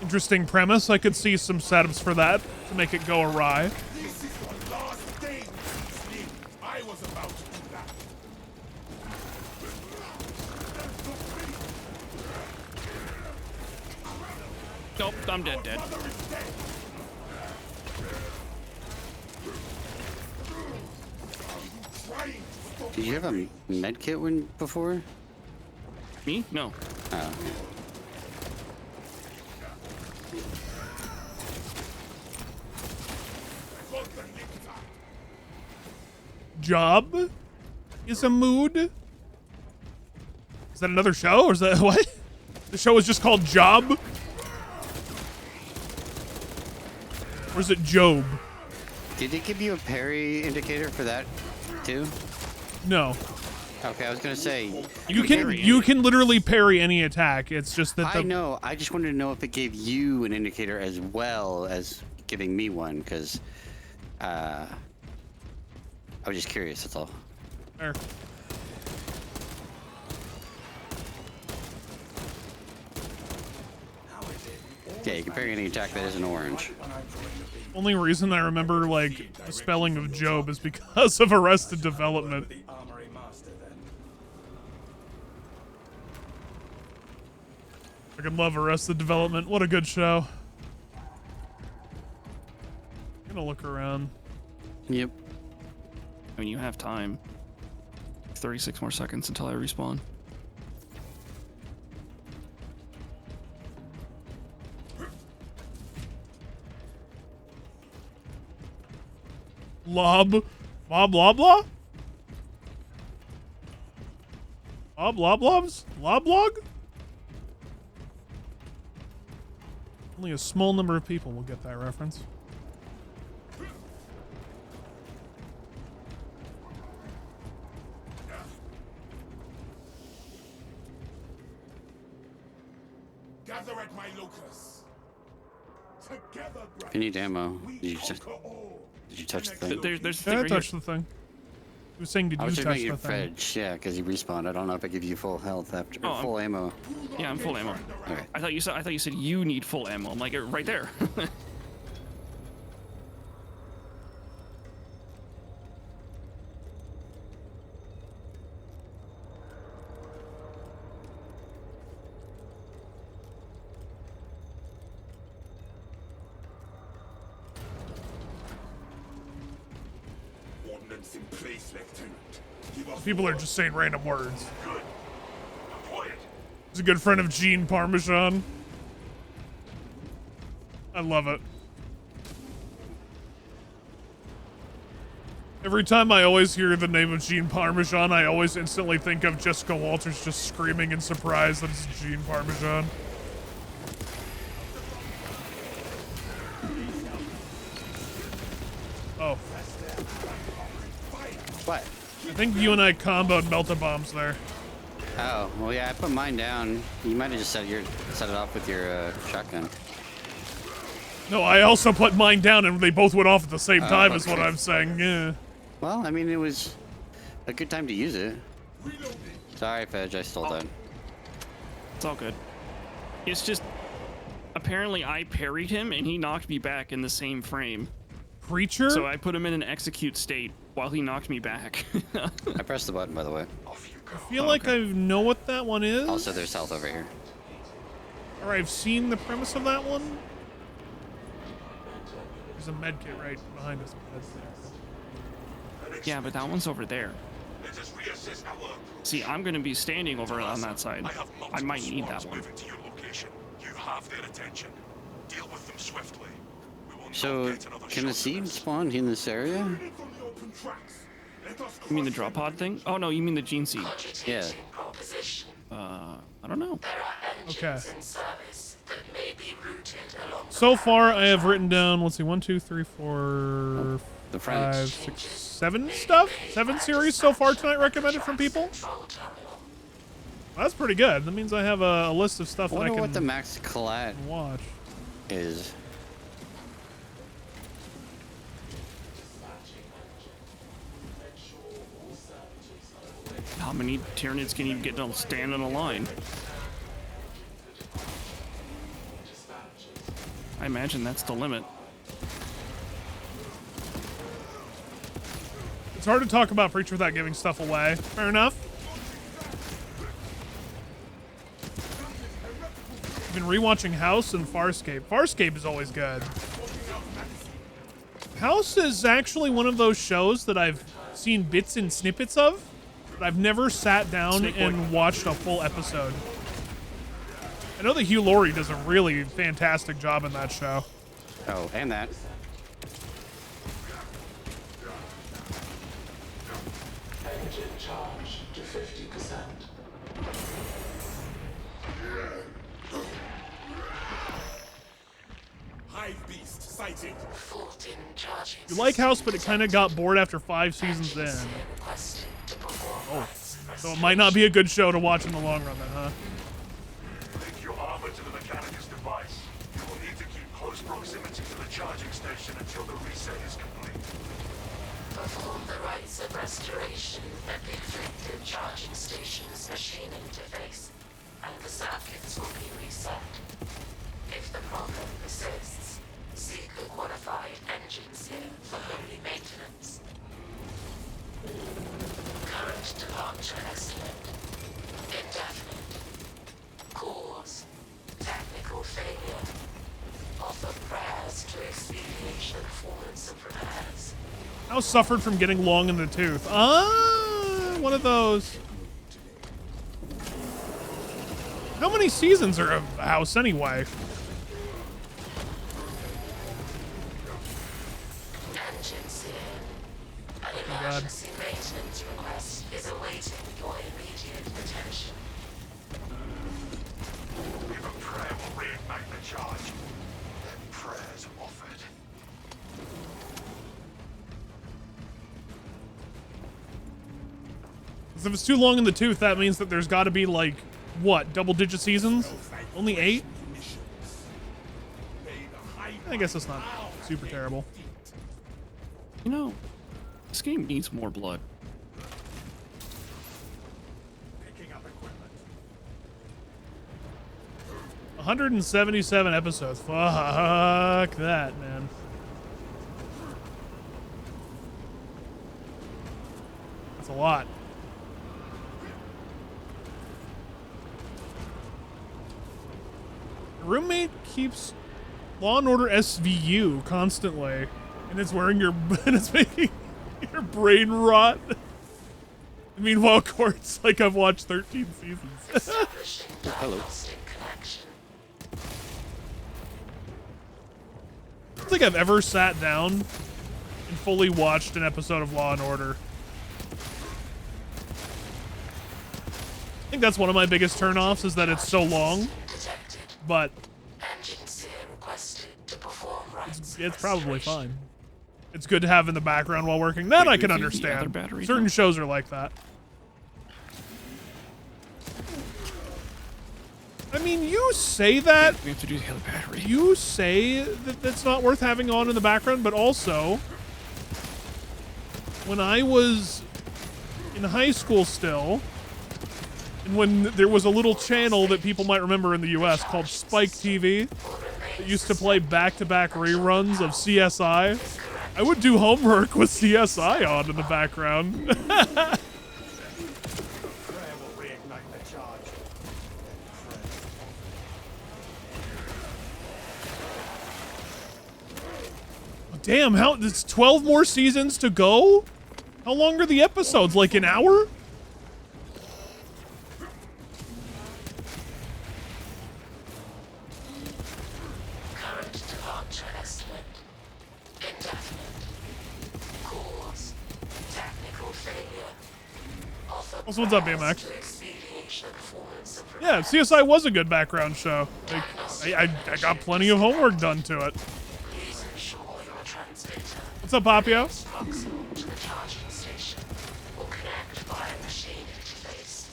Interesting premise. I could see some setups for that to make it go awry. This is the last day, Slim. I was about to do that. Nope, I'm dead. Did you have a med kit one before? Me? No. Oh. Job is a mood. Is that another show, or is that what? The show is just called Job, or is it Job? Did it give you a parry indicator for that too? No, Okay, I was gonna say. you can literally parry any attack. It's just that I know. I just wanted to know if it gave you an indicator as well as giving me one, because I was just curious. That's all. There. Yeah, you can parry any attack that isn't orange. Only reason I remember like the spelling of Job is because of Arrested Development. The armory master then. I can love Arrested Development. What a good show. I'm gonna look around. Yep. I mean, you have time. 36 more seconds until I respawn. Lob. Blah blah blah. Loblobs? Loblog? Only a small number of people will get that reference. Gather at my locus. Together, If you need ammo, we did you conquer all. touch the thing? There's the Yeah, thing I right here. touched the thing. He was saying, did I you was just touch making the it thing? fridge, yeah, because he respawned. I don't know if I give you full health after or Oh, full ammo. Yeah, I'm full ammo. Okay. I thought you said you need full ammo. I'm like right there. Ordnance in place, Lieutenant. Give us People are just saying random words. Good. Deploy it. He's a good friend of Gene Parmesan. I love it. Every time I always hear the name of Gene Parmesan, I always instantly think of Jessica Walters just screaming in surprise that it's Gene Parmesan. Oh, What? I think you and I comboed melta bombs there. Oh, well, yeah, I put mine down. You might have just set it off with your shotgun. No, I also put mine down and they both went off at the same time is what okay. I'm saying. Yeah. Well, I mean, it was a good time to use it. Sorry, Fedge, I stole that. It's all good. It's just apparently I parried him and he knocked me back in the same frame. Preacher? So I put him in an execute state while he knocked me back. I pressed the button, by the way. Off you go. I feel like I know what that one is. Also, there's health over here. Or I've seen the premise of that one. There's a med kit right behind us. Yeah, but that one's over there. Let us reassess our approach. See, I'm going to be standing over on that side. I have I multiple might need that squads one. moving to your location. You have their attention. Deal with them swiftly. We will not So, get another can the shot seed at this. spawn in this area? from the open tracks. Let us You mean the crush drop them. pod thing? Oh no, you mean the gene seed. Yeah. Cogitating proposition. I don't know. There are engines Okay. in service that may be routed along the So far, I have written down, let's see, 1, 2, 3, 4, The 5, friends. 6, 7 stuff? 7 series so far tonight recommended from people? control terminal. That's pretty good. That means I have a list of stuff I that I wonder what the can max collat watch. is. How many Tyranids can you get to stand in a line? I imagine that's the limit. It's hard to talk about Preacher without giving stuff away. Fair enough. I've been rewatching House and Farscape. Farscape is always good. House is actually one of those shows that I've seen bits and snippets of, but I've never sat down Snake Boy. and watched a full episode. I know that Hugh Laurie does a really fantastic job in that show. Oh, and that. Engine charge to 50%. Hive beast sighted. 14 charging. You like House, but it kind of got bored after 5 seasons in. Requested to perform rites of So it might not be a good show to watch in the long run then, huh? Link your armor to the Mechanicus device. You will need to keep close proximity to the charging station until the reset is complete. Perform the rites of restoration at the affected charging station's machine interface, and the circuits will be reset. If the problem persists, seek a qualified engine seal for early maintenance. Current departure estimate. Indefinite. Cause. Technical failure. Offer prayers to expedite the performance of repairs. House suffered from getting long in the tooth. Ah, one of those. How many seasons are of House anyway? Engine seal. An God. emergency maintenance request is awaiting your immediate attention. If a prayer will reignite the charge, then prayers offered. Because if it's too long in the tooth, that means that there's got to be like, what, double-digit seasons? Only 8? I guess it's not super terrible. You know, this game needs more blood. Picking up equipment. 177 episodes. Fuck that, man. That's a lot. Your roommate keeps Law and Order SVU constantly, and it's wearing your and it's making your brain rot. Meanwhile, Court's like, I've watched 13 seasons. Establishing hello. diagnostic connection. I don't think I've ever sat down and fully watched an episode of Law and Order. I think that's one of my biggest turnoffs is that it's so long, Detected. but Engine seer requested to perform rites it's of probably restoration. fine. It's good to have in the background while working. That I can Wait, is the other understand. battery Certain though? shows are like that. I mean, you say that. We have to do the other battery. You say that that's not worth having on in the background, but also, when I was in high school still, and when there was a little channel that people might remember in the US called Spike TV that used to play back-to-back reruns of CSI, I would do homework with CSI on in the background. Prayer will reignite the charge. Damn, how there's 12 more seasons to go? How long are the episodes? Like an hour? Current departure estimate. Indefinite. Cause. Technical failure. Also, what's up, BMX? To expedite the performance of Yeah, CSI was a good background show. Like, I got plenty of homework done to it. Please ensure your transmitter What's up, Papio? is proximal to the charging station or connect via machine interface.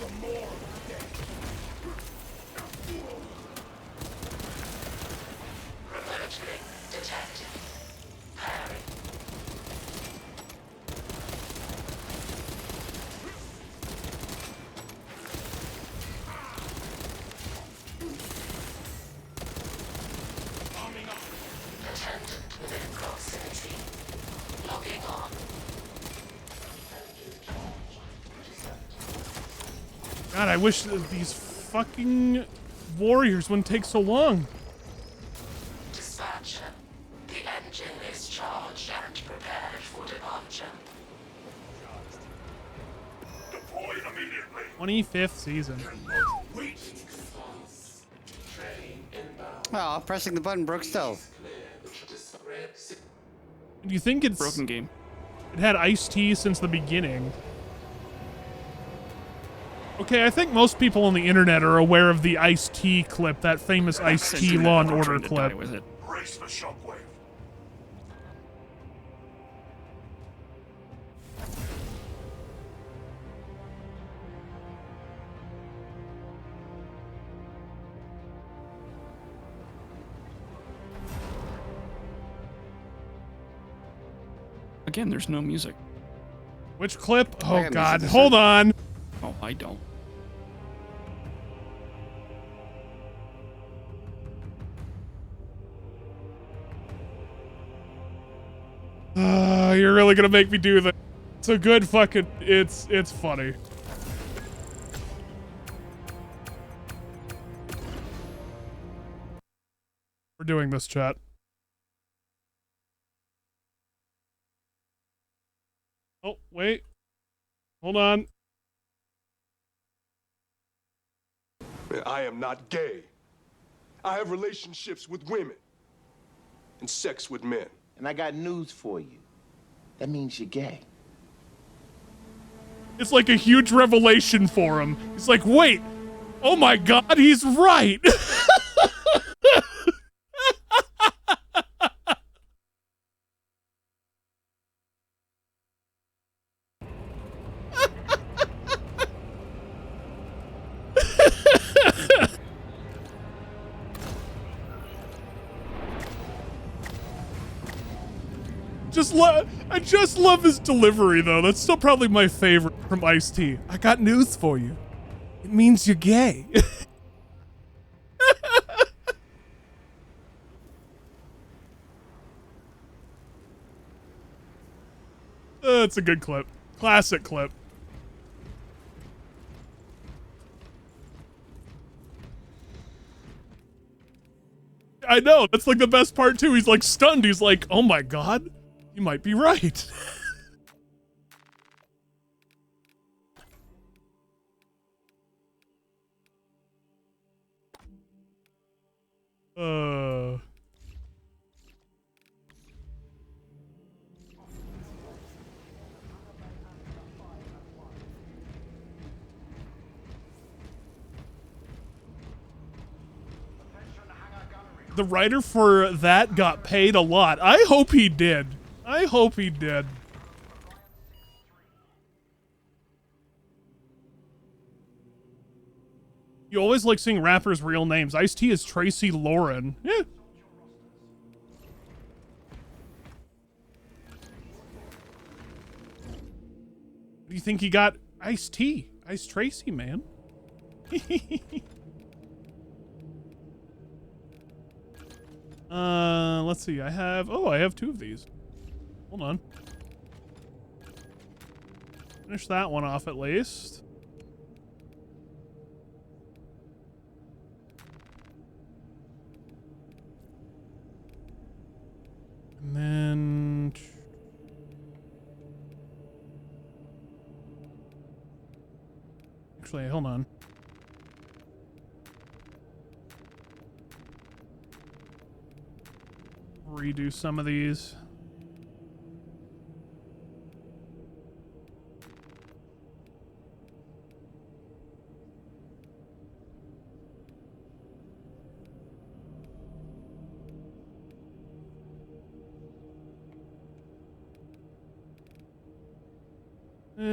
Remote link detected. Pairing. Attendant within proximity. Logging on. God, I wish that these fucking warriors wouldn't take so long. Dispatcher. The engine is charged and prepared for departure. Deploy immediately. 25th season. Wait. Oh, pressing the button broke stealth. Do you think it's Broken game. it had Ice-T since the beginning? Okay, I think most people on the internet are aware of the Ice-T clip, that famous Ice-T Internet Law and are Order trying to die clip. with it. Brace for shockwave. Again, there's no music. Which clip? I Oh got God, music. hold on. Oh, I don't. You're really gonna make me do that. It's a good fucking. It's funny. We're doing this, chat. Oh wait, hold on. I am not gay. I have relationships with women and sex with men. And I got news for you. That means you're gay. It's like a huge revelation for him. He's like, wait, oh my God, he's right. I just love his delivery, though. That's still probably my favorite from Ice-T. I got news for you. It means you're gay. That's a good clip. Classic clip. I know. That's like the best part, too. He's like stunned. He's like, oh my God, you might be right. The writer for that got paid a lot. I hope he did. I hope he did. You always like seeing rappers' real names. Ice-T is Tracy Lauren. Yeah. Do you think he got Ice-T? Ice Tracy, man. Let's see. I have 2 of these. Hold on. Finish that one off at least. And then actually, hold on. Redo some of these.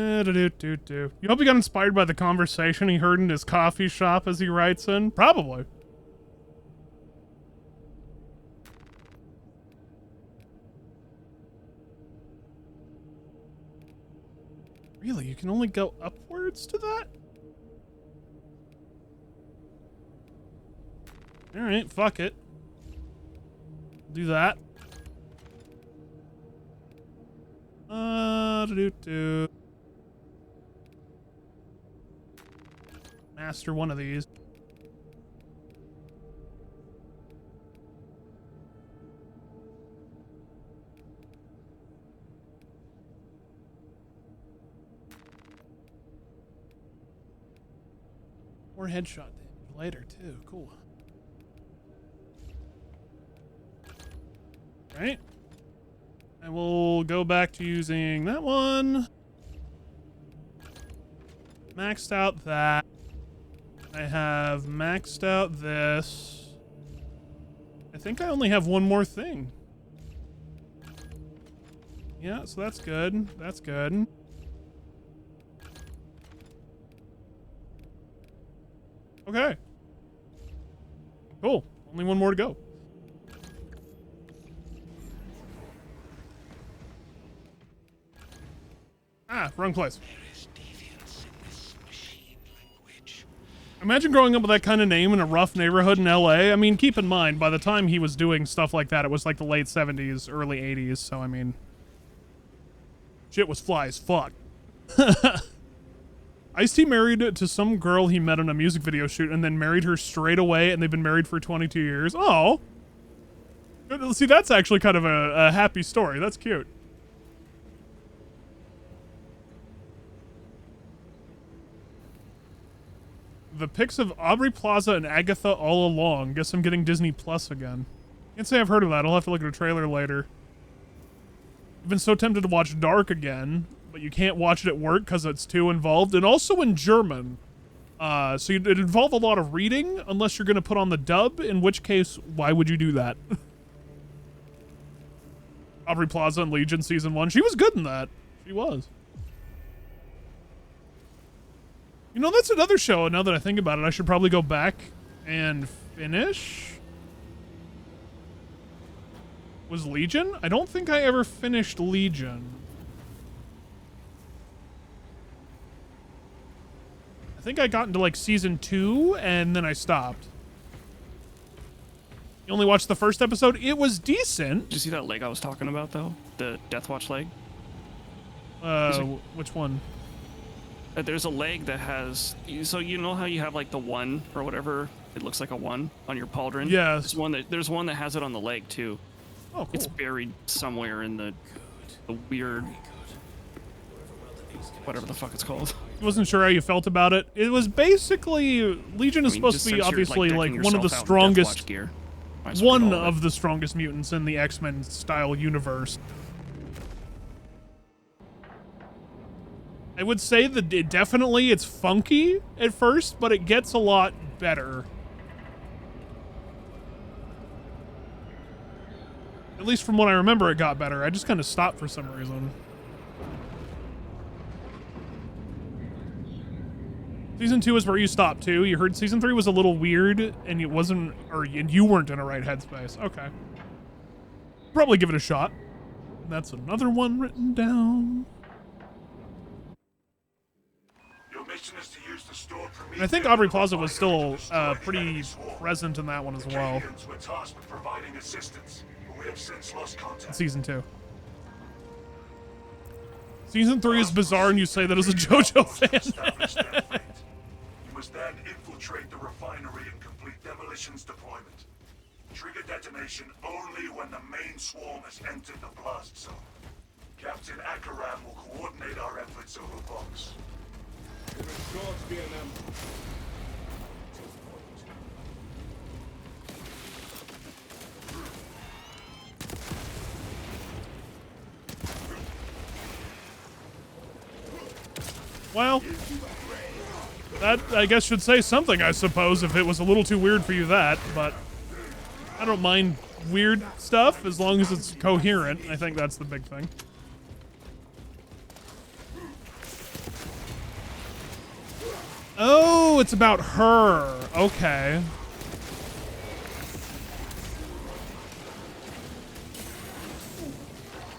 You hope he got inspired by the conversation he heard in his coffee shop as he writes in? Probably. Really? You can only go upwards to that? Alright, fuck it. Do that. Master one of these. More headshot damage later too. Cool. Right. And we'll go back to using that one. Maxed out that. I have maxed out this. I think I only have one more thing. Yeah, so that's good. That's good. Okay. Cool. Only one more to go. Ah, wrong place. Imagine growing up with that kind of name in a rough neighborhood in LA. I mean, keep in mind, by the time he was doing stuff like that, it was like the late 70s, early 80s, so I mean... shit was fly as fuck. Ice-T married to some girl he met on a music video shoot and then married her straight away, and they've been married for 22 years. Oh! See, that's actually kind of a happy story. That's cute. The pics of Aubrey Plaza and Agatha all along. Guess I'm getting Disney Plus again. Can't say I've heard of that. I'll have to look at a trailer later. I've been so tempted to watch Dark again, but you can't watch it at work because it's too involved, and also in German. So it'd involve a lot of reading, unless you're going to put on the dub, in which case, why would you do that? Aubrey Plaza in Legion Season 1. She was good in that. She was. You know, that's another show, now that I think about it, I should probably go back and finish. Was Legion? I don't think I ever finished Legion. I think I got into like season 2 and then I stopped. You only watched the first episode? It was decent. Did you see that leg I was talking about though? The Deathwatch leg? Which one? There's a leg that has, so you know how you have like the 1 or whatever, it looks like a 1 on your pauldron? Yes. There's one that has it on the leg too. Oh, cool. It's buried somewhere in the weird, whatever the fuck it's called. I wasn't sure how you felt about it. It was basically, Legion is supposed just to be since you're, obviously decking like one of the yourself out in strongest, Deathwatch gear, might as well get one all of it. of the strongest mutants in the X-Men style universe. I would say that it's funky at first, but it gets a lot better. At least from what I remember, it got better. I just kind of stopped for some reason. Season 2 is where you stopped too. You heard season 3 was a little weird, and it wasn't, and you weren't in a right headspace. Okay. Probably give it a shot. And that's another one written down. Your mission is to use the stored And I think Aubrey Plaza was still pretty present in that one as well. Acadians were tasked with providing assistance, but we have since lost contact. Season 2. Season 3 is bizarre, and you say that as a JoJo fan. You must then infiltrate the refinery and complete demolitions deployment. Trigger detonation only when the main swarm has entered the blast zone. Captain Akaram will coordinate our efforts over bombs. Well, that, I guess, should say something, I suppose, if it was a little too weird for you, that, but I don't mind weird stuff as long as it's coherent. I think that's the big thing. Oh, it's about her. Okay.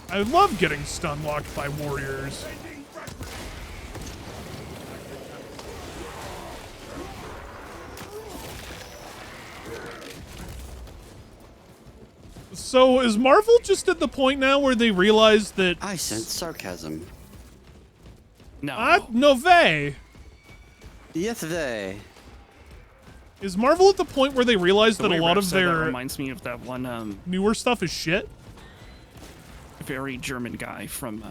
I love getting stun locked by warriors. So is Marvel just at the point now where they realize that I sense sarcasm. No. No way. Yes, they. Is Marvel at the point where they realize The that way a lot Rev of said that their reminds me of that one newer stuff is shit? very German guy from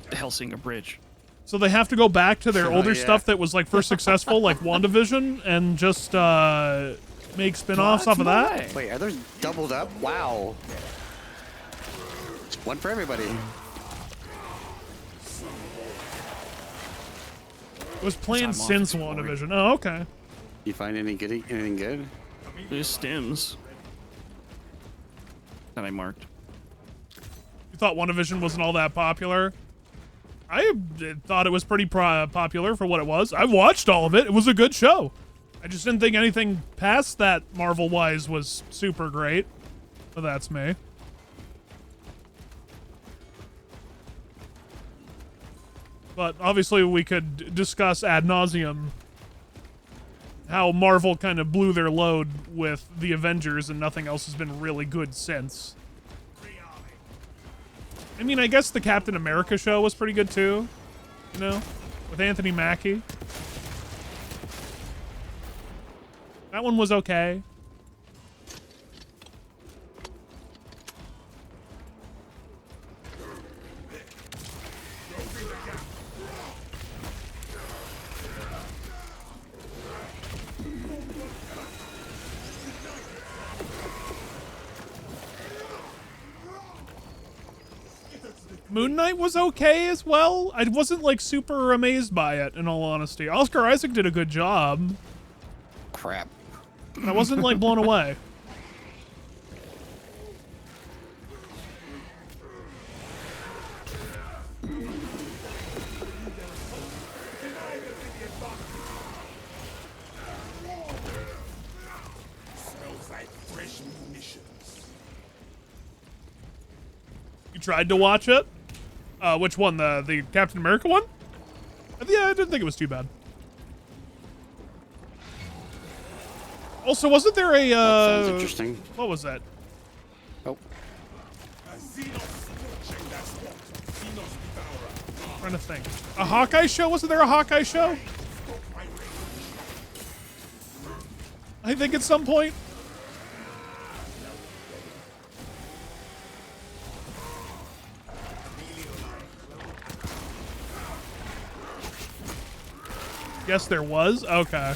the Helsinger Bridge. So they have to go back to their older yeah. stuff that was like first successful, like WandaVision, and just make spin-offs off of that? Wait, are those doubled up? Wow. One for everybody. It was planned I'm off since before. WandaVision. Oh, okay. You find anything good? There's stims that I marked. You thought WandaVision wasn't all that popular? I thought it was pretty popular for what it was. I watched all of it. It was a good show. I just didn't think anything past that Marvel-wise was super great. But that's me. But obviously we could discuss ad nauseum how Marvel kind of blew their load with the Avengers and nothing else has been really good since. I mean, I guess the Captain America show was pretty good too, you know, with Anthony Mackie. That one was okay. Moon Knight was okay as well. I wasn't like super amazed by it, in all honesty. Oscar Isaac did a good job. Crap. I wasn't like blown away. Smells like fresh munitions. tried to watch it. Which one? The Captain America one? Yeah, I didn't think it was too bad. Also, wasn't there a That sounds interesting. what was that? Oh, Trying to think. A Hawkeye show? Wasn't there a Hawkeye show? I think at some point. Guess there was? Okay.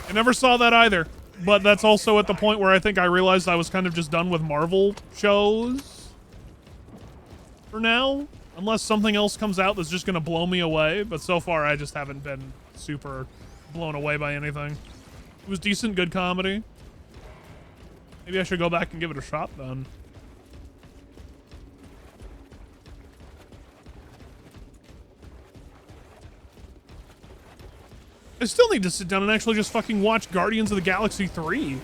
I never saw that either. But that's also at the point where I think I realized I was kind of just done with Marvel shows. For now. Unless something else comes out that's just going to blow me away. But so far, I just haven't been super blown away by anything. It was decent, good comedy. Maybe I should go back and give it a shot then. I still need to sit down and actually just fucking watch Guardians of the Galaxy 3.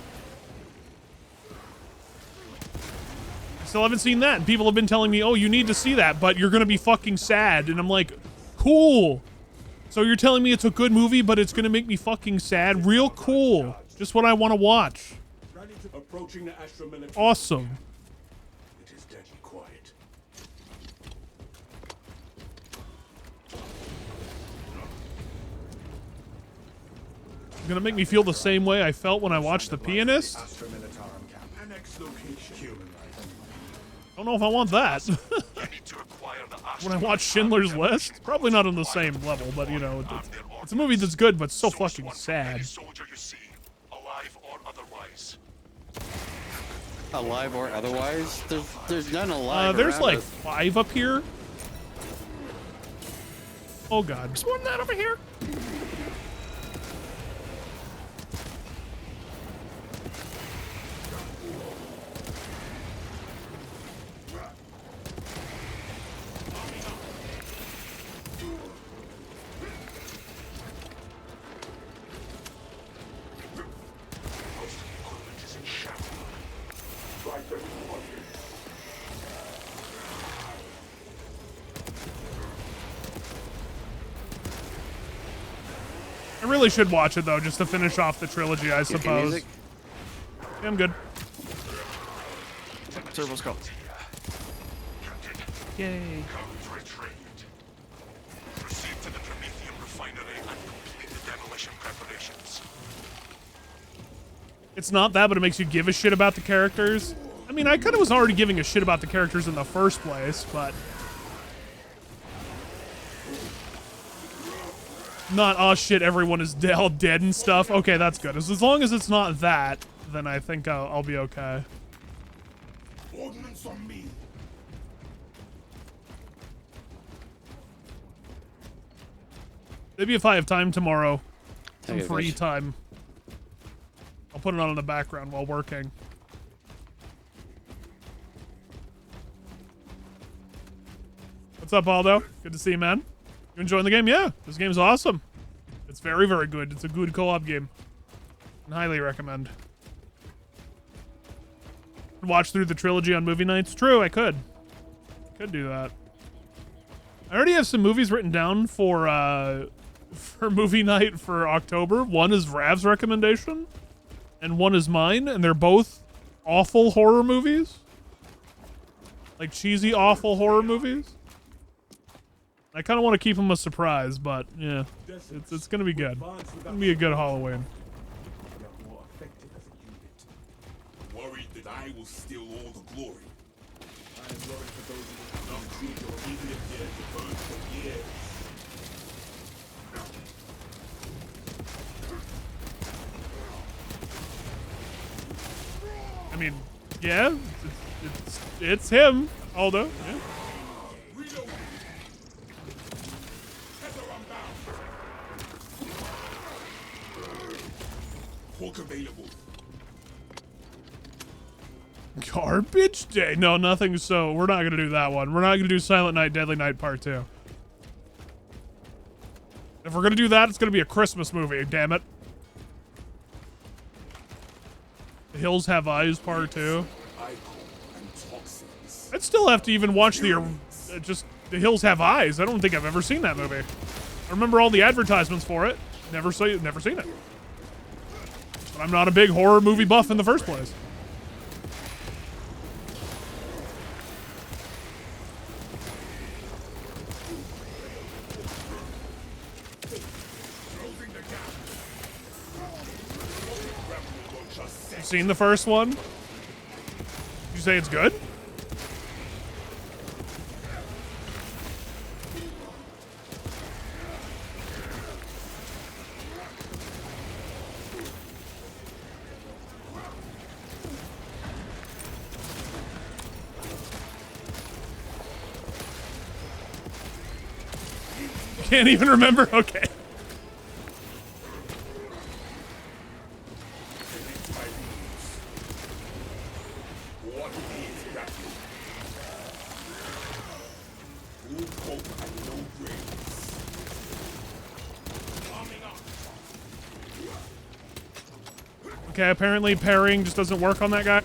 I still haven't seen that. And people have been telling me, oh, you need to see that, but you're going to be fucking sad. And I'm like, cool. So you're telling me it's a good movie, but it's going to make me fucking sad? Real cool. Just what I want to watch. Awesome. It is deadly quiet. It's going to make me feel the same way I felt when I watched The Pianist. I don't know if I want that. When I watch Schindler's List, probably not on the same level, but you know, it's a movie that's good, but so fucking sad. alive or otherwise? There's none alive. There's around like us. 5 up here. Oh god. There's more than that over here. I really should watch it though, just to finish off the trilogy, I suppose. music? Yeah, I'm good. Servo's go. Yay. Proceed to the Prometheum refinery and complete the demolition preparations. It's not that, but it makes you give a shit about the characters. I mean, I kind of was already giving a shit about the characters in the first place, but... not, oh shit, everyone is all dead and stuff. Okay, that's good. As long as it's not that, then I think I'll be okay. Ordnance on me. Maybe if I have time tomorrow, some Okay, free Vish. time, I'll put it on in the background while working. What's up, Aldo? Good to see you, man. You enjoying the game? Yeah, this game's awesome. It's very, very good. It's a good co-op game. And highly recommend. Watch through the trilogy on movie nights. True, I could. Could do that. I already have some movies written down for movie night for October. One is Rav's recommendation, and one is mine, and they're both awful horror movies. Like cheesy, awful horror movies. I kind of want to keep them a surprise, but yeah, it's gonna be good. It's gonna be a good Halloween. Worried that I will steal all the glory. I am worried for those who have not treated or even if they're deferred for years. I mean, yeah, it's him, Aldo. Yeah. Hawk available. Garbage Day? No, nothing. So we're not gonna do that one. We're not gonna do Silent Night, Deadly Night Part 2. If we're gonna do that, it's gonna be a Christmas movie. Damn it. The Hills Have Eyes Part 2. Icon and toxins. I'd still have to even watch just The Hills Have Eyes. I don't think I've ever seen that movie. I remember all the advertisements for it. Never seen it. But I'm not a big horror movie buff in the first place. Seen the first one? You say it's good? Can't even remember? Okay. Okay, apparently parrying just doesn't work on that guy.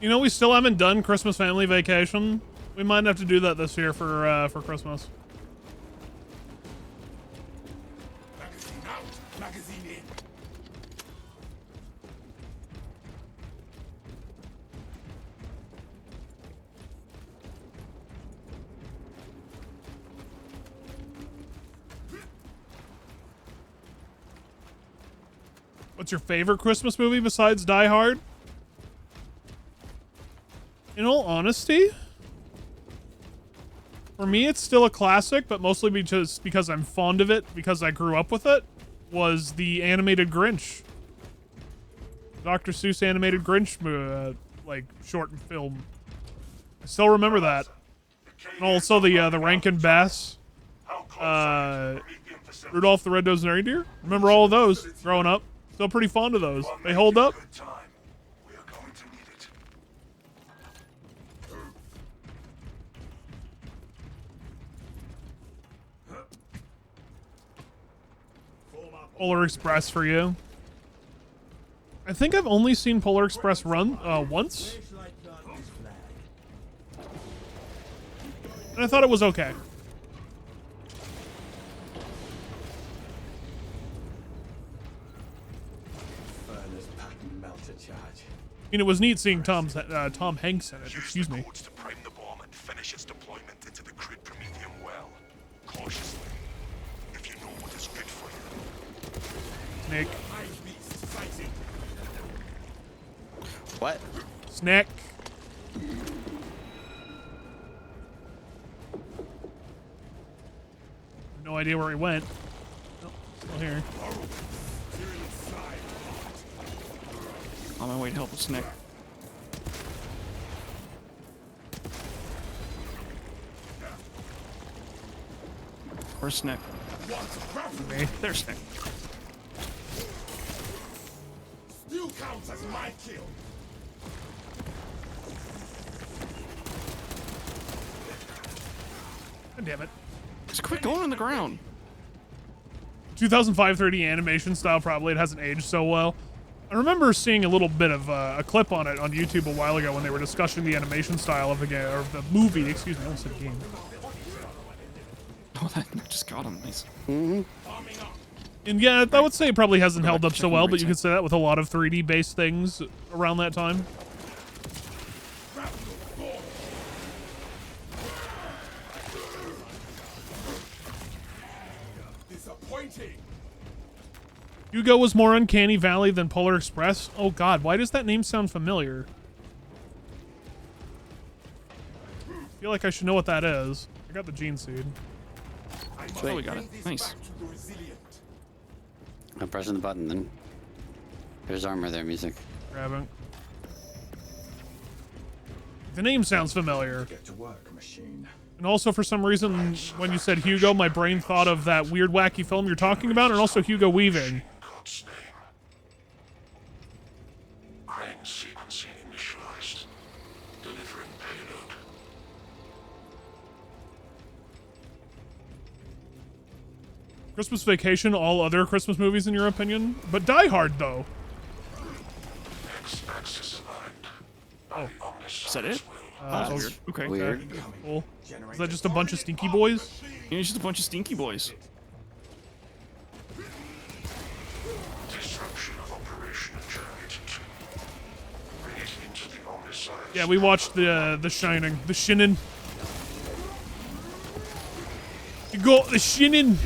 You know, we still haven't done Christmas Family Vacation. We might have to do that this year for Christmas. Magazine out, magazine in. What's your favorite Christmas movie besides Die Hard? In all honesty, for me, it's still a classic, but mostly because I'm fond of it, because I grew up with it, was the animated Grinch. Dr. Seuss animated Grinch, like, short film. I still remember that. And also the Rankin Bass, Rudolph the Red-Nosed Reindeer. Remember all of those growing up. Still pretty fond of those. They hold up. Polar Express for you. I think I've only seen Polar Express run once. And I thought it was okay. I mean, it was neat seeing Tom Hanks in it. Excuse me. To prime the bomb and finish its deployment into the crude promethium well. Cautiously. If you know what is good for you. Snake. What? Snack. No idea where he went. Nope, still here. On my way to help with Nick. Where's Snick? There's Snick. Still counts as my kill. God damn it. Just quit going on the ground. 2005 3D animation style, probably. It hasn't aged so well. I remember seeing a little bit of a clip on it on YouTube a while ago when they were discussing the animation style of the game, or the movie, excuse me, I almost said game. Oh, that just got him. Nice. And yeah, I would say it probably hasn't held up so well, but you could say that with a lot of 3D based things around that time. Disappointing. Hugo was more Uncanny Valley than Polar Express. Oh god, why does that name sound familiar? I feel like I should know what that is. I got the gene seed. Oh, we got it. Nice. I'm pressing the button then. There's armor there, music. Grabbing. The name sounds familiar. Get to work, machine. And also, for some reason, when you said Hugo, my brain thought of that weird, wacky film you're talking about, and also Hugo Weaving. God's name. Crane sequencing initialized. Delivering payload. Christmas Vacation, all other Christmas movies in your opinion, but Die Hard though. Oh, is that it? That was weird. Okay. Weird. cool. Is that just a bunch of stinky boys? Yeah, it's just a bunch of stinky boys. Disruption of Operation Eternity 2. Read into the Omnicide. Yeah, we watched the Shining, the Shinin. You got the Shinin.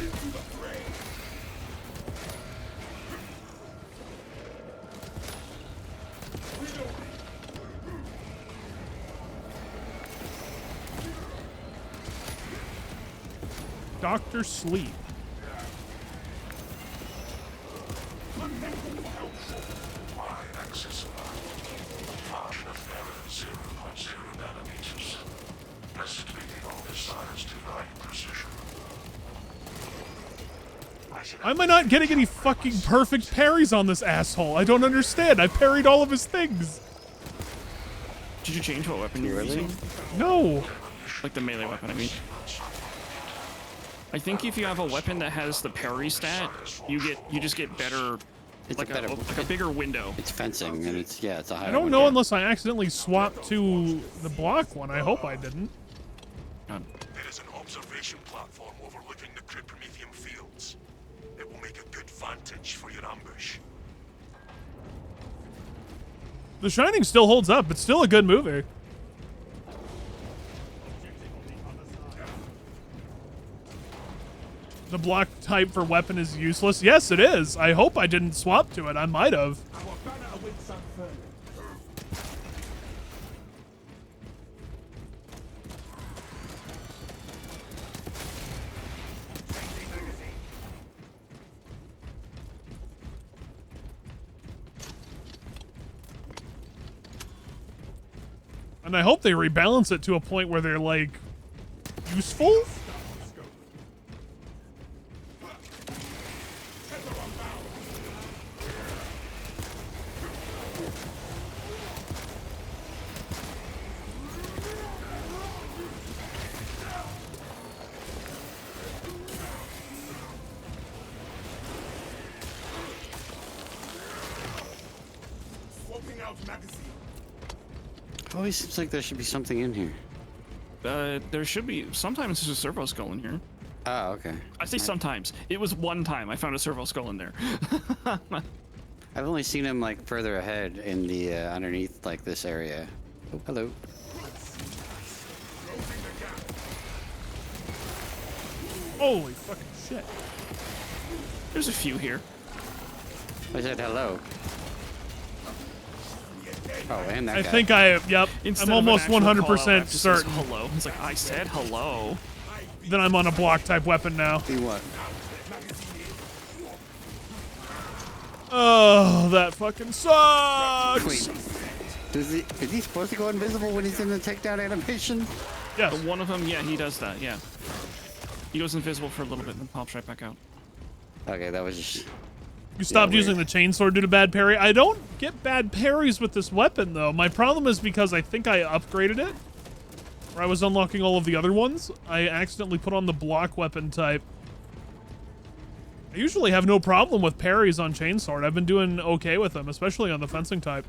Dr. Sleep. Y-axis margin of error 0.0 nanometers. Blessed be the Omnicide's divine precision. Why am I not getting any fucking perfect parries on this asshole? I don't understand. I parried all of his things. Did you change what weapon you're using? No. Like the melee weapon, I mean. I think if you have a weapon that has the parry stat, you just get better. It's like a a bigger window. It's fencing, and it's a higher. I don't know unless I accidentally swapped to the block one. I hope I didn't. There is an observation platform overlooking the Cryptomethium fields. It will make a good vantage for your ambush. The Shining still holds up. It's still a good movie. The block type for weapon is useless. Yes, it is. I hope I didn't swap to it. I might have. And I hope they rebalance it to a point where they're, like, useful? Always seems like there should be something in here. There should be. Sometimes there's a servo skull in here. Oh, okay. I say sometimes. It was one time I found a servo skull in there. I've only seen him like further ahead in the underneath like this area. Oh, hello. Holy fucking shit. There's a few here. I said hello. Oh, and that I guy. think yep. Instead I'm of an almost actual 100% call-out, it just says certain hello. It's like, I said hello. that I'm on a block type weapon now. See what? Oh, that fucking sucks. Wait. Is he supposed to go invisible when he's in the takedown animation? Yes. One of them, yeah, he does that, yeah. He goes invisible for a little bit and then pops right back out. Okay, that was just... You stopped using the chainsaw due to bad parry. I don't get bad parries with this weapon, though. My problem is because I think I upgraded it. Or I was unlocking all of the other ones. I accidentally put on the block weapon type. I usually have no problem with parries on chainsword. I've been doing okay with them, especially on the fencing type.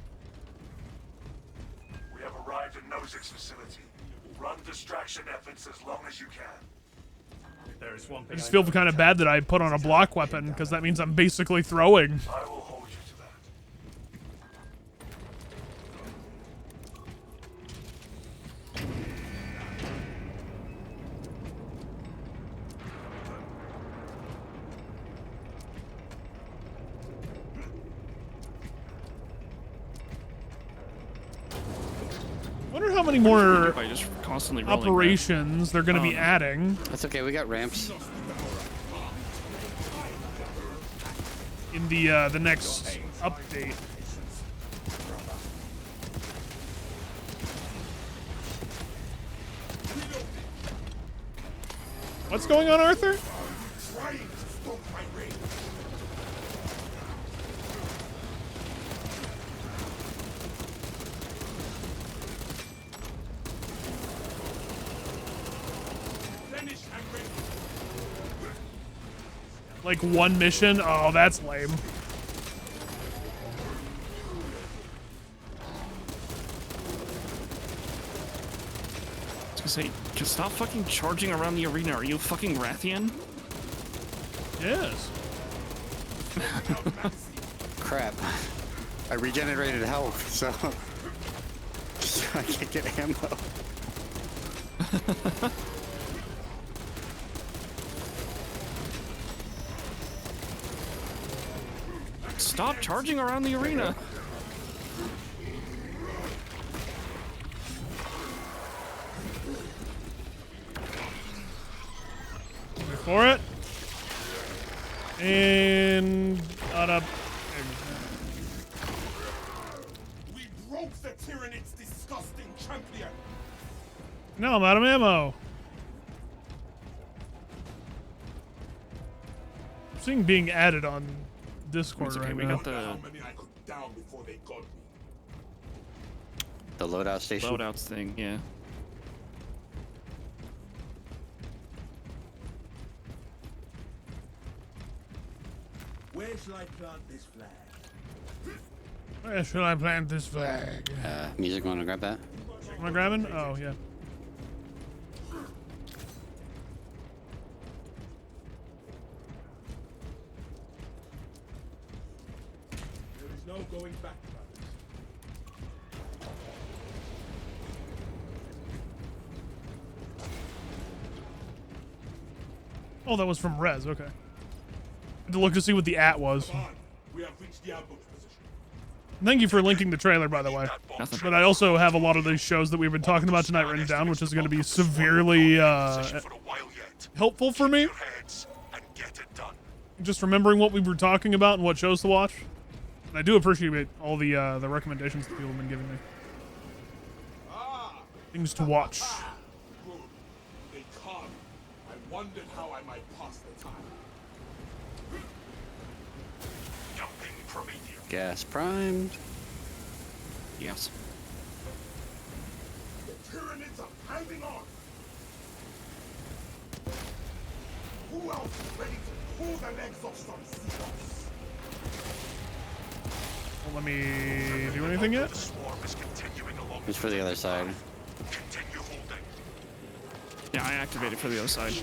We have arrived at Nozick's facility. Run distraction efforts as long as you can. There is one I just feel kind of bad that I put on a block weapon, because that means I'm basically throwing. I will hold you to that. Wonder how many more By just constantly rolling operations they're going to be adding That's okay, we got ramps. in the next update. What's going on, Arthur? Like one mission? Oh, that's lame. I was gonna say, just stop fucking charging around the arena. Are you fucking Rathian? Yes. Crap. I regenerated health, so I can't get ammo. Stop charging around the arena. Wait for it. And out of. We broke the Tyrannid's disgusting champion. No, I'm out of ammo. I'm seeing being added on Discord It's okay, right we now. got the How many I could down before they got me. The loadout station. loadouts thing, yeah. Where shall I plant this flag? Where should I plant this flag? Music, wanna grab that? Am I grabbing? Oh, yeah. There is no going back, brothers. Oh, that was from Rez. Okay. I had to look to see what the @ was. Come on, we have reached the ambush position. Thank you for linking the trailer, by the way. Nothing. But I also have a lot of these shows that we've been talking about tonight written down, which is going to be severely For a while yet. helpful for me. Your heads and get it done. Just remembering what we were talking about and what shows to watch. And I do appreciate all the recommendations that people have been giving me. Things to watch. Good. They come. I wondered how I might pass the time. Jumping Prometheus. Gas primed. Yes. The Tyranids are hanging on. Who else is ready to pull the legs off some seagulls? Won't let me do anything yet? The swarm is continuing along. It's for the other side. Continue holding. Yeah, I activated for the other side.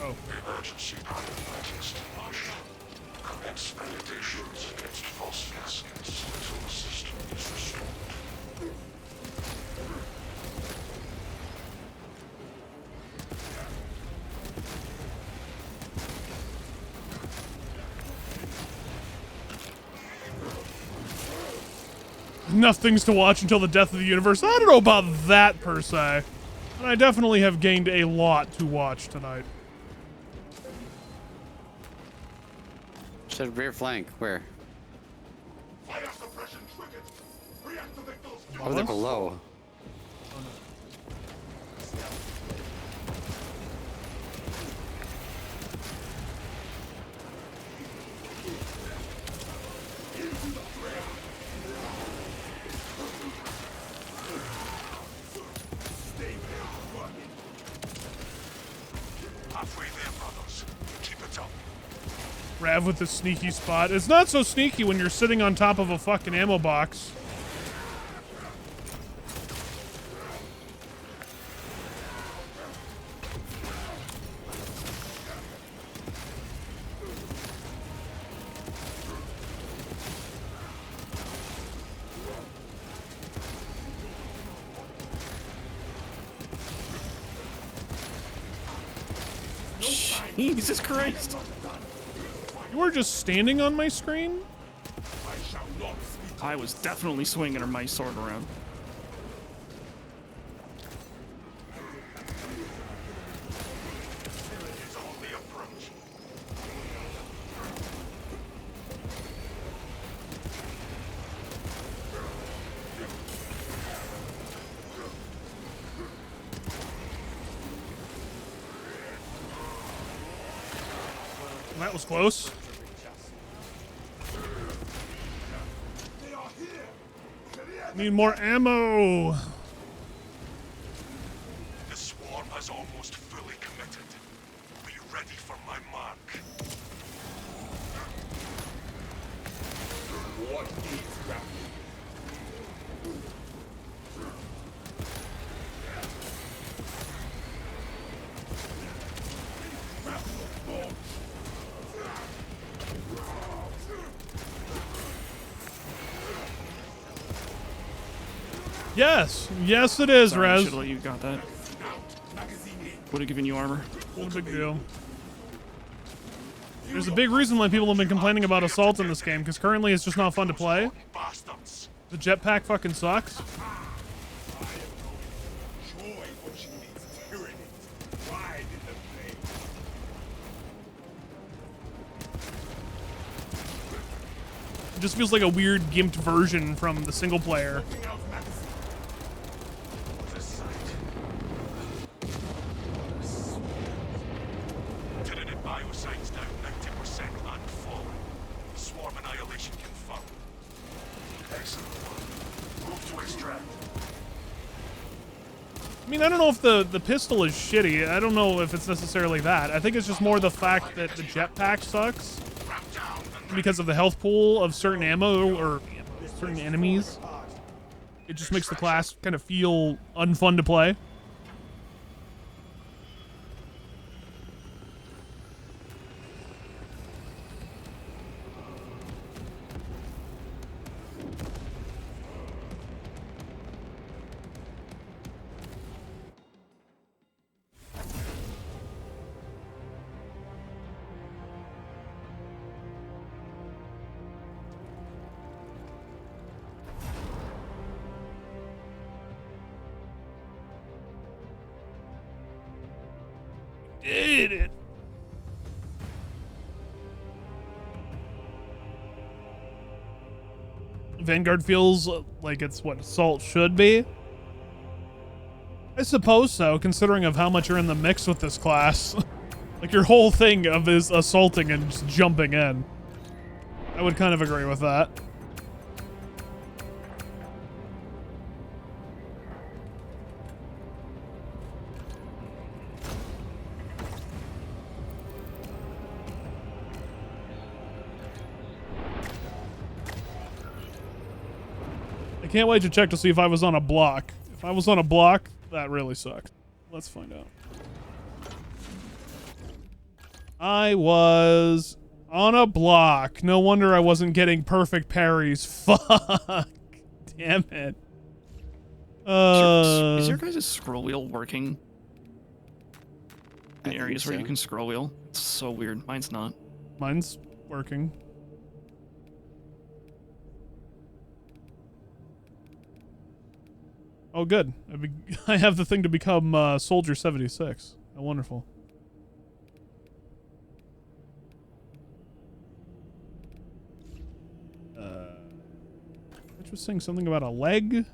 Oh. Emergency power is launched. Commence meditations against false gaskets until the system is restored. Enough things to watch until the death of the universe. I don't know about that per se. But I definitely have gained a lot to watch tonight. Said rear flank. Where? Fire suppression triggered. Reactivate those Oh, they're below. halfway there, brothers. Keep it up. Rav with the sneaky spot. It's not so sneaky when you're sitting on top of a fucking ammo box. Jesus Christ. You were just standing on my screen? I shall not speak. I was definitely swinging my sword around. It's only approach. That was close. They are here. Need more ammo. The swarm has almost fully committed. Be ready for my mark. What needs grappling? Yes, yes, it is, Sorry, I Rez. should let you got that. Would have given you armor. No big deal. There's a big reason why people have been complaining about assault in this game, because currently it's just not fun to play. Bastards. The jetpack fucking sucks. Joy what she needs tyranny. Pride in the flame. It just feels like a weird gimped version from the single player. Looking out magazine. What a sight. Tentative biosites down 90% and falling. Swarm annihilation confirmed. Excellent work. Move to extract. I mean, I don't know if the pistol is shitty. I don't know if it's necessarily that. I think it's just more the fact that the jetpack sucks because of the health pool of certain ammo or certain enemies. It just makes the class kind of feel unfun to play. Did it. Vanguard feels like it's what assault should be. I suppose so, considering of how much you're in the mix with this class. Like your whole thing of is assaulting and just jumping in. I would kind of agree with that. I can't wait to check to see if I was on a block. If I was on a block, that really sucked. Let's find out. I was on a block. No wonder I wasn't getting perfect parries. Fuck. Damn it. Is your guys' scroll wheel working? In I areas think where you so. can scroll wheel? It's so weird. Mine's not. Mine's working. Oh, good. I have the thing to become Soldier 76. Oh, wonderful. Which was saying something about a leg?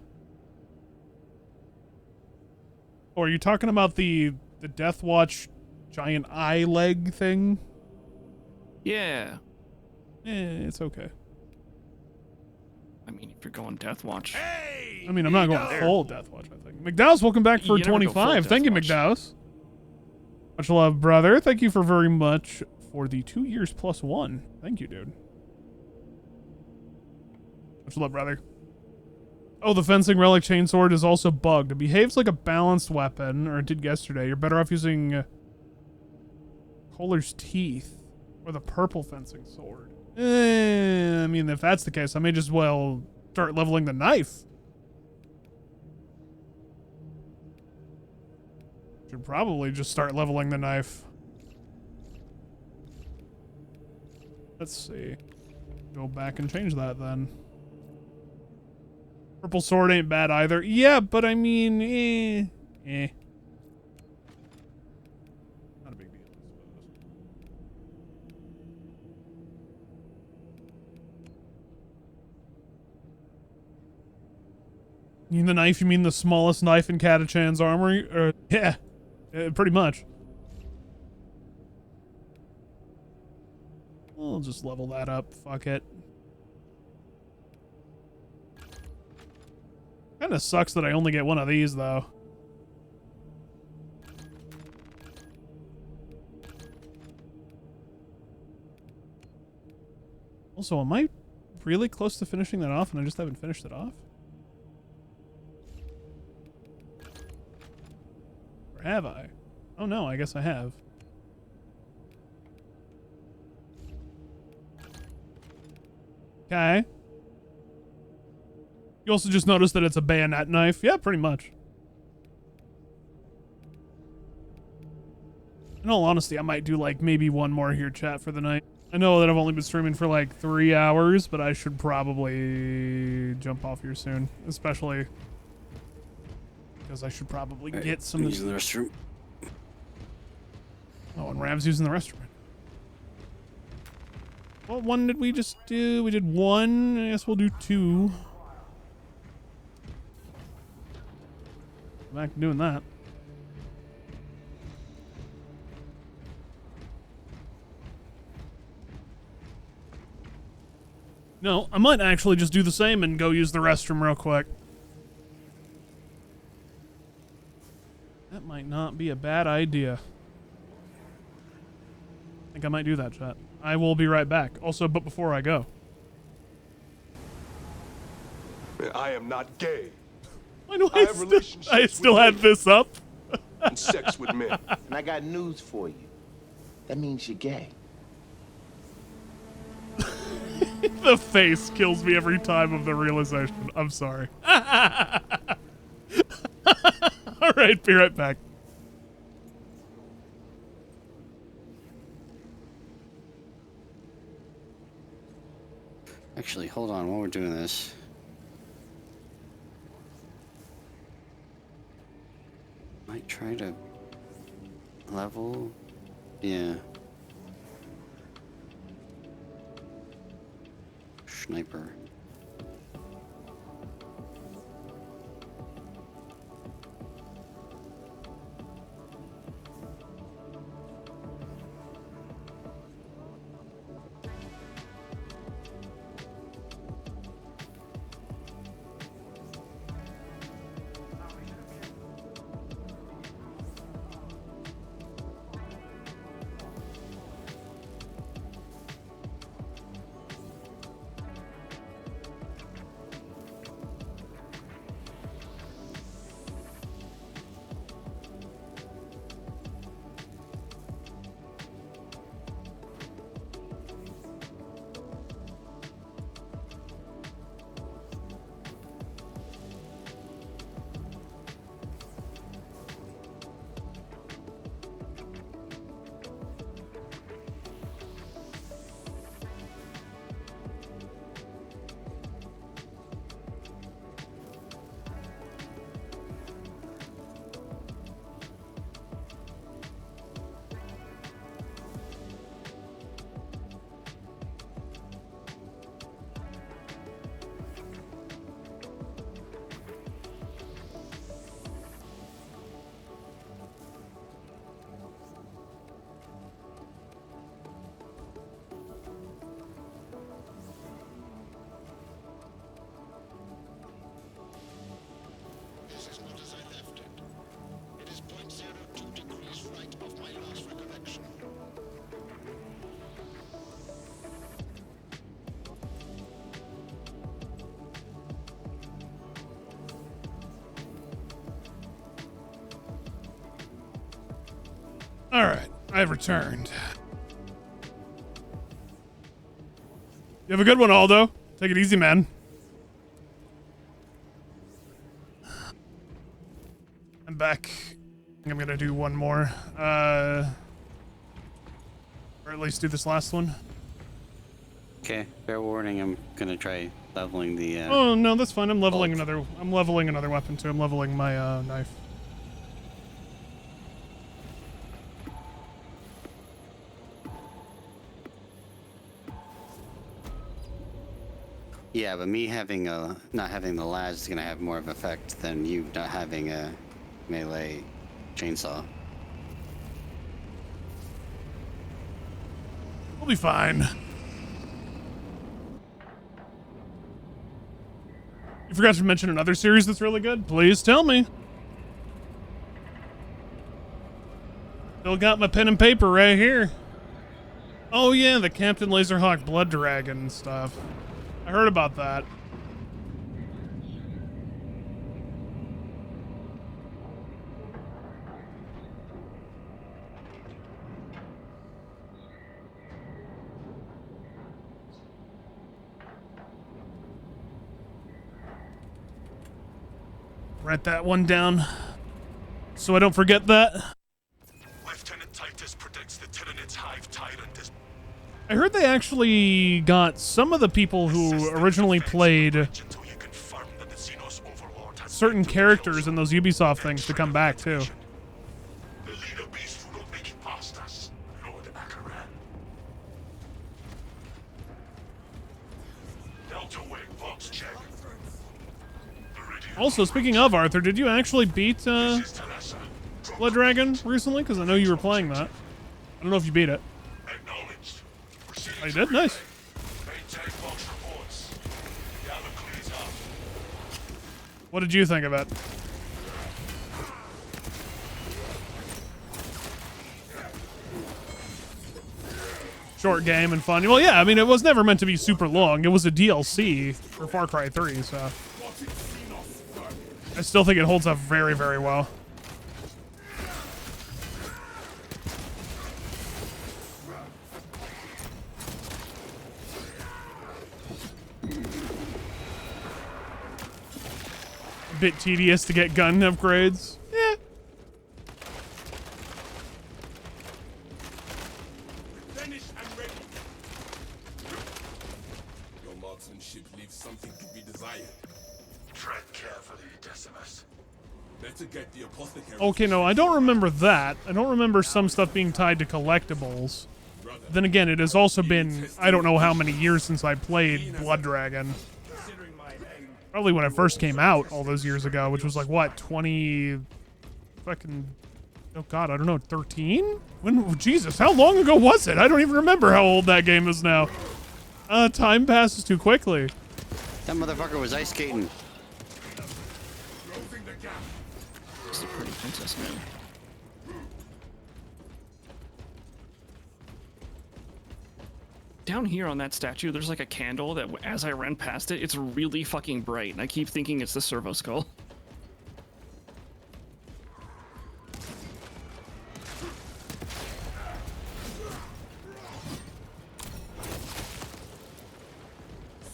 Or are you talking about the Death Watch giant eye leg thing? Yeah. It's okay. I mean, if you're going Death Watch. I mean, I'm not going full Death Watch, I think. McDowell's, welcome back for You never go full 25. Thank you, Death Watch. McDowell's. Much love, brother. Thank you for very much for the 2 years plus 1. Thank you, dude. Much love, brother. Oh, the fencing relic chainsword is also bugged. It behaves like a balanced weapon, or it did yesterday. You're better off using Kohler's teeth or the purple fencing sword. I mean, if that's the case, I may just well start leveling the knife. Should probably just start leveling the knife. Let's see. Go back and change that then. Purple sword ain't bad either. Yeah, but I mean, not a big deal, I suppose. You mean the knife? You mean the smallest knife in Katachan's armory? Yeah, pretty much. We'll just level that up. Fuck it. Kind of sucks that I only get one of these, though. Also, am I really close to finishing that off and I just haven't finished it off? Or have I? Oh no, I guess I have. Okay. You also just noticed that it's a bayonet knife. Yeah, pretty much. In all honesty, I might do like maybe one more here, chat, for the night. I know that I've only been streaming for like 3 hours, but I should probably jump off here soon, especially because I should probably get some. Using the restroom. Oh, and Ram's using the restroom. What one did we just do? We did one. I guess we'll do 2. Back to doing that. No, I might actually just do the same and go use the restroom real quick. That might not be a bad idea. I think I might do that, chat. I will be right back. Also, but before I go. I am not gay. Why do I have relationships I still with had women this up? and sex with men. And I got news for you. That means you're gay. The face kills me every time of the realization. I'm sorry. All right, be right back. Actually, hold on while we're doing this. Might try to level. Yeah. Sniper. All right, I've returned. You have a good one, Aldo. Take it easy, man. I'm back. I think I'm gonna do one more. Or at least do this last one. Okay, fair warning. I'm gonna try leveling the. Oh no, that's fine. I'm leveling bolt. another. I'm leveling another weapon too. I'm leveling my knife. Yeah, but me having not having the lads is gonna have more of an effect than you not having a melee chainsaw. We'll be fine. You forgot to mention another series that's really good? Please tell me. Still got my pen and paper right here. Oh yeah, the Captain Laserhawk Blood Dragon stuff. I heard about that. Write that one down so I don't forget that. Lieutenant Titus predicts the Tyranids hive tyrant is I heard they actually got some of the people who originally played until you confirm that the Xenos Overlord has certain characters in those Ubisoft things to come back too. the leader beast who don't make it past us. Lord Akaran. Delta Wing box check. Also, speaking of Arthur, did you actually beat Blood Dragon recently? Because I know you were playing that. I don't know if you beat it. Acknowledged. Oh, you did? Nice. Maintain box reports. Gallocles up. What did you think of it? Short game and fun. Well, yeah, I mean, it was never meant to be super long. It was a DLC for Far Cry 3, so I still think it holds up very, very well. A bit tedious to get gun upgrades. Yeah. Finish and ready. Your marksmanship leaves something to be desired. Tread carefully, Decimus. Better get the apothecary. Okay, no, I don't remember that. I don't remember some stuff being tied to collectibles. Then again, it has also been, I don't know how many years since I played Blood Dragon. Probably when it first came out all those years ago, which was like, what, 20... fucking... oh god, I don't know, 13? When, Jesus, how long ago was it? I don't even remember how old that game is now. Time passes too quickly. That motherfucker was ice skating. She's a pretty princess, man. Down here on that statue, there's like a candle that as I ran past it, it's really fucking bright. And I keep thinking it's the servo skull.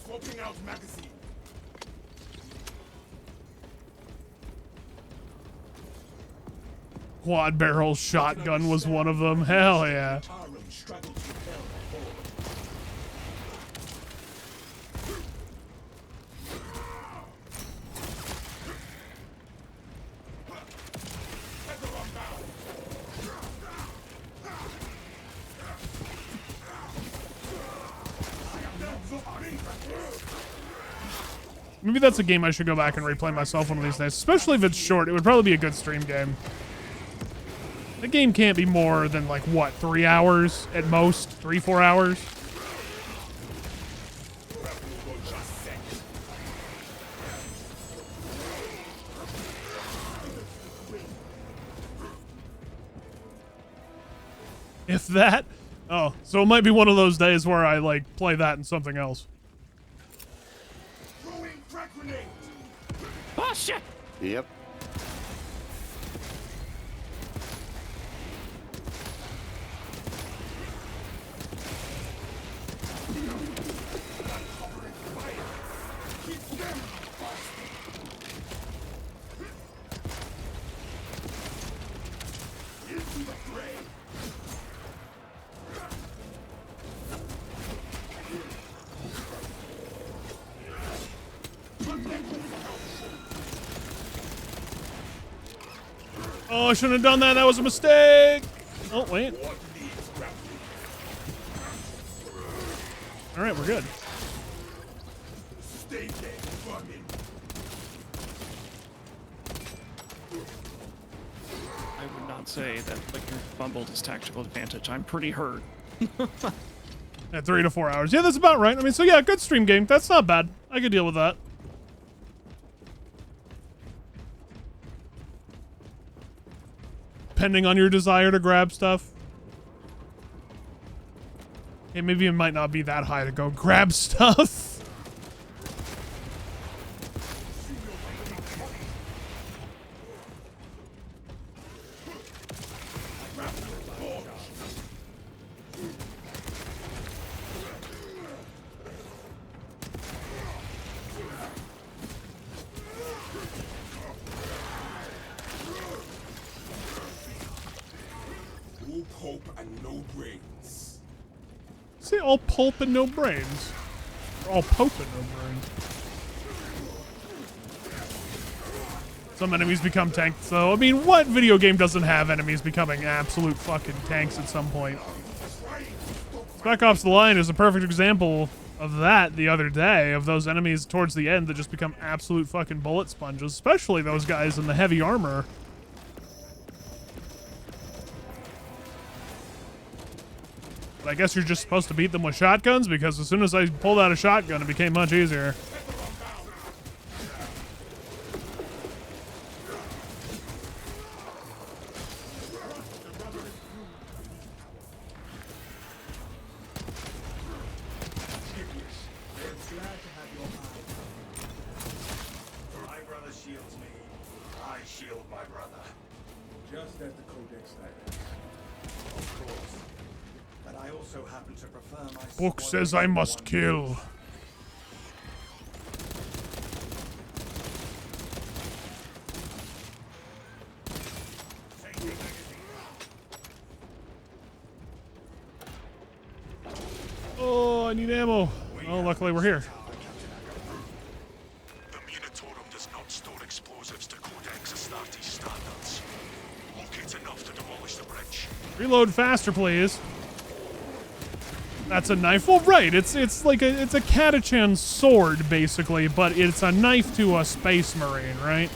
Swapping out magazine. Quad barrel shotgun was one of them. Hell yeah. Maybe that's a game I should go back and replay myself one of these days. Especially if it's short. It would probably be a good stream game. The game can't be more than, like, what, 3 hours at most? 3-4 hours? If that? Oh, so it might be one of those days where I, like, play that and something else. Oh, shit! Yep. Oh, I shouldn't have done that. That was a mistake. Oh, wait. All right, we're good. I would not say that like you fumbled his tactical advantage. I'm pretty hurt. At 3 to 4 hours. Yeah, that's about right. I mean, so yeah, good stream game. That's not bad. I could deal with that. Depending on your desire to grab stuff. Okay, maybe it might not be that high to go grab stuff. and no brains. See, all pulp and no brains. Or all pope and no brains. Some enemies become tanks, though. I mean, what video game doesn't have enemies becoming absolute fucking tanks at some point? Spec Ops The Line is a perfect example of that the other day, of those enemies towards the end that just become absolute fucking bullet sponges, especially those guys in the heavy armor. But I guess you're just supposed to beat them with shotguns, because as soon as I pulled out a shotgun, it became much easier. My brother shields me. I shield my brother. Just as the Codex states. Of course. But I also happen to prefer my Book squad says I in must one kill. piece. Oh, I need ammo. Oh, luckily we're here. The Munitorum does not store explosives to Codex Astartes standards. Locate enough to demolish the bridge. Reload faster, please. That's a knife. Well, right. It's like it's a Catachan sword, basically, but it's a knife to a space marine, right?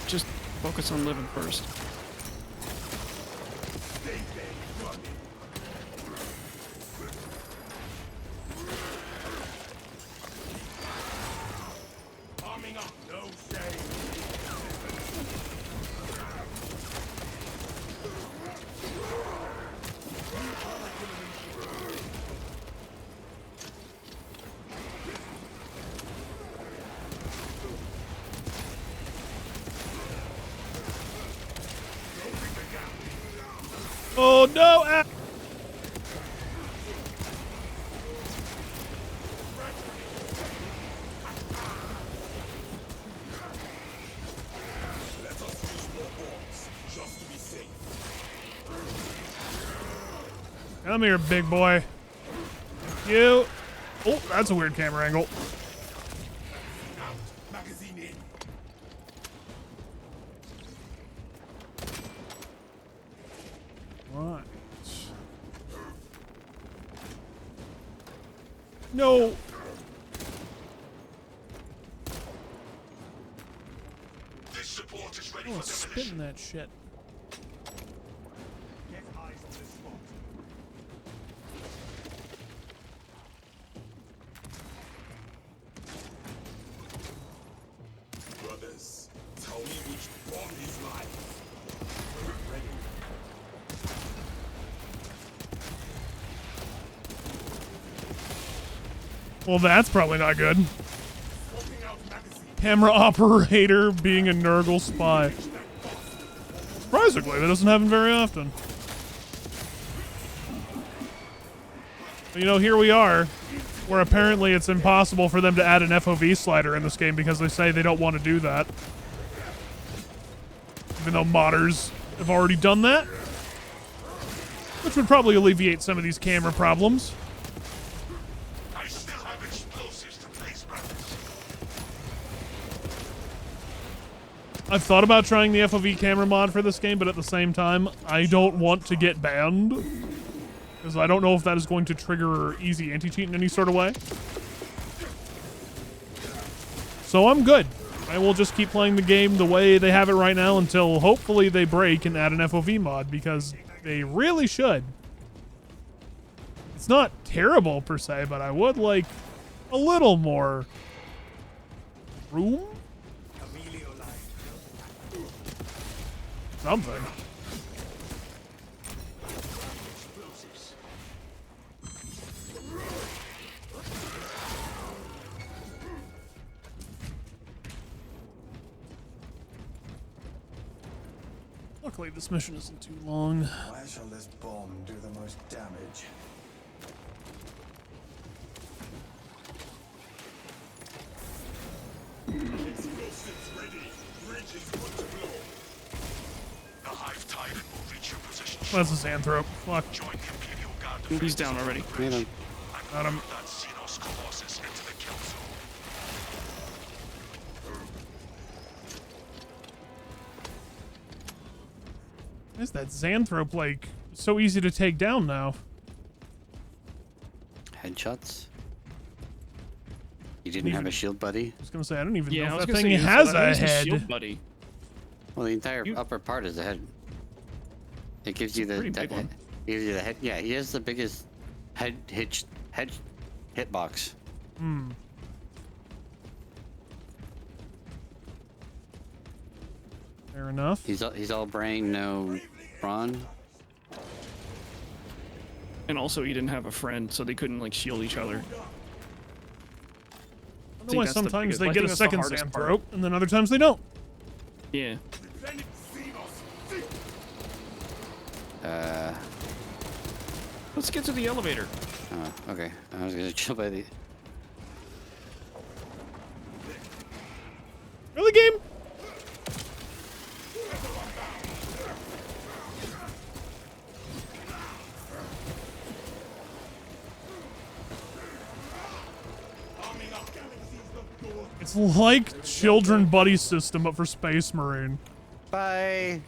Just focus on living first. Arming up, no shame. Oh no! Ah. Let us use more bombs, just to be safe. Come here, big boy. You. Oh, that's a weird camera angle. Out, magazine in. Right. No. This support is ready Oh, for demolition. spitting that shit. Get eyes on this spot. Brothers, tell me which bomb is mine. Well, that's probably not good. Swapping out magazine. Camera operator being a Nurgle spy. Surprisingly, that doesn't happen very often. But, you know, here we are, where apparently it's impossible for them to add an FOV slider in this game because they say they don't want to do that. Even though modders have already done that. Which would probably alleviate some of these camera problems. I still have explosives to place, brothers. I've thought about trying the FOV camera mod for this game, but at the same time, I don't want to get banned. Because I don't know if that is going to trigger easy anti-cheat in any sort of way. So I'm good. I will just keep playing the game the way they have it right now until hopefully they break and add an FOV mod, because they really should. It's not terrible per se, but I would like a little more room? Something. Explosives. Luckily, this mission isn't too long. Where shall this bomb do the most damage? That's a Xanthrop. Fuck. Join the Imperial Guard. He's down already. Hit him. Got him. That Xenos Colossus into the kill zone. Why is that Xanthrop, like, so easy to take down now? Headshots. You didn't have a shield buddy? I was gonna say, I don't even Yeah, I know was if that gonna thing say, has that a is head. shield buddy. Well, the entire You- upper part is the head. It gives you the pretty big one. gives you the head. Yeah, he has the biggest head hitbox. Hmm. Fair enough. He's all brain, no brawn. And also, he didn't have a friend, so they couldn't like shield each other. I don't know think why that's the sometimes biggest- they I get think a that's the second hardest part. Xanthrop, and then other times they don't. Yeah. Let's get to the elevator. Oh, okay. I was gonna chill by the. Really, game? It's like Children Buddy System, but for Space Marine. Bye.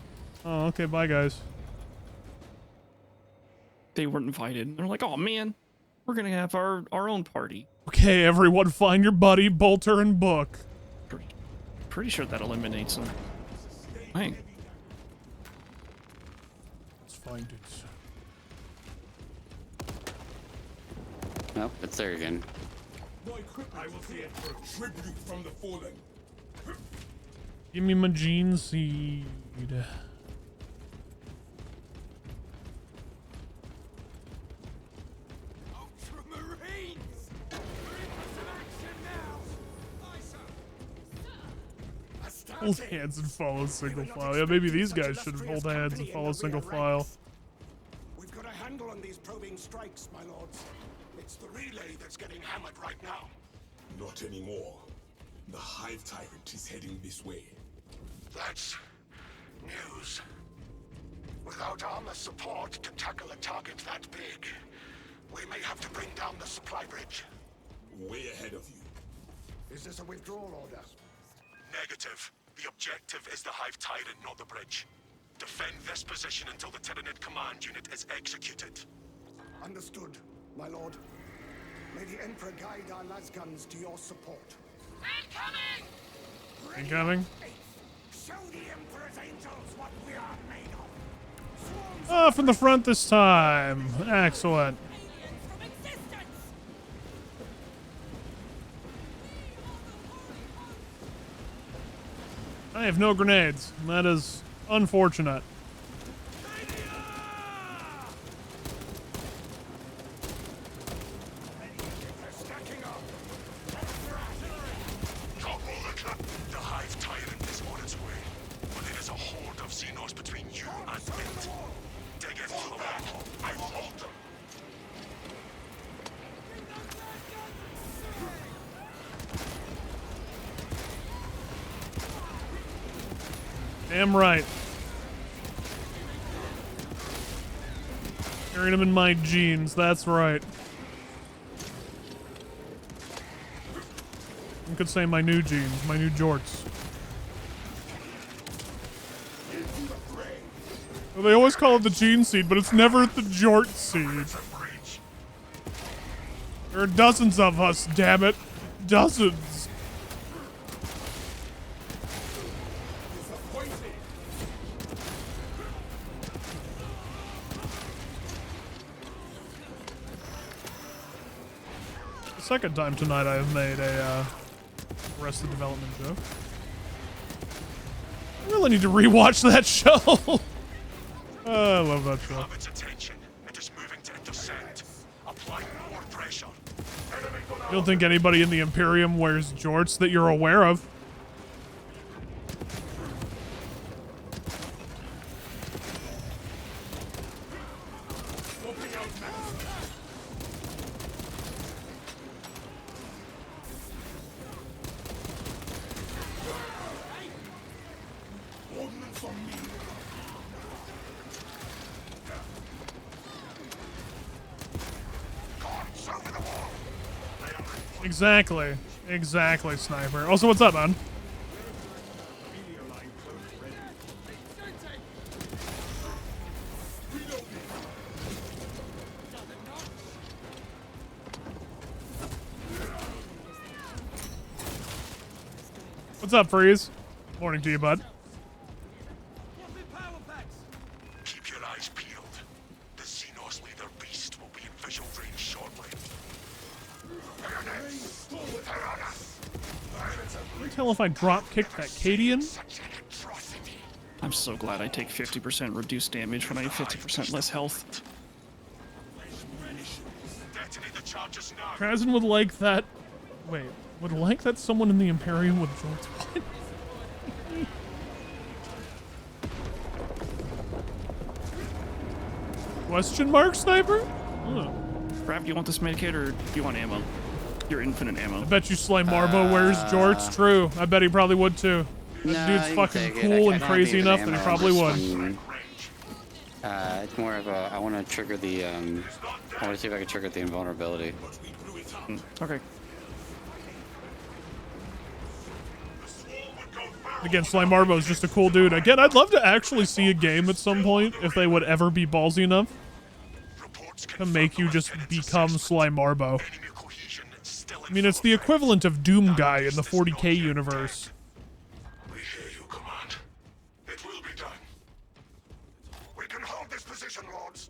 Oh, okay. Bye, guys. They weren't invited. They're like, oh man, we're gonna have our own party. Okay, everyone, find your buddy, Bolter, and Book. Pretty sure that eliminates them. Dang. Let's find it. Nope, it's there again. I will see it for a tribute from the fallen. Give me my gene seed. Ultramarines! Some action now! Hold hands and follow single file. Yeah, maybe these guys should hold hands and follow single file. We've got a handle on these probing strikes, my lords. It's the relay that's getting hammered right now. Not anymore. The Hive Tyrant is heading this way. That's news. Without armor support to tackle a target that big, we may have to bring down the supply bridge. Way ahead of you. Is this a withdrawal order? Negative. The objective is the Hive Tyrant, not the bridge. Defend this position until the Tyranid command unit is executed. Understood, my lord. May the Emperor guide our lasguns to your support. Incoming. Show the Emperor's angels what we are made of. Swarms Ah, from the front this time. Excellent. I have no grenades. That is unfortunate. The Hive Tyrant is on its way, but it is a horde of Xenos between you and it. Dig it to the back. I will hold them. Damn right. Carrying them in my jeans, that's right. You could say my new jeans, my new jorts. Well, they always call it the gene seed, but it's never the jort seed. There are dozens of us, damn it. Dozens. The second time tonight I have made a Arrested Development joke. I really need to rewatch that show. I love that show. Have its attention. It is moving to intercept. Apply more pressure. You don't think anybody in the Imperium wears jorts that you're aware of? Exactly. Exactly, Sniper. Also, what's up, man? What's up, Freeze? Morning to you, bud. Keep your eyes peeled. The Xenos leader beast will be in visual range shortly. Can you tell if I drop kicked that Cadian? I'm so glad I take 50% reduced damage when I have 50% less health. Detonate the charges now. Krasen would like that. Wait, would like that someone in the Imperium would jolt. What? Question mark, Sniper? Oh. Rav, do you want this medikit or do you want ammo? Your infinite ammo. I bet you Sly Marbo wears jorts. True. I bet he probably would too. That dude's fucking cool and crazy enough that he probably would. It's more of a. I want to trigger the. I want to see if I can trigger the invulnerability. Okay. Again, Sly Marbo's just a cool dude. Again, I'd love to actually see a game at some point, if they would ever be ballsy enough to make you just become Sly Marbo. I mean, it's the equivalent of Doom Guy in the 40k universe. We hear you, Command. It will be done. We can hold this position, Lords.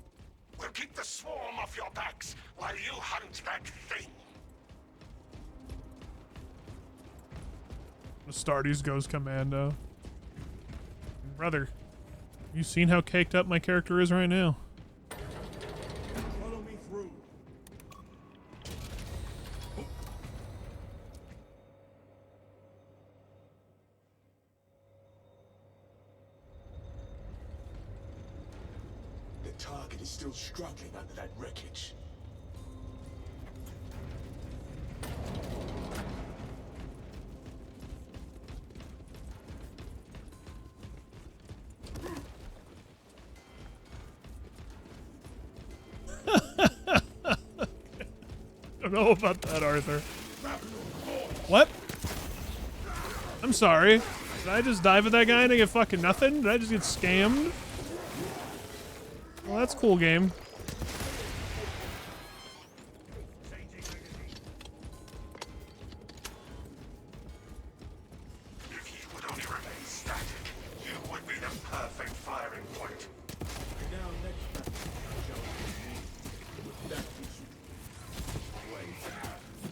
We'll keep the swarm off your backs while you hunt that thing. Astartes goes commando. Brother, you seen how caked up my character is right now? Follow me through. The target is still struggling under that wreckage. I don't know about that, Arthur. What? I'm sorry. Did I just dive at that guy and I get fucking nothing? Did I just get scammed? Well, that's a cool game. If you would only remain static, you would be the perfect firing point. Now next time, shall we? With that issue. Wait,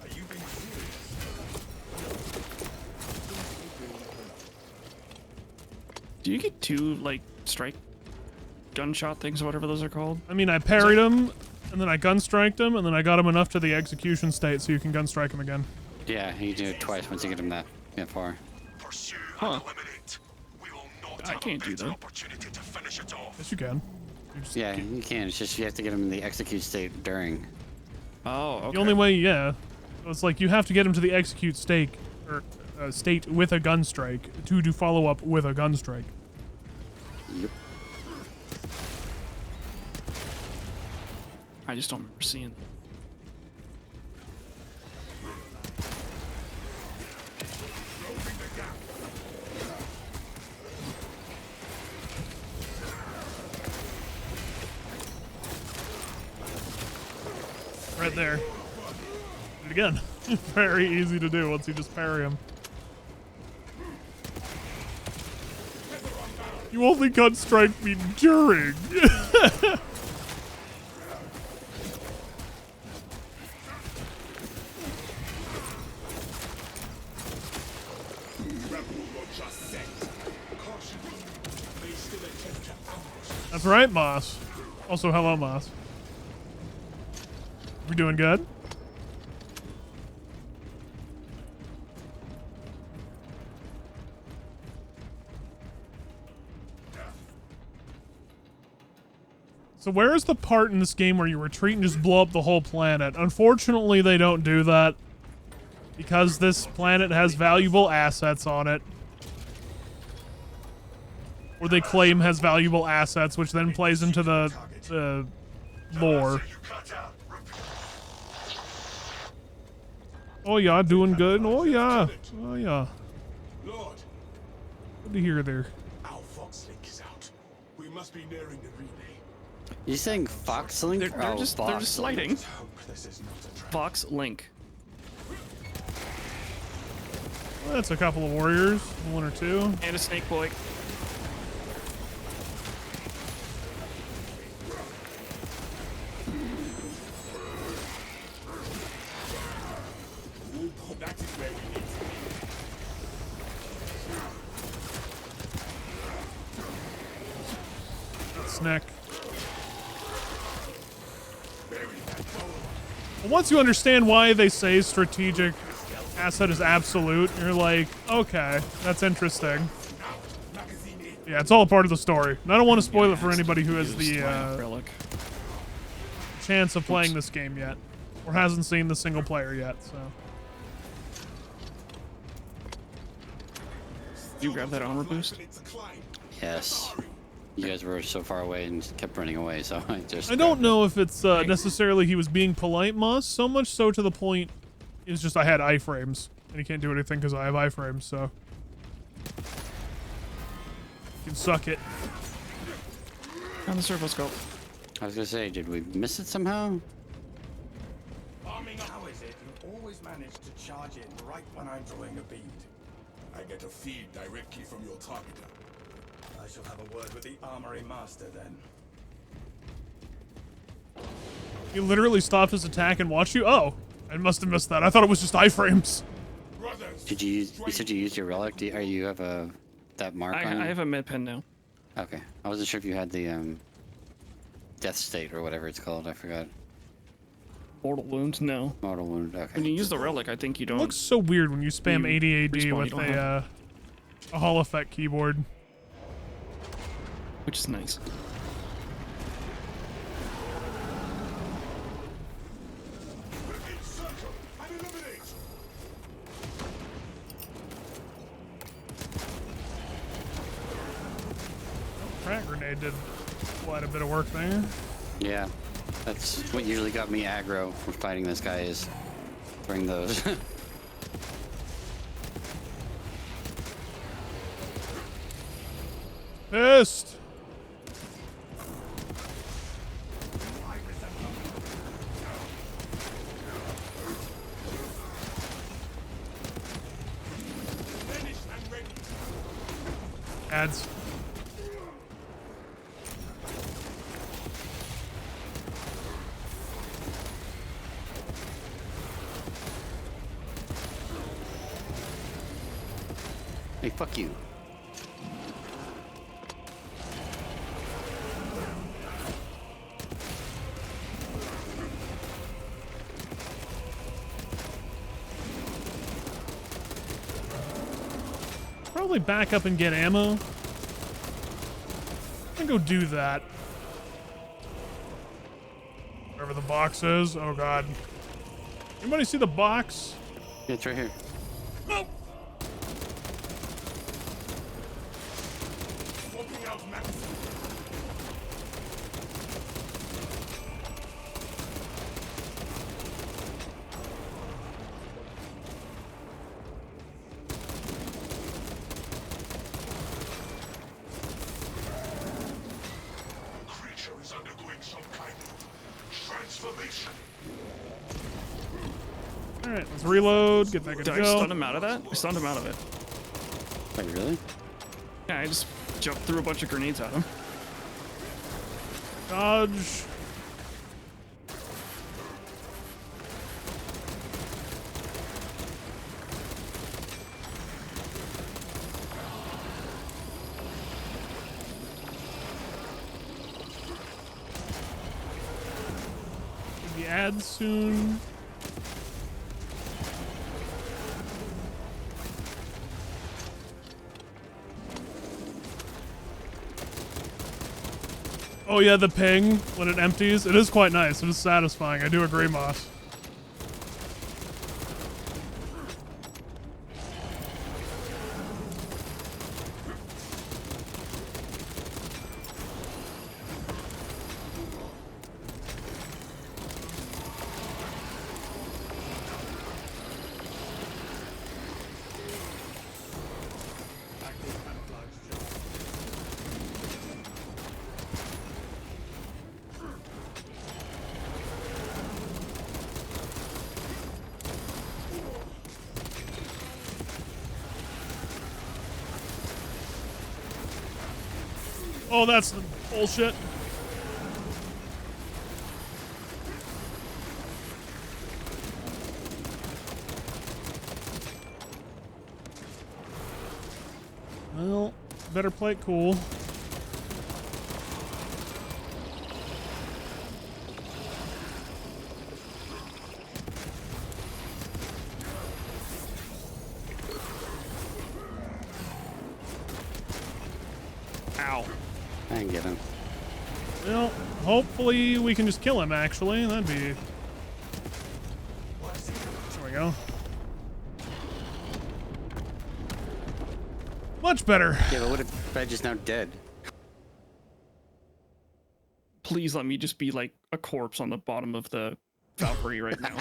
are you being serious? Do you get two, like, strike gunshot things or whatever those are called? I mean, I parried him, and then I gun-striked him, and then I got him enough to the execution state so you can gun-strike him again. Yeah, you do it twice once you get him that far. Pursue Huh. and eliminate. We will not I have can't a do better that. opportunity to finish it off. Yes, you can. You just Yeah, you can. It's just you have to get him in the execute state during. Oh, okay. The only way, yeah. So it's like you have to get him to the execute state, or state with a gun strike to do follow-up with a gun strike. Yep. I just don't remember seeing. Right there. Do it again. Very easy to do once you just parry him. You only gun strike me during. That's right, Moss. Also, hello, Moss. We doing good? So where is the part in this game where you retreat and just blow up the whole planet? Unfortunately, they don't do that because this planet has valuable assets on it. Or they claim has valuable assets, which then plays into the lore. Oh yeah, doing good. Oh yeah. Oh yeah. Lord, Good to hear there. our Fox link is out. We must be nearing the relay. You saying Fox Link? They're just sliding. Hope this is not a trap. Fox Link. Well, that's a couple of warriors, one or two. And a snake boy. That is where we need to be. Snack. Once you understand why they say strategic asset is absolute, you're like, okay, that's interesting. Yeah, it's all a part of the story. And I don't want to spoil it for anybody who has the Relic. chance of playing this game yet, or hasn't seen the single player yet. So You grab that armor boost? Yes. You guys were so far away and kept running away, so I just... I don't know if it's necessarily he was being polite, Moss. So much so to the point, it's just I had iframes, and he can't do anything because I have iframes. So you can suck it. On the servo scope. I was gonna say, did we miss it somehow? How is it you always manage to charge in right when I'm drawing a bead? I get a feed directly from your targeter. I shall have a word with the armory master then. He literally stopped his attack and watched you. Oh, I must have missed that. I thought it was just iframes. Did you use... You said you used your relic? Are you have a... that mark on I you? have a med pen now. Okay. I wasn't sure if you had the, death state or whatever it's called. I forgot. Mortal wound? No. Mortal wound. Okay. When you use the relic, I think you It don't. looks so weird when you spam You 80 AD respawn, you with don't have- a Hall effect keyboard. Which is nice. Frag grenade did quite a bit of work there. Yeah. That's what usually got me aggro for fighting this guy is throwing those. Pissed. Ads. Hey, fuck you. Probably back up and get ammo. And go do that. Wherever the box is. Oh god. Anybody see the box? Yeah, it's right here. Oh. Swapping out Max. Creature is undergoing some kind of transformation. Alright, let's reload. Get that good Did to I go. stun him out of that? I stunned him out of it. Wait, really? Yeah, I just jumped through a bunch of grenades at him. Dodge. Maybe add soon. Oh yeah, the ping when it empties. It is quite nice. It is satisfying. I do agree, Moss. Oh, that's the bullshit. Well, better play it cool. Ow. I can get him. Well, hopefully we can just kill him, actually. That'd be... There we go. Much better. Yeah, but what if Reg is now dead? Please let me just be like a corpse on the bottom of the Valkyrie right now.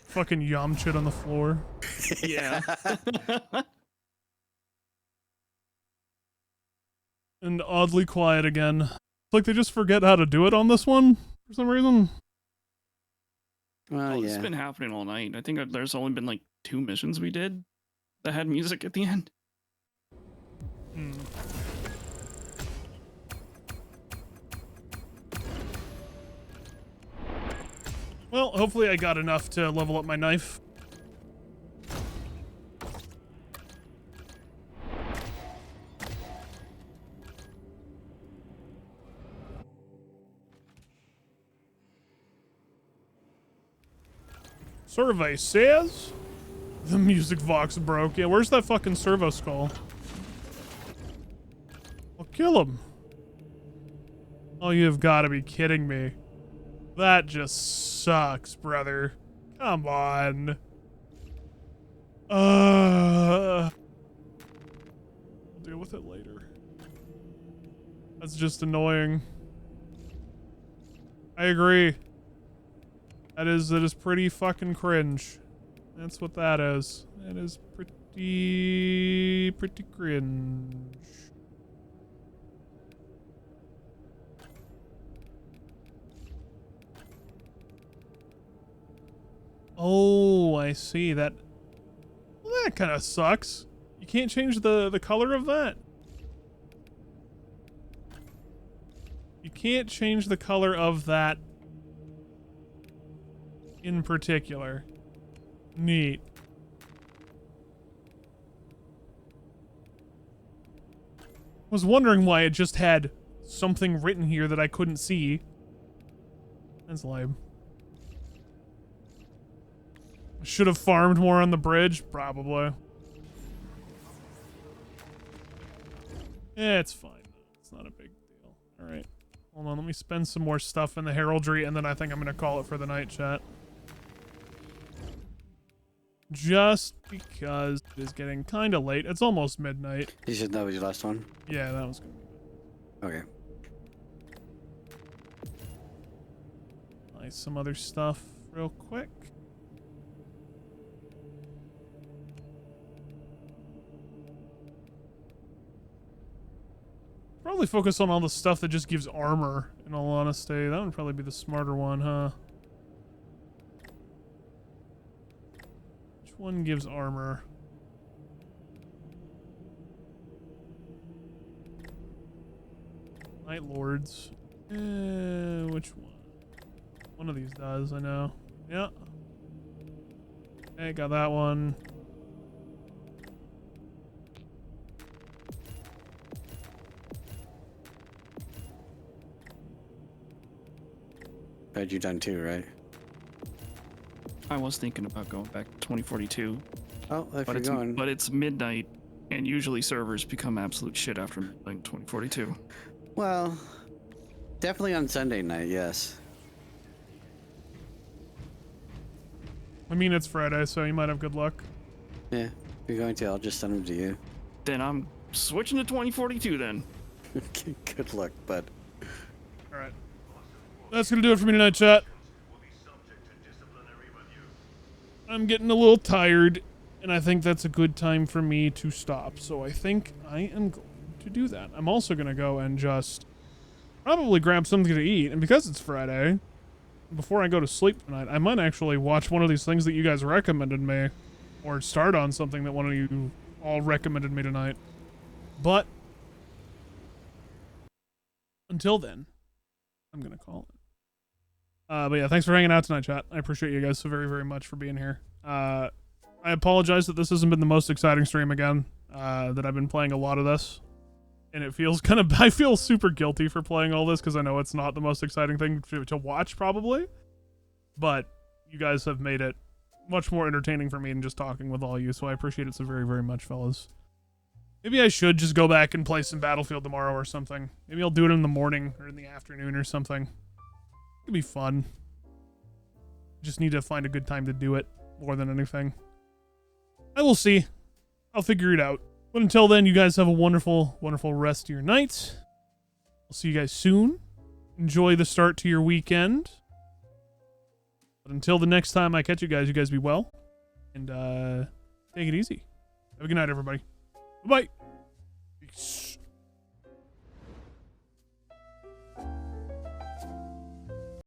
Fucking Yamchit on the floor. Yeah. And oddly quiet again. It's like they just forget how to do it on this one for some reason. Well, Oh, yeah. it's been happening all night. I think there's only been like 2 missions we did that had music at the end. Hmm. Well, hopefully I got enough to level up my knife. Survey says the music box broke. Yeah, where's that fucking servo skull? I'll kill him. Oh, you've got to be kidding me. That just sucks, brother. Come on. I'll deal with it later. That's just annoying. I agree. That is pretty fucking cringe. That's what that is. That is pretty cringe. Oh, I see. Well, that kind of sucks. You can't change the color of that. You can't change the color of that in particular. Neat. Was wondering why it just had something written here that I couldn't see. That's lame. Should have farmed more on the bridge, probably. Yeah, it's fine. It's not a big deal. All right. Hold on, let me spend some more stuff in the heraldry, and then I think I'm going to call it for the night, chat. Just because it is getting kind of late. It's almost midnight. You said that was your last one? Yeah, that was good. Okay. Nice, some other stuff real quick. Probably focus on all the stuff that just gives armor, in all honesty. That would probably be the smarter one, huh? Which one gives armor? Night Lords. Which one? One of these does, I know. Yeah. Okay, got that one. Had you done too, right? I was thinking about going back to 2042. Oh, if But you're it's, going. but it's midnight, and usually servers become absolute shit after midnight in 2042. Well, definitely on Sunday night, yes. I mean, it's Friday, so you might have good luck. Yeah, if you're going to, I'll just send them to you. Then I'm switching to 2042 then. Good luck, bud. Alright. That's gonna do it for me tonight, chat. I'm getting a little tired, and I think that's a good time for me to stop. So I think I am going to do that. I'm also gonna go and just probably grab something to eat, and because it's Friday, before I go to sleep tonight, I might actually watch one of these things that you guys recommended me, or start on something that one of you all recommended me tonight. But until then, I'm going to call it. But yeah, thanks for hanging out tonight, chat. I appreciate you guys so very, very much for being here. I apologize that this hasn't been the most exciting stream again, that I've been playing a lot of this. And it feels kind of, I feel super guilty for playing all this because I know it's not the most exciting thing to watch, probably. But you guys have made it much more entertaining for me than just talking with all you, so I appreciate it so very, very much, fellas. Maybe I should just go back and play some Battlefield tomorrow or something. Maybe I'll do it in the morning or in the afternoon or something. It'd be fun. Just need to find a good time to do it more than anything. I will see. I'll figure it out. But until then, you guys have a wonderful, wonderful rest of your night. I'll see you guys soon. Enjoy the start to your weekend. But until the next time I catch you guys be well. And take it easy. Have a good night, everybody. Bye-bye. Peace.